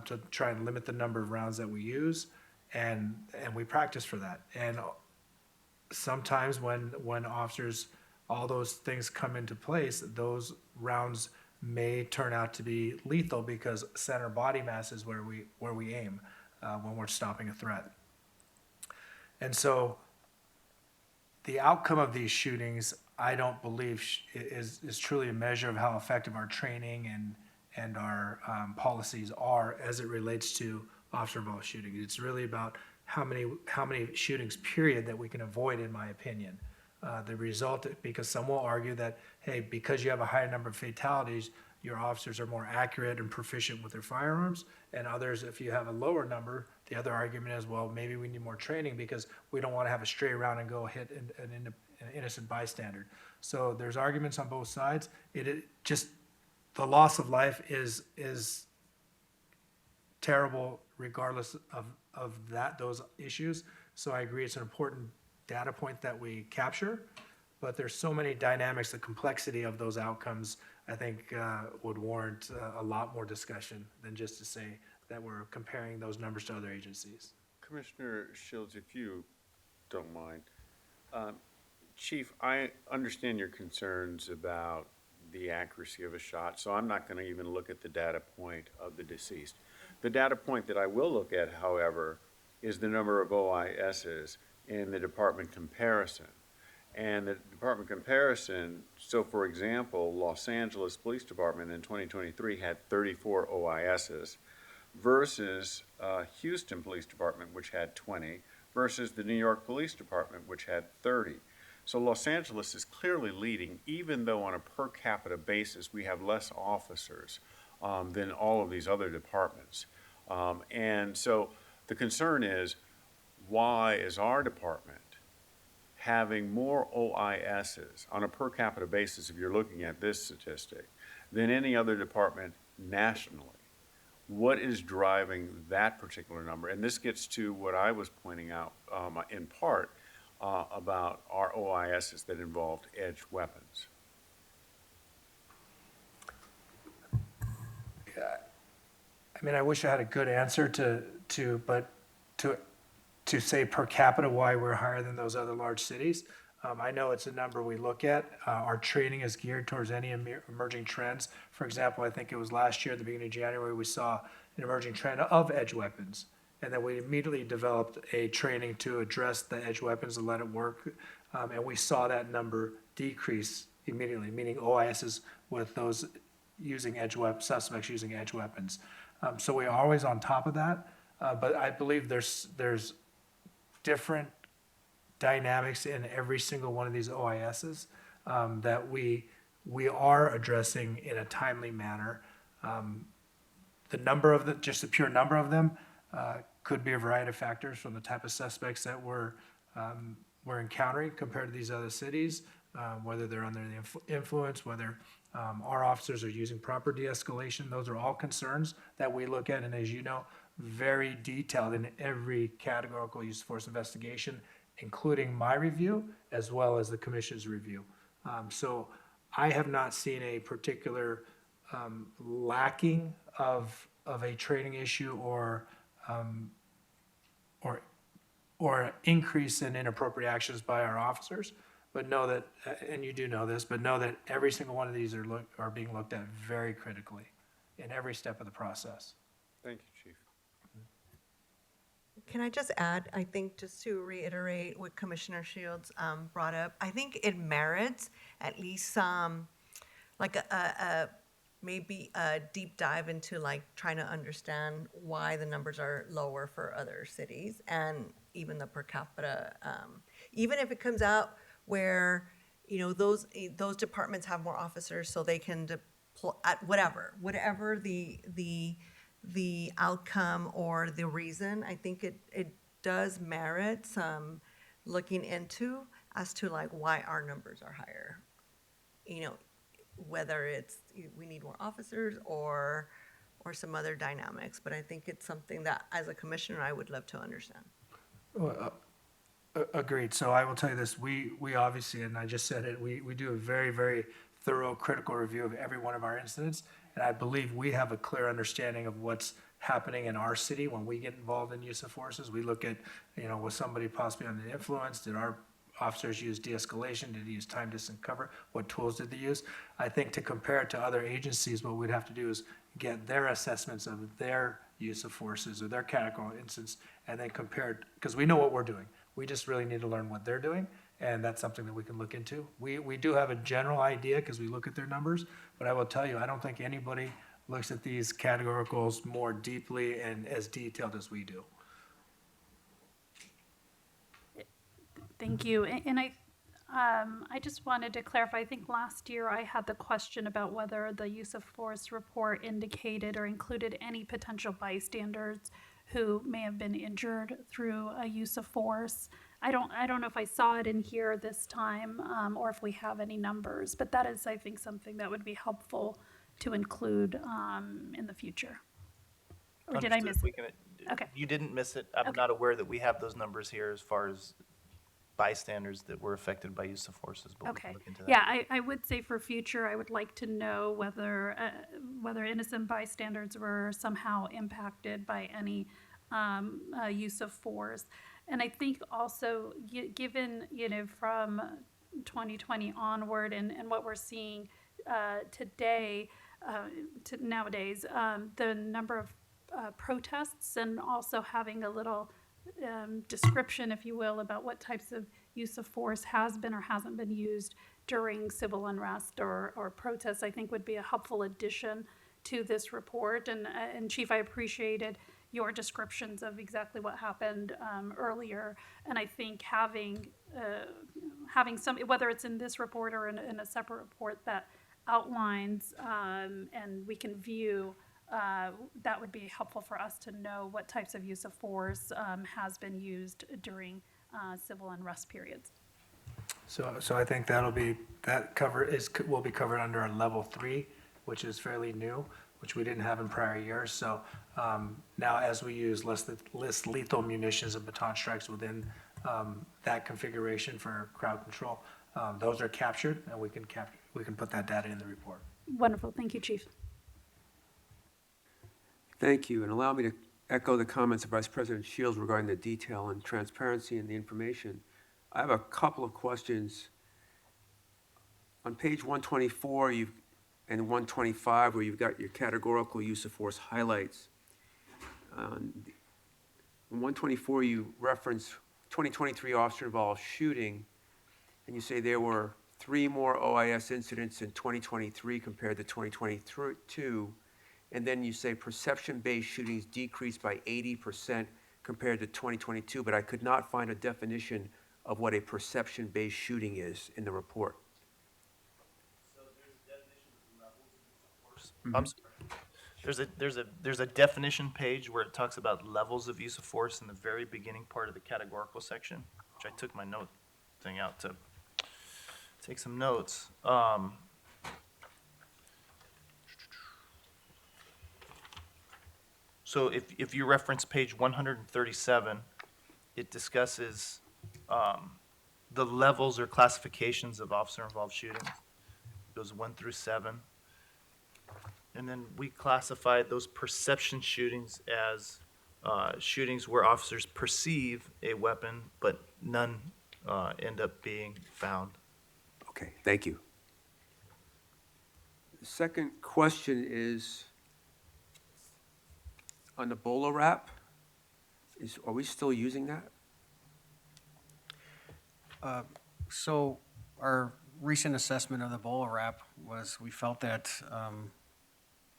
to try and limit the number of rounds that we use. And we practice for that. And sometimes when officers, all those things come into place, those rounds may turn out to be lethal because center body mass is where we aim when we're stopping a threat. And so the outcome of these shootings, I don't believe is truly a measure of how effective our training and our policies are as it relates to officer-involved shooting. It's really about how many shootings, period, that we can avoid, in my opinion. The result, because some will argue that, hey, because you have a higher number of fatalities, your officers are more accurate and proficient with their firearms, and others, if you have a lower number, the other argument is, well, maybe we need more training because we don't want to have a stray round and go hit an innocent bystander. So there's arguments on both sides. It just, the loss of life is terrible regardless of those issues. So I agree it's an important data point that we capture, but there's so many dynamics, the complexity of those outcomes, I think would warrant a lot more discussion than just to say that we're comparing those numbers to other agencies. Commissioner Shields, if you don't mind. Chief, I understand your concerns about the accuracy of a shot, so I'm not going to even look at the data point of the deceased. The data point that I will look at, however, is the number of OISs in the department comparison. And the department comparison, so for example, Los Angeles Police Department in 2023 had 34 OISs versus Houston Police Department, which had 20, versus the New York Police Department, which had 30. So Los Angeles is clearly leading, even though on a per capita basis we have less officers than all of these other departments. And so the concern is, why is our department having more OISs on a per capita basis, if you're looking at this statistic, than any other department nationally? What is driving that particular number? And this gets to what I was pointing out in part about our OISs that involved edged weapons. I mean, I wish I had a good answer but to say per capita why we're higher than those other large cities. I know it's a number we look at. Our training is geared towards any emerging trends. For example, I think it was last year, at the beginning of January, we saw an emerging trend of edge weapons. And then we immediately developed a training to address the edge weapons and let it work. And we saw that number decrease immediately, meaning OISs with those using suspects using edge weapons. So we're always on top of that. But I believe there's different dynamics in every single one of these OISs that we are addressing in a timely manner. The number of just the pure number of them could be a variety of factors, from the type of suspects that we're encountering compared to these other cities, whether they're under the influence, whether our officers are using proper de-escalation. Those are all concerns that we look at, and as you know, very detailed in every categorical use of force investigation, including my review as well as the commission's review. So I have not seen a particular lacking of a training issue or increase in inappropriate actions by our officers. But know that, and you do know this, but know that every single one of these are being looked at very critically in every step of the process. Thank you, Chief. Can I just add, I think, just to reiterate what Commissioner Shields brought up, I think it merits at least like maybe a deep dive into like trying to understand why the numbers are lower for other cities and even the per capita. Even if it comes out where, you know, those departments have more officers so they can deploy at whatever the outcome or the reason, I think it does merit some looking into as to like why our numbers are higher. You know, whether it's we need more officers or some other dynamics, but I think it's something that as a commissioner I would love to understand. Agreed. So I will tell you this, we obviously, and I just said it, we do a very, very thorough critical review of every one of our incidents. And I believe we have a clear understanding of what's happening in our city when we get involved in use of forces. We look at, you know, was somebody possibly under the influence? Did our officers use de-escalation? Did they use time, distance, cover? What tools did they use? I think to compare it to other agencies, what we'd have to do is get their assessments of their use of forces or their categorical instance and then compare it, because we know what we're doing. We just really need to learn what they're doing, and that's something that we can look into. We do have a general idea because we look at their numbers, but I will tell you, I don't think anybody looks at these categoricals more deeply and as detailed as we do. Thank you. And I just wanted to clarify, I think last year I had the question about whether the use of force report indicated or included any potential bystanders who may have been injured through a use of force. I don't know if I saw it in here this time or if we have any numbers, but that is, I think, something that would be helpful to include in the future. Or did I miss it? Okay. You didn't miss it. I'm not aware that we have those numbers here as far as bystanders that were affected by use of forces, but we can look into that. Yeah, I would say for future, I would like to know whether innocent bystanders were somehow impacted by any use of force. And I think also, given, you know, from 2020 onward and what we're seeing today, nowadays, the number of protests and also having a little description, if you will, about what types of use of force has been or hasn't been used during civil unrest or protests, I think would be a helpful addition to this report. And Chief, I appreciated your descriptions of exactly what happened earlier. And I think having some, whether it's in this report or in a separate report that outlines and we can view that would be helpful for us to know what types of use of force has been used during civil unrest periods. So I think will be covered under a level 3, which is fairly new, which we didn't have in prior years. So now as we use less lethal munitions and baton strikes within that configuration for crowd control, those are captured, and we can put that data in the report. Wonderful. Thank you, Chief. Thank you, and allow me to echo the comments of Vice President Shields regarding the detail and transparency in the information. I have a couple of questions. On page 124 and 125, where you've got your categorical use of force highlights. On 124, you reference 2023 officer-involved shooting, and you say there were 3 more OIS incidents in 2023 compared to 2022, and then you say perception-based shootings decreased by 80% compared to 2022, but I could not find a definition of what a perception-based shooting is in the report. I'm sorry. There's a definition page where it talks about levels of use of force in the very beginning part of the categorical section, which I took my note thing out to take some notes. So if you reference page 137, it discusses the levels or classifications of officer-involved shootings. It goes 1 through 7. And then we classified those perception shootings as shootings where officers perceive a weapon, but none end up being found. Okay, thank you. The second question is on the BOLA wrap. Are we still using that? So our recent assessment of the BOLA wrap was we felt that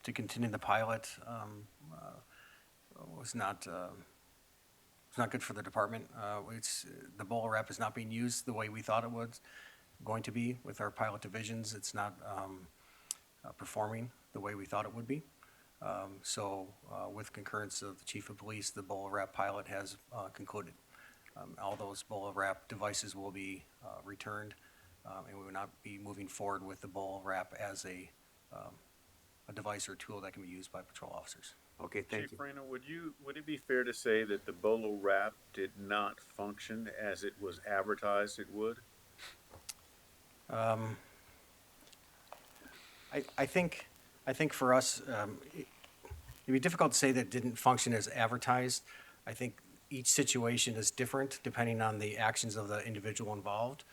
to continue the pilot was not good for the department. The BOLA wrap is not being used the way we thought it was going to be with our pilot divisions. It's not performing the way we thought it would be. So with concurrence of the Chief of Police, the BOLA wrap pilot has concluded. All those BOLA wrap devices will be returned, and we will not be moving forward with the BOLA wrap as a device or tool that can be used by patrol officers. Okay, thank you. Chief Reyna, would it be fair to say that the BOLA wrap did not function as it was advertised it would? I think for us, it'd be difficult to say that it didn't function as advertised. I think each situation is different depending on the actions of the individual involved.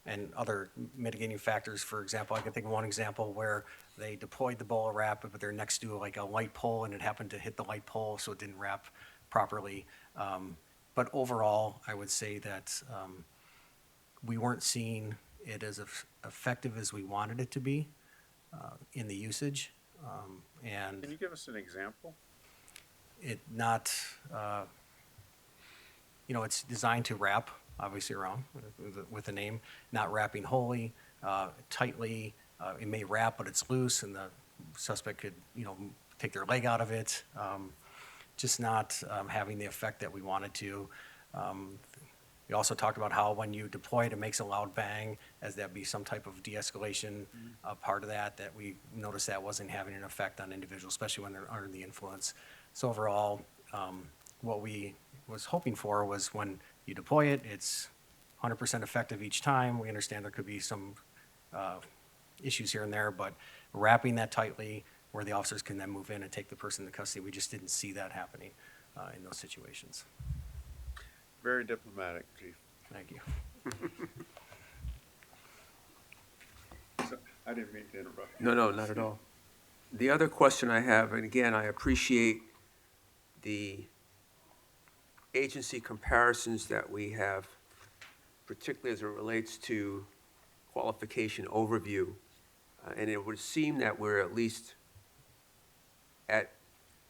And other mitigating factors. For example, I can think of one example where they deployed the BOLA wrap, but they're next to like a light pole and it happened to hit the light pole, so it didn't wrap properly. But overall, I would say that we weren't seeing it as effective as we wanted it to be in the usage. And Can you give us an example? it not, it's designed to wrap, obviously wrong with the name, not wrapping wholly, tightly. It may wrap, but it's loose, and the suspect could, take their leg out of it. Just not having the effect that we wanted to. We also talked about how when you deploy it, it makes a loud bang, as that be some type of de-escalation part of that we noticed that wasn't having an effect on individuals, especially when they're under the influence. So overall, what we was hoping for was when you deploy it, it's 100% effective each time. We understand there could be some issues here and there, but wrapping that tightly where the officers can then move in and take the person into custody, we just didn't see that happening in those situations. Very diplomatic, Chief. Thank you. So, I didn't mean to interrupt. No, not at all. The other question I have, and again, I appreciate the agency comparisons that we have, particularly as it relates to qualification overview. And it would seem that we're at least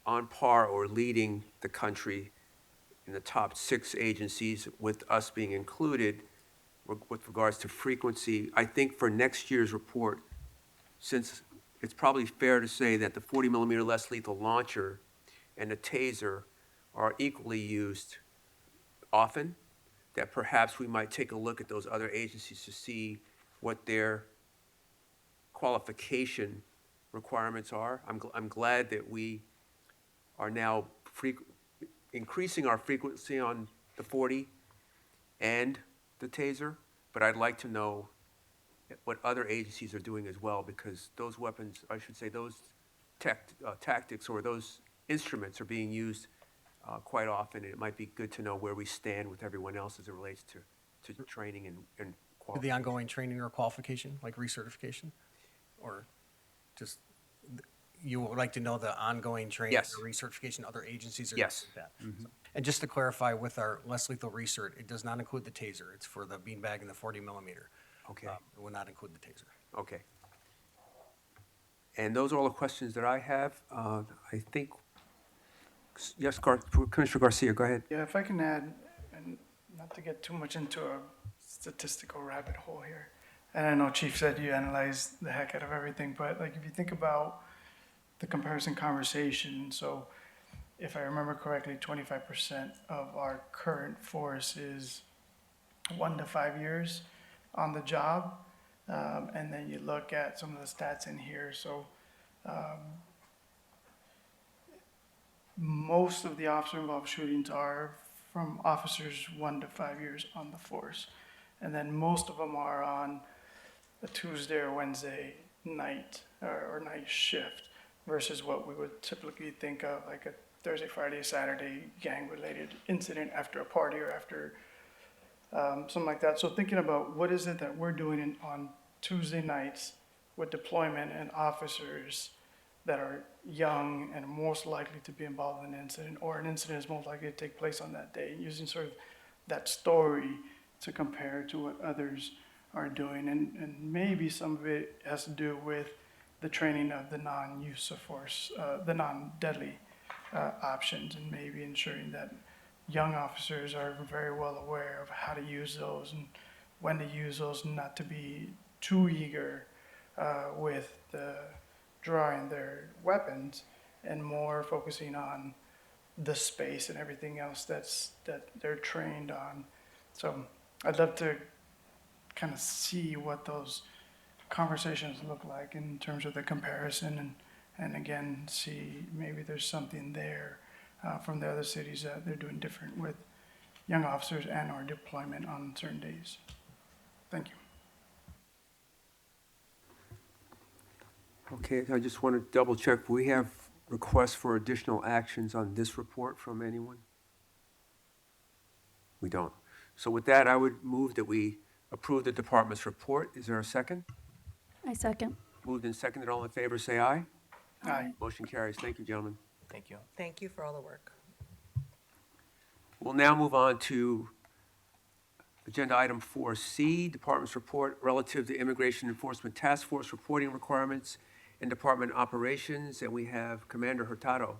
on par or leading the country in the top 6 agencies, with us being included with regards to frequency. I think for next year's report, since it's probably fair to say that the 40 millimeter less lethal launcher and the taser are equally used often, that perhaps we might take a look at those other agencies to see what their qualification requirements are. I'm glad that we are now increasing our frequency on the 40 and the taser, but I'd like to know what other agencies are doing as well, because those weapons, I should say, those tactics or those instruments are being used quite often, and it might be good to know where we stand with everyone else as it relates to training and The qualification. ongoing training or qualification, like recertification? Or just, you would like to know the ongoing training Yes. or recertification other agencies are Yes. doing that? And just to clarify, with our less lethal recert, it does not include the taser. It's for the beanbag and the 40 millimeter. Okay. It will not include the taser. Okay. And those are all the questions that I have. I think, yes, Commissioner Garcia, go ahead. Yeah, if I can add, and not to get too much into a statistical rabbit hole here, and I know Chief said you analyzed the heck out of everything, but like if you think about the comparison conversation, so if I remember correctly, 25% of our current force is 1 to 5 years on the job. And then you look at some of the stats in here, so most of the officer-involved shootings are from officers 1 to 5 years on the force. And then most of them are on a Tuesday or Wednesday night or night shift versus what we would typically think of like a Thursday, Friday, Saturday gang-related incident after a party or after something like that. So thinking about what is it that we're doing on Tuesday nights with deployment and officers that are young and most likely to be involved in an incident, or an incident is most likely to take place on that day, using sort of that story to compare to what others are doing. And maybe some of it has to do with the training of the non-use of force, the non-deadly options, and maybe ensuring that young officers are very well aware of how to use those and when to use those, not to be too eager with drawing their weapons, and more focusing on the space and everything else that they're trained on. So I'd love to kind of see what those conversations look like in terms of the comparison, and again, see maybe there's something there from the other cities that they're doing different with young officers and or deployment on certain days. Thank you. Okay, I just want to double check. We have requests for additional actions on this report from anyone? We don't. So with that, I would move that we approve the department's report. Is there a second? I second. Moved and seconded. All in favor, say aye. Aye. Motion carries. Thank you, gentlemen. Thank you. Thank you for all the work. We'll now move on to agenda item 4C, Department's report relative to Immigration Enforcement Task Force reporting requirements and department operations, and we have Commander Hurtado.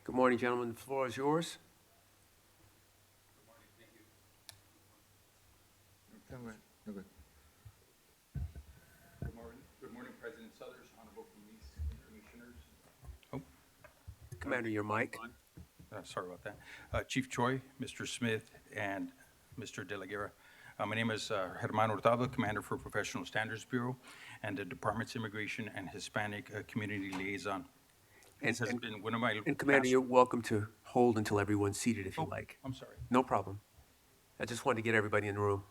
Good morning, gentlemen. The floor is yours. Good morning, President Suthers, honorable police commissioners. Commander, your mic. Sorry about that. Chief Choi, Mr. Smith, and Mr. De La Guerra. My name is Germán Hurtado, Commander for Professional Standards Bureau and the Department's Immigration and Hispanic Community Liaison. This has been one of my And Commander, past- you're welcome to hold until everyone's seated if you like. I'm sorry. No problem. I just wanted to get everybody in the room.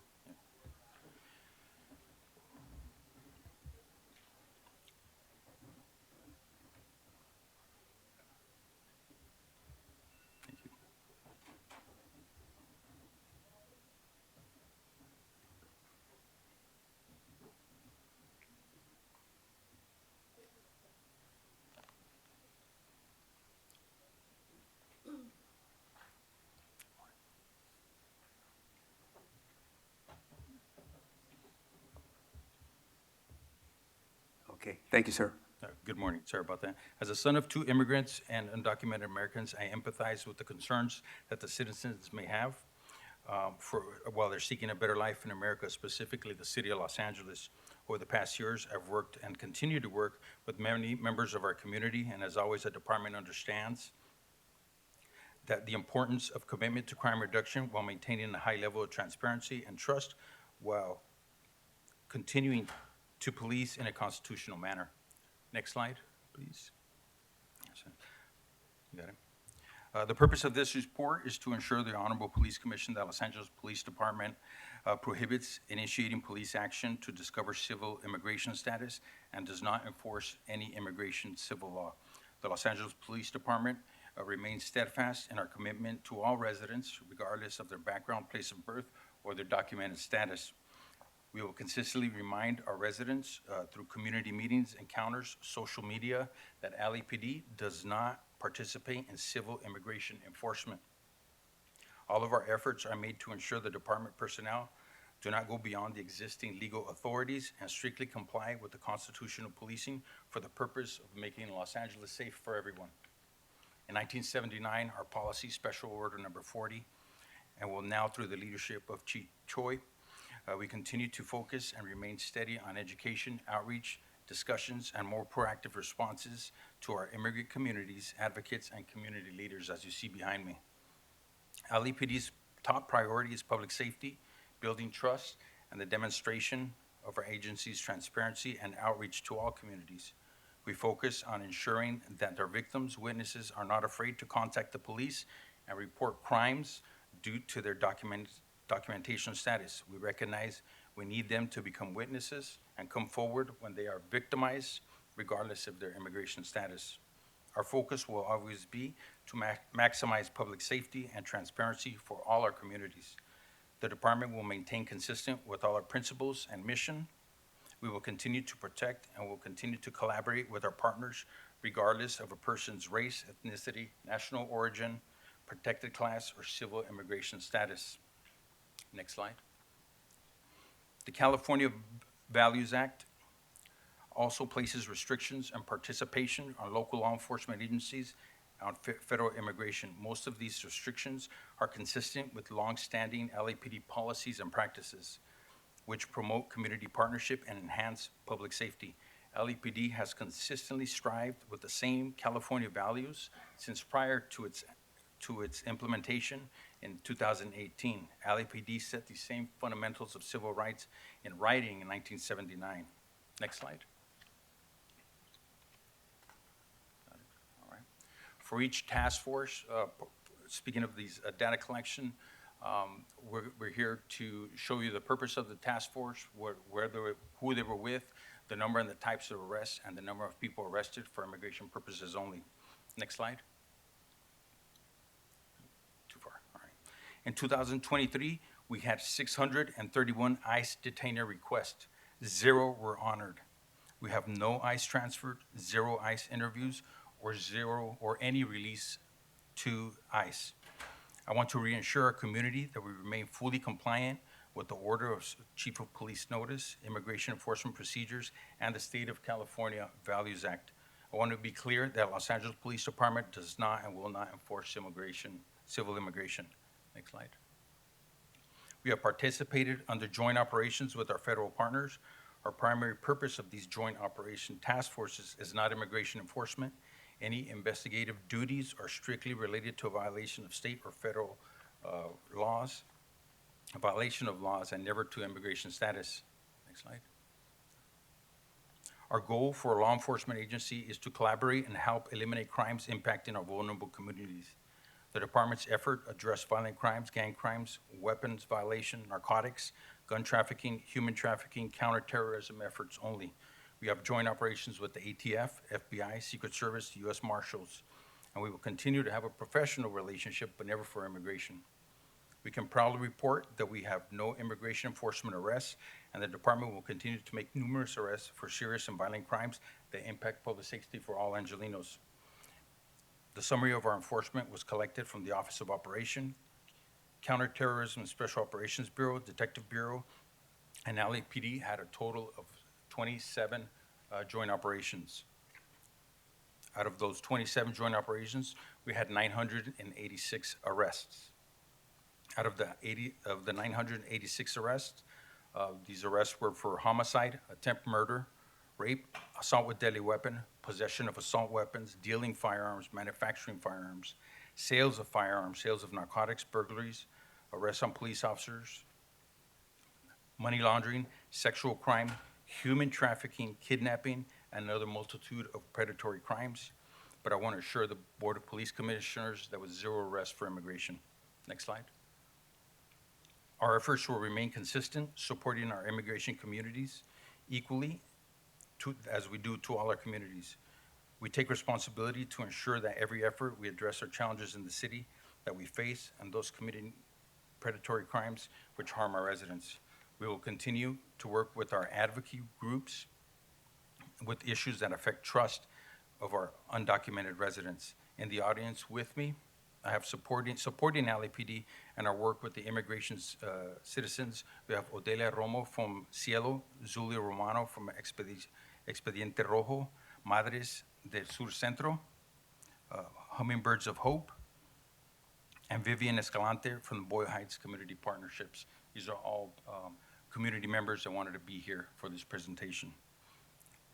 Okay, thank you, sir. Good morning. Sorry about that. As a son of two immigrants and undocumented Americans, I empathize with the concerns that the citizens may have while they're seeking a better life in America, specifically the city of Los Angeles. Over the past years, I've worked and continue to work with many members of our community, and as always, the department understands that the importance of commitment to crime reduction while maintaining a high level of transparency and trust while continuing to police in a constitutional manner. Next slide, please. You got it. The purpose of this report is to ensure the Honorable Police Commission that Los Angeles Police Department prohibits initiating police action to discover civil immigration status and does not enforce any immigration civil law. The Los Angeles Police Department remains steadfast in our commitment to all residents, regardless of their background, place of birth, or their documented status. We will consistently remind our residents through community meetings, encounters, social media, that LAPD does not participate in civil immigration enforcement. All of our efforts are made to ensure the department personnel do not go beyond the existing legal authorities and strictly comply with the constitutional policing for the purpose of making Los Angeles safe for everyone. In 1979, our policy, Special Order Number 40, and will now through the leadership of Chief Choi, we continue to focus and remain steady on education, outreach, discussions, and more proactive responses to our immigrant communities, advocates, and community leaders, as you see behind me. LAPD's top priority is public safety, building trust, and the demonstration of our agency's transparency and outreach to all communities. We focus on ensuring that our victims, witnesses are not afraid to contact the police and report crimes due to their documentation status. We recognize we need them to become witnesses and come forward when they are victimized, regardless of their immigration status. Our focus will always be to maximize public safety and transparency for all our communities. The department will maintain consistent with all our principles and mission. We will continue to protect and will continue to collaborate with our partners regardless of a person's race, ethnicity, national origin, protected class, or civil immigration status. Next slide. The California Values Act also places restrictions on participation on local law enforcement agencies on federal immigration. Most of these restrictions are consistent with longstanding LAPD policies and practices, which promote community partnership and enhance public safety. LAPD has consistently strived with the same California values since prior to its implementation in 2018. LAPD set the same fundamentals of civil rights in writing in 1979. Next slide. All right. For each task force, speaking of these data collection, we're here to show you the purpose of the task force, who they were with, the number and the types of arrests, and the number of people arrested for immigration purposes only. Next slide. Too far. All right. In 2023, we had 631 ICE detainer requests. 0 were honored. We have no ICE transferred, 0 ICE interviews, or 0 or any release to ICE. I want to reassure our community that we remain fully compliant with the order of Chief of Police Notice, Immigration Enforcement Procedures, and the State of California Values Act. I want to be clear that Los Angeles Police Department does not and will not enforce civil immigration. Next slide. We have participated under joint operations with our federal partners. Our primary purpose of these joint operation task forces is not immigration enforcement. Any investigative duties are strictly related to a violation of state or federal laws, a violation of laws, and never to immigration status. Next slide. Our goal for a law enforcement agency is to collaborate and help eliminate crimes impacting our vulnerable communities. The department's effort address violent crimes, gang crimes, weapons violation, narcotics, gun trafficking, human trafficking, counterterrorism efforts only. We have joint operations with the ATF, FBI, Secret Service, U.S. Marshals, and we will continue to have a professional relationship, but never for immigration. We can proudly report that we have no immigration enforcement arrests, and the department will continue to make numerous arrests for serious and violent crimes that impact public safety for all Angelinos. The summary of our enforcement was collected from the Office of Operation, Counterterrorism and Special Operations Bureau, Detective Bureau, and LAPD had a total of 27 joint operations. Out of those 27 joint operations, we had 986 arrests. Out of the 986 arrests, these arrests were for homicide, attempt murder, rape, assault with deadly weapon, possession of assault weapons, dealing firearms, manufacturing firearms, sales of firearms, sales of narcotics, burglaries, arrests on police officers, money laundering, sexual crime, human trafficking, kidnapping, and another multitude of predatory crimes. But I want to assure the Board of Police Commissioners there was 0 arrests for immigration. Next slide. Our efforts will remain consistent, supporting our immigration communities equally as we do to all our communities. We take responsibility to ensure that every effort we address our challenges in the city that we face and those committing predatory crimes which harm our residents. We will continue to work with our advocacy groups with issues that affect trust of our undocumented residents. In the audience with me, I have supporting LAPD and our work with the immigration citizens. We have Odelia Romo from Cielo, Zulia Romano from Expediente Rojo, Madres del Sur Centro, Hummingbirds of Hope, and Vivian Escalante from the Boyle Heights Community Partnerships. These are all community members that wanted to be here for this presentation.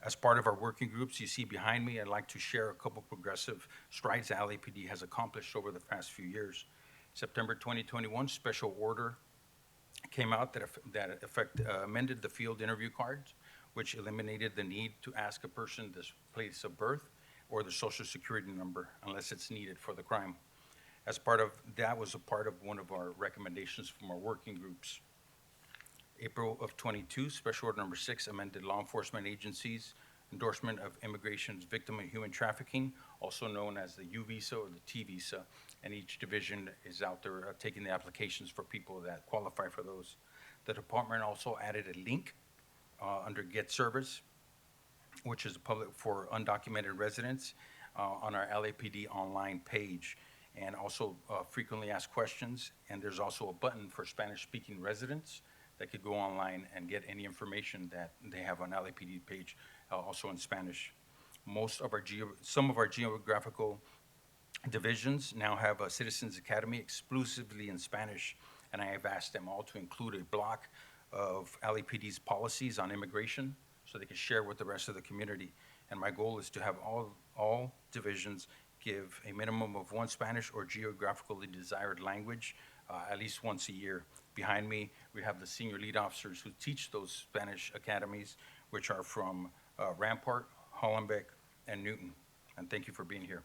As part of our working groups you see behind me, I'd like to share a couple progressive strides that LAPD has accomplished over the past few years. September 2021, special order came out that amended the field interview cards, which eliminated the need to ask a person the place of birth or the social security number unless it's needed for the crime. As part of that was a part of one of our recommendations from our working groups. April of 22, Special Order Number 6 amended law enforcement agencies' endorsement of immigration's victim and human trafficking, also known as the U visa or the T visa, and each division is out there taking the applications for people that qualify for those. The department also added a link under Get Service, which is public for undocumented residents on our LAPD online page, and also frequently asked questions. And there's also a button for Spanish-speaking residents that could go online and get any information that they have on LAPD page, also in Spanish. Some of our geographical divisions now have a Citizens Academy exclusively in Spanish, and I have asked them all to include a block of LAPD's policies on immigration so they can share with the rest of the community. And my goal is to have all divisions give a minimum of 1 Spanish or geographically desired language at least once a year. Behind me, we have the senior lead officers who teach those Spanish academies, which are from Rampart, Hollenbeck, and Newton. And thank you for being here.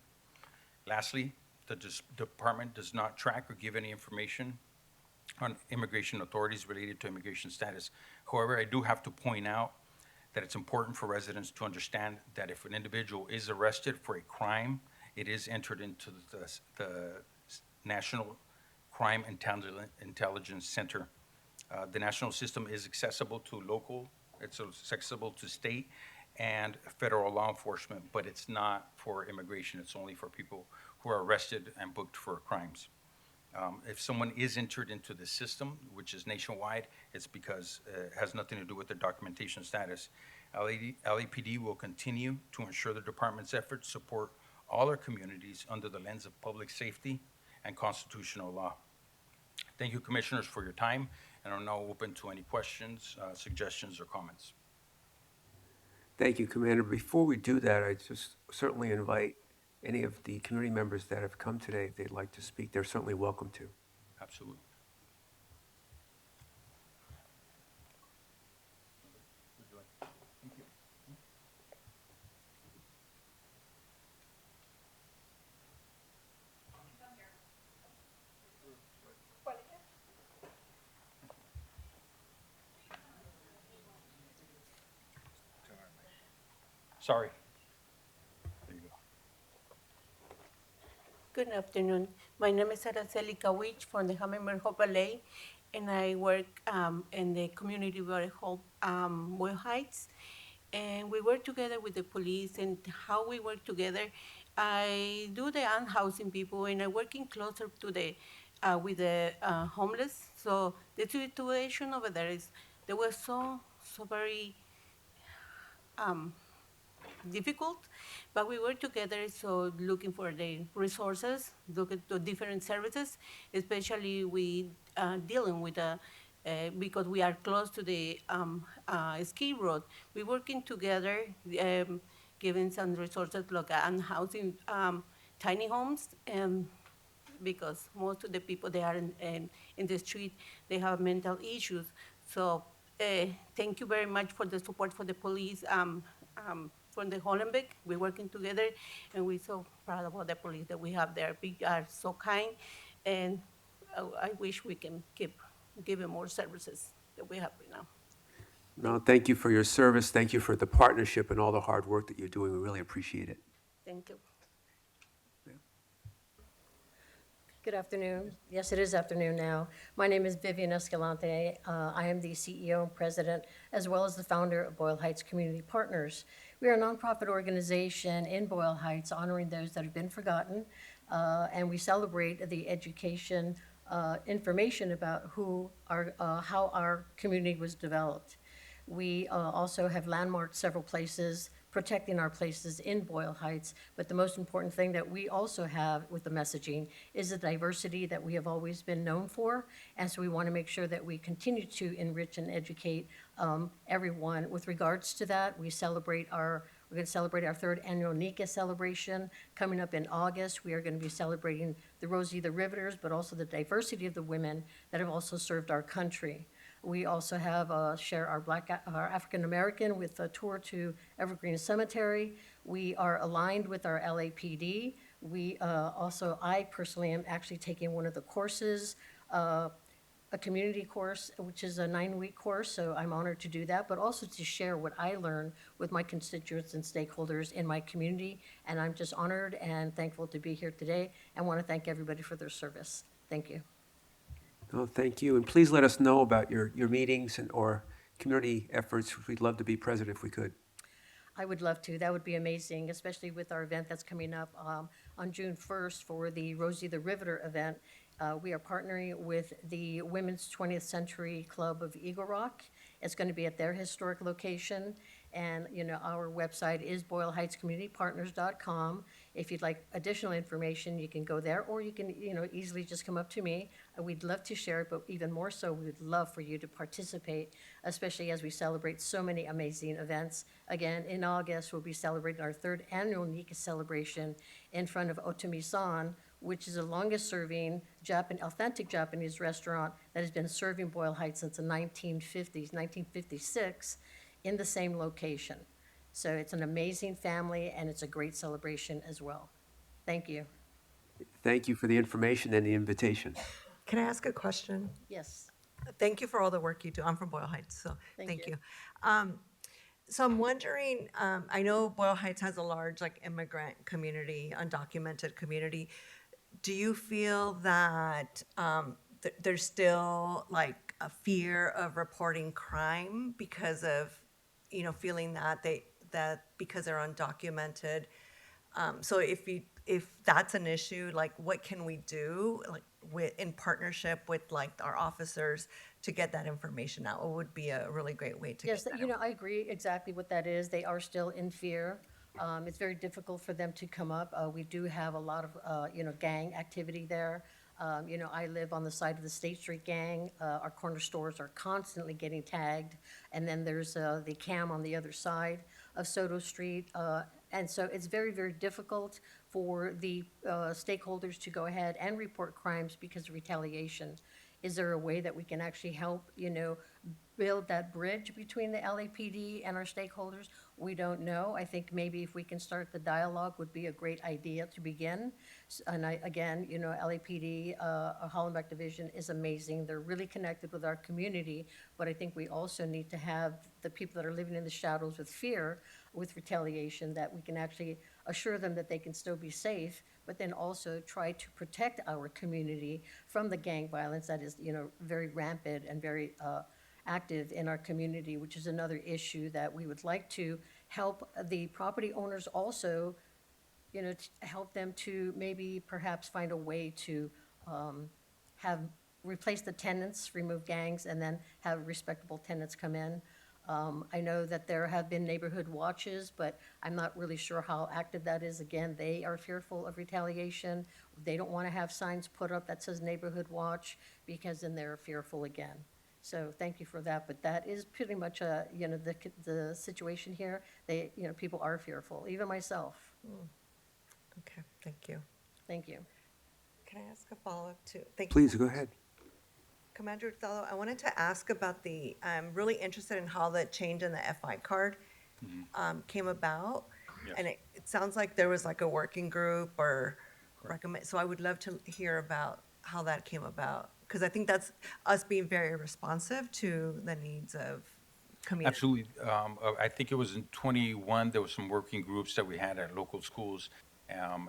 Lastly, the department does not track or give any information on immigration authorities related to immigration status. However, I do have to point out that it's important for residents to understand that if an individual is arrested for a crime, it is entered into the National Crime Intelligence Center. The national system is accessible to local, it's accessible to state and federal law enforcement, but it's not for immigration. It's only for people who are arrested and booked for crimes. If someone is entered into the system, which is nationwide, it's because it has nothing to do with their documentation status. LAPD will continue to ensure the department's efforts support all our communities under the lens of public safety and constitutional law. Thank you, Commissioners, for your time, and I'm now open to any questions, suggestions, or comments. Thank you, Commander. Before we do that, I just certainly invite any of the community members that have come today, if they'd like to speak, they're certainly welcome to. Absolutely. Sorry. There you go. Good afternoon. My name is Araceli Kawich from the Hummingbird Hope LA, and I work in the community where Hope Boyle Heights. And we work together with the police, and how we work together, I do the unhousing people, and I'm working closer to the with the homeless. So the situation over there is they were so very difficult, but we work together, so looking for the resources, looking to different services, especially we dealing with because we are close to the ski road. We're working together, giving some resources like and housing tiny homes, because most of the people they are in the street, they have mental issues. So thank you very much for the support for the police from the Hollenbeck. We're working together, and we're so proud about the police that we have there. They are so kind, and I wish we can keep giving more services that we have right now. No, thank you for your service. Thank you for the partnership and all the hard work that you're doing. We really appreciate it. Thank you. Good afternoon. Yes, it is afternoon now. My name is Vivian Escalante. I am the CEO and president, as well as the founder of Boyle Heights Community Partners. We are a nonprofit organization in Boyle Heights honoring those that have been forgotten, and we celebrate the education, information about how our community was developed. We also have landmarked several places, protecting our places in Boyle Heights, but the most important thing that we also have with the messaging is the diversity that we have always been known for, and so we want to make sure that we continue to enrich and educate everyone. With regards to that, we're going to celebrate our third annual NICA celebration coming up in August. We are going to be celebrating the Rosie the Riveters, but also the diversity of the women that have also served our country. We also have share our African American with a tour to Evergreen Cemetery. We are aligned with our LAPD. I personally am actually taking one of the courses, a community course, which is a 9-week course, so I'm honored to do that, but also to share what I learned with my constituents and stakeholders in my community. And I'm just honored and thankful to be here today, and want to thank everybody for their service. Thank you. No, thank you. And please let us know about your meetings or community efforts. We'd love to be present if we could. I would love to. That would be amazing, especially with our event that's coming up on June 1st for the Rosie the Riveter event. We are partnering with the Women's 20th Century Club of Eagle Rock. It's going to be at their historic location. And, our website is BoyleHeightsCommunityPartners.com. If you'd like additional information, you can go there, or you can, easily just come up to me. We'd love to share it, but even more so, we'd love for you to participate, especially as we celebrate so many amazing events. Again, in August, we'll be celebrating our third annual Nika celebration in front of Otomi-san, which is the longest-serving authentic Japanese restaurant that has been serving Boyle Heights since the 1950s, 1956, in the same location. So it's an amazing family, and it's a great celebration as well. Thank you. Thank you for the information and the invitation. Can I ask a question? Yes. Thank you for all the work you do. I'm from Boyle Heights, so thank you. So I'm wondering, I know Boyle Heights has a large immigrant community, undocumented community. Do you feel that there's still a fear of reporting crime because of, feeling that because they're undocumented? So if that's an issue, what can we do in partnership with our officers to get that information out? It would be a really great way to Yes, get that out. I agree exactly what that is. They are still in fear. It's very difficult for them to come up. We do have a lot of, gang activity there. I live on the side of the State Street gang. Our corner stores are constantly getting tagged. And then there's the cam on the other side of Soto Street. And so it's very, very difficult for the stakeholders to go ahead and report crimes because of retaliation. Is there a way that we can actually help, build that bridge between the LAPD and our stakeholders? We don't know. I think maybe if we can start the dialogue would be a great idea to begin. And again, LAPD, our Hollenbeck Division is amazing. They're really connected with our community, but I think we also need to have the people that are living in the shadows with fear, with retaliation, that we can actually assure them that they can still be safe, but then also try to protect our community from the gang violence that is, very rampant and very active in our community, which is another issue that we would like to help the property owners also, to help them to maybe perhaps find a way to replace the tenants, remove gangs, and then have respectable tenants come in. I know that there have been neighborhood watches, but I'm not really sure how active that is. Again, they are fearful of retaliation. They don't want to have signs put up that says neighborhood watch because then they're fearful again. So thank you for that, but that is pretty much, the situation here. People are fearful, even myself. Okay, thank you. Thank you. Can I ask a follow-up too? Thank you. Please, go ahead. Commander Hurtado, I wanted to ask about I'm really interested in how the change in the FI card came about. Yes. And it sounds like there was like a working group or recommend, so I would love to hear about how that came about. Because I think that's us being very responsive to the needs of community. Absolutely. I think it was in 21, there was some working groups that we had at local schools,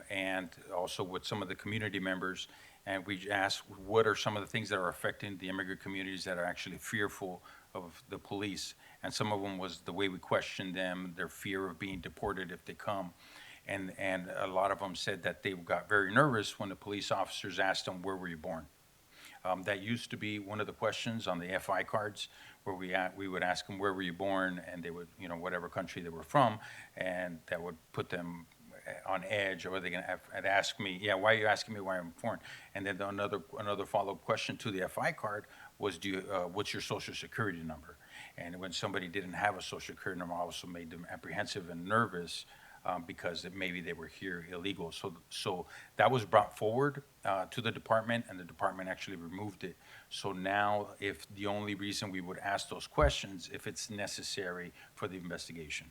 and also with some of the community members. And we asked, what are some of the things that are affecting the immigrant communities that are actually fearful of the police? And some of them was the way we questioned them, their fear of being deported if they come. And a lot of them said that they got very nervous when the police officers asked them, where were you born? That used to be one of the questions on the FI cards, where we would ask them, where were you born? And they would, whatever country they were from, and that would put them on edge, or they're going to ask me, yeah, why are you asking me why I'm born? And then another follow-up question to the FI card was, what's your social security number? And when somebody didn't have a social security number, also made them apprehensive and nervous, because maybe they were here illegal. So that was brought forward to the department, and the department actually removed it. So now, if the only reason we would ask those questions, if it's necessary for the investigation.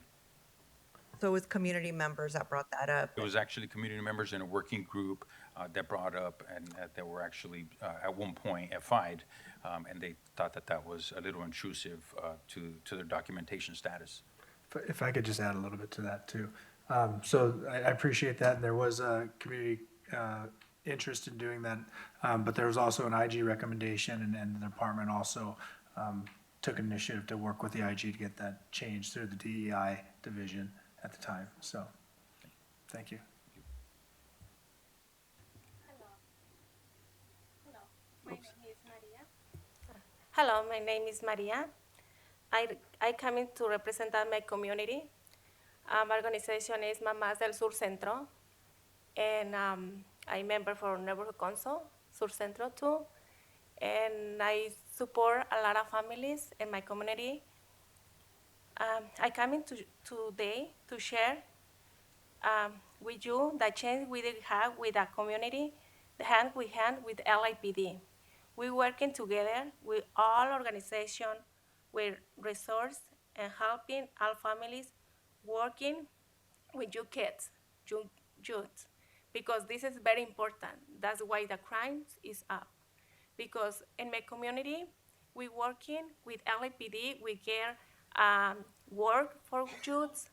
So it was community members that brought that up. It was actually community members in a working group that brought up, and that were actually at one point FI'd, and they thought that was a little intrusive to their documentation status. If I could just add a little bit to that too. So I appreciate that. There was a community interest in doing that, but there was also an IG recommendation, and the department also took initiative to work with the IG to get that changed through the DEI division at the time. So, thank you. Hello, my name is Maria. I come in to represent my community. My organization is Mamás del Sur Centro, and I'm member for Neighborhood Council, Sur Centro too. And I support a lot of families in my community. I come in today to share with you the change we did have with our community, the hand we hand with LAPD. We're working together with all organizations with resource and helping all families working with you kids, youth, because this is very important. That's why the crime is up. Because in my community, we working with LAPD, we get work for youths.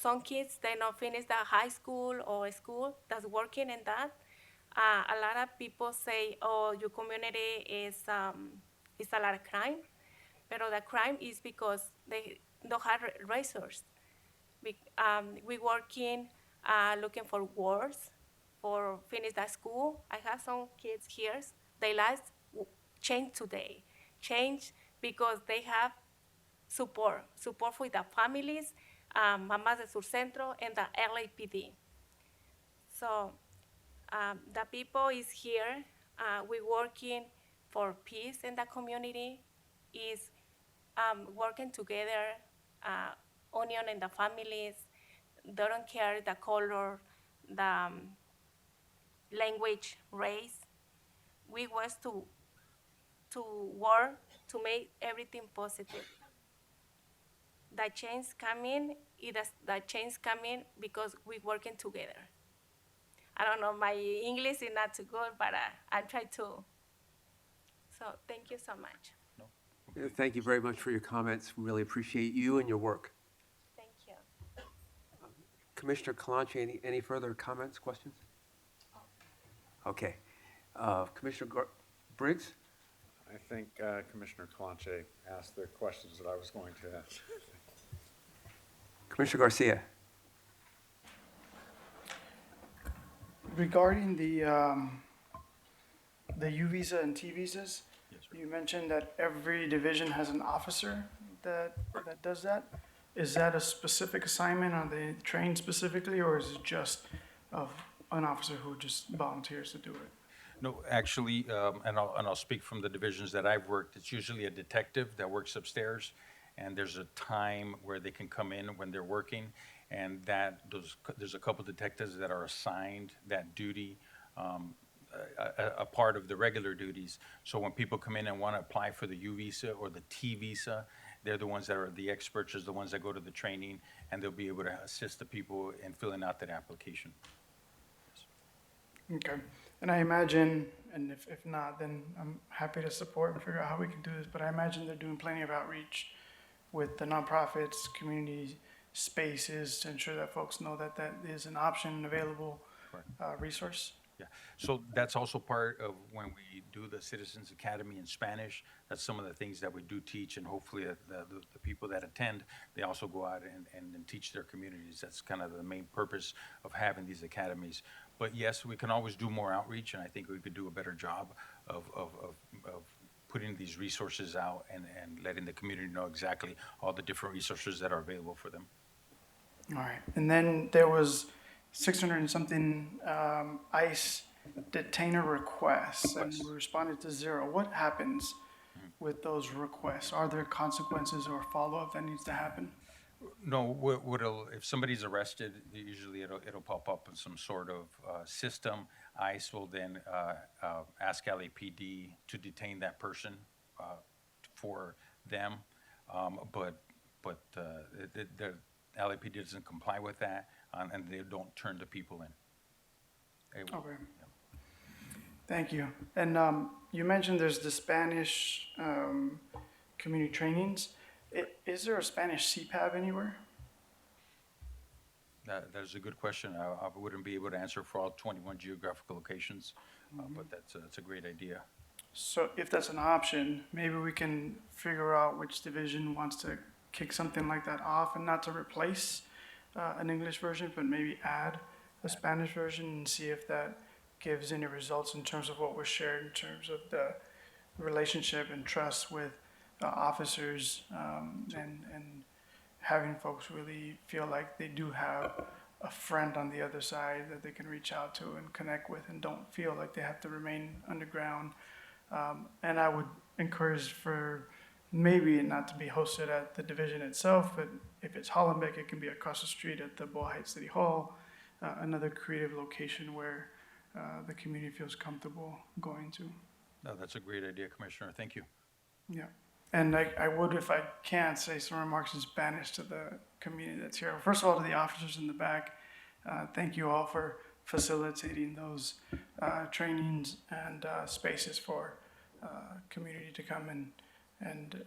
Some kids, they not finish the high school or school, that's working in that. A lot of people say, oh, your community is a lot of crime. But the crime is because they don't have resources. We working, looking for works for finish the school. I have some kids here, their lives change today. Change because they have support with the families, Mamás del Sur Centro, and the LAPD. So the people is here. We working for peace in the community, is working together, union in the families. They don't care the color, the language, race. We was to work to make everything positive. The change coming, the change coming because we working together. I don't know, my English is not too good, but I try to. So thank you so much. Thank you very much for your comments. We really appreciate you and your work. Thank you. Commissioner Calanche, any further comments, questions? Okay. Commissioner Briggs? I think Commissioner Calanche asked the questions that I was going to ask. Commissioner Garcia? Regarding the U visa and T visas, you mentioned that every division has an officer. that does that? Is that a specific assignment? Are they trained specifically, or is it just of an officer who just volunteers to do it? No, actually, and I'll speak from the divisions that I've worked, it's usually a detective that works upstairs, and there's a time where they can come in when they're working, and there's a couple detectives that are assigned that duty, a part of the regular duties. So when people come in and want to apply for the U visa or the T visa, they're the ones that are the experts, is the ones that go to the training, and they'll be able to assist the people in filling out that application. Okay, and I imagine, and if not, then I'm happy to support and figure out how we can do this, but I imagine they're doing plenty of outreach with the nonprofits, community spaces, to ensure that folks know that that is an option, and available resource. Yeah, so that's also part of when we do the Citizens Academy in Spanish. That's some of the things that we do teach, and hopefully the people that attend, they also go out and teach their communities. That's kind of the main purpose of having these academies. But yes, we can always do more outreach, and I think we could do a better job of putting these resources out and letting the community know exactly all the different resources that are available for them. All right, and then there was 600 and something ICE detainer requests, and we responded to 0. What happens with those requests? Are there consequences or follow-up that needs to happen? No, if somebody's arrested, usually it'll pop up in some sort of system. ICE will then ask LAPD to detain that person for them, but the LAPD doesn't comply with that, and they don't turn the people in. Okay. Thank you. And you mentioned there's the Spanish community trainings. Is there a Spanish CPAB anywhere? That is a good question. I wouldn't be able to answer for all 21 geographical locations, but that's a great idea. So if that's an option, maybe we can figure out which division wants to kick something like that off, and not to replace an English version, but maybe add a Spanish version and see if that gives any results in terms of what was shared in terms of the relationship and trust with officers, and having folks really feel like they do have a friend on the other side that they can reach out to and connect with, and don't feel like they have to remain underground. And I would encourage for maybe not to be hosted at the division itself, but if it's Hollenbeck, it can be across the street at the Boyle Heights City Hall, another creative location where the community feels comfortable going to. No, that's a great idea, Commissioner. Thank you. Yeah. And I would, if I can, say some remarks in Spanish to the community that's here. First of all, to the officers in the back, thank you all for facilitating those trainings and spaces for community to come and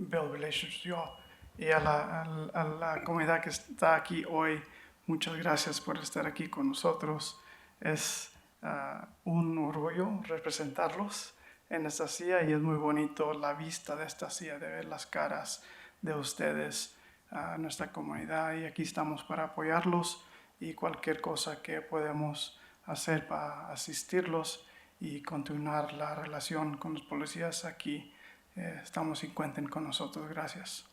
build relationships with you all. Y a la comunidad que está aquí hoy, muchas gracias por estar aquí con nosotros. Es un orgullo representarlos en esta silla, y es muy bonito la vista de esta silla, de ver las caras de ustedes, nuestra comunidad, y aquí estamos para apoyarlos, y cualquier cosa que podemos hacer para asistirlos y continuar la relación con los policías aquí, estamos y cuenten con nosotros. Gracias.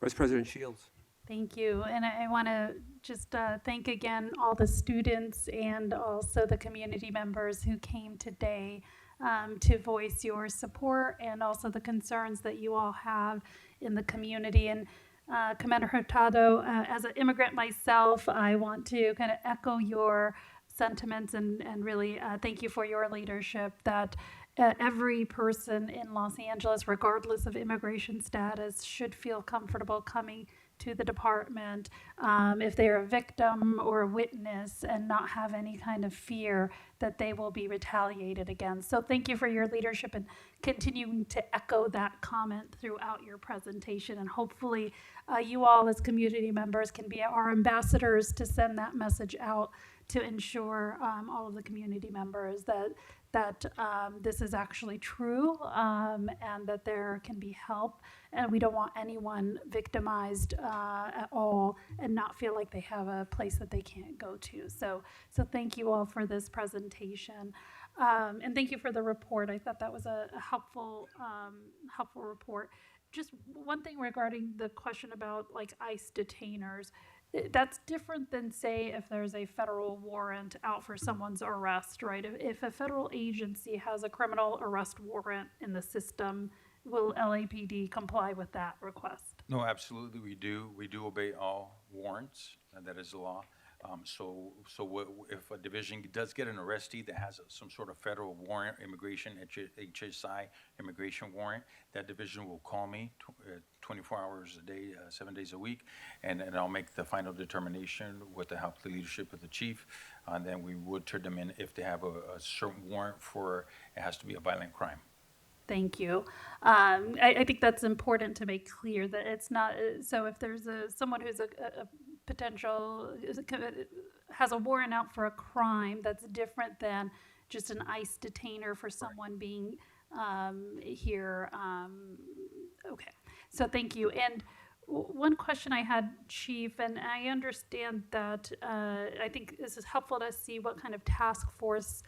Vice President Shields. Thank you. And I want to just thank again all the students and also the community members who came today to voice your support and also the concerns that you all have in the community. And Commander Hurtado, as an immigrant myself, I want to kind of echo your sentiments and really thank you for your leadership, that every person in Los Angeles, regardless of immigration status, should feel comfortable coming to the department if they're a victim or a witness, and not have any kind of fear that they will be retaliated against. So thank you for your leadership and continuing to echo that comment throughout your presentation. And hopefully you all as community members can be our ambassadors to send that message out to ensure all of the community members that this is actually true, and that there can be help, and we don't want anyone victimized at all, and and not feel like they have a place that they can't go to. So thank you all for this presentation. And thank you for the report. I thought that was a helpful report. Just one thing regarding the question about like ICE detainers. That's different than, say, if there's a federal warrant out for someone's arrest, right? If a federal agency has a criminal arrest warrant in the system, will LAPD comply with that request? No, absolutely, we do. We do obey all warrants, and that is the law. If a division does get an arrestee that has some sort of federal warrant, immigration, HSI immigration warrant, that division will call me 24 hours a day, 7 days a week, and I'll make the final determination with the help of the leadership of the chief, and then we would turn them in if they have a certain warrant for, it has to be a violent crime. Thank you. I think that's important to make clear that it's not, so if there's someone who's a potential, has a warrant out for a crime, that's different than just an ICE detainer for someone being here. Okay, so thank you. And one question I had, Chief, and I understand that I think this is helpful to see what kind of task forces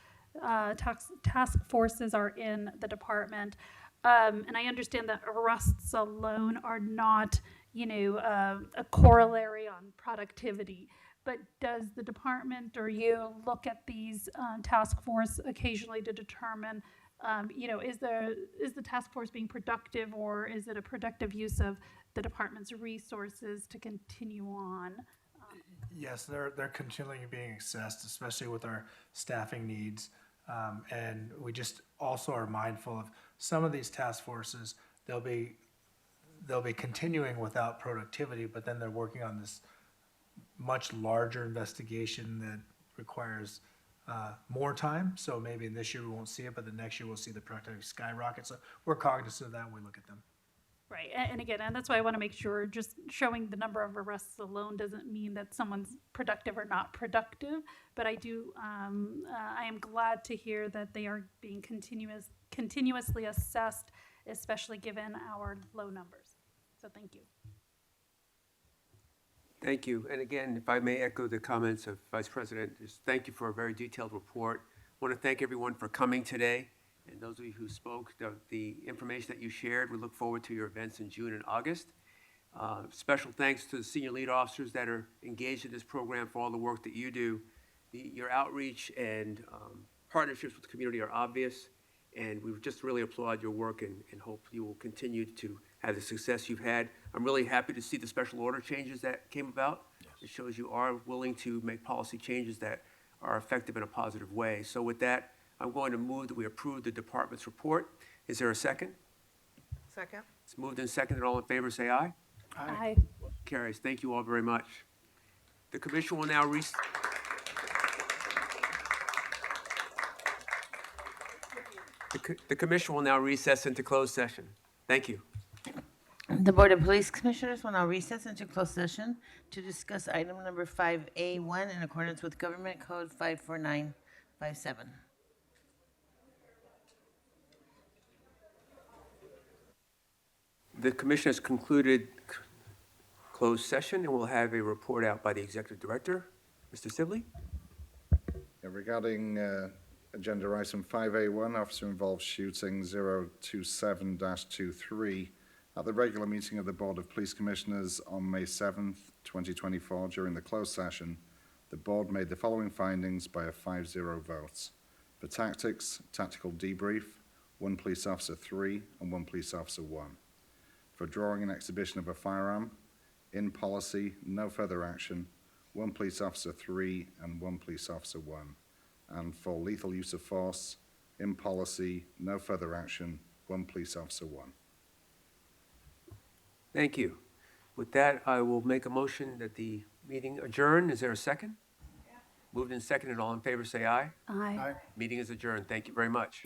are in the department. And I understand that arrests alone are not, a corollary on productivity. But does the department or you look at these task force occasionally to determine, is the task force being productive, or is it a productive use of the department's resources to continue on? Yes, they're continually being assessed, especially with our staffing needs. And we just also are mindful of some of these task forces, they'll be continuing without productivity, but then they're working on this much larger investigation that requires more time. So maybe in this year we won't see it, but the next year we'll see the productivity skyrocket. So we're cognizant of that when we look at them. Right, and again, and that's why I want to make sure just showing the number of arrests alone doesn't mean that someone's productive or not productive. But I do, I am glad to hear that they are being continuously assessed, especially given our low numbers. So thank you. Thank you. And again, if I may echo the comments of Vice President, just thank you for a very detailed report. I want to thank everyone for coming today. And those of you who spoke, the information that you shared, we look forward to your events in June and August. Special thanks to the senior lead officers that are engaged in this program for all the work that you do. Your outreach and partnerships with the community are obvious, and we just really applaud your work and hope you will continue to have the success you've had. I'm really happy to see the special order changes that came about. Yes. It shows you are willing to make policy changes that are effective in a positive way. So with that, I'm going to move that we approve the department's report. Is there a second? Second. It's moved and seconded. All in favor, say aye. Aye. Carries. Thank you all very much. The commission will now the commission will now recess into closed session. Thank you. The Board of Police Commissioners will now recess into closed session to discuss item number 5A1 in accordance with Government Code 54957. The commission has concluded closed session, and we'll have a report out by the executive director. Mr. Sibley? Regarding agenda item 5A1, officer involved shooting 027-23, at the regular meeting of the Board of Police Commissioners on May 7th, 2024, during the closed session, the board made the following findings by a 5-0 vote. For tactics, tactical debrief, 1 police officer 3 and 1 police officer 1. For drawing and exhibition of a firearm, in policy, no further action, 1 police officer 3 and 1 police officer 1. And for lethal use of force, in policy, no further action, 1 police officer 1. Thank you. With that, I will make a motion that the meeting adjourn. Is there a second? Yeah. Moved and seconded. All in favor, say aye. Aye. Meeting is adjourned. Thank you very much.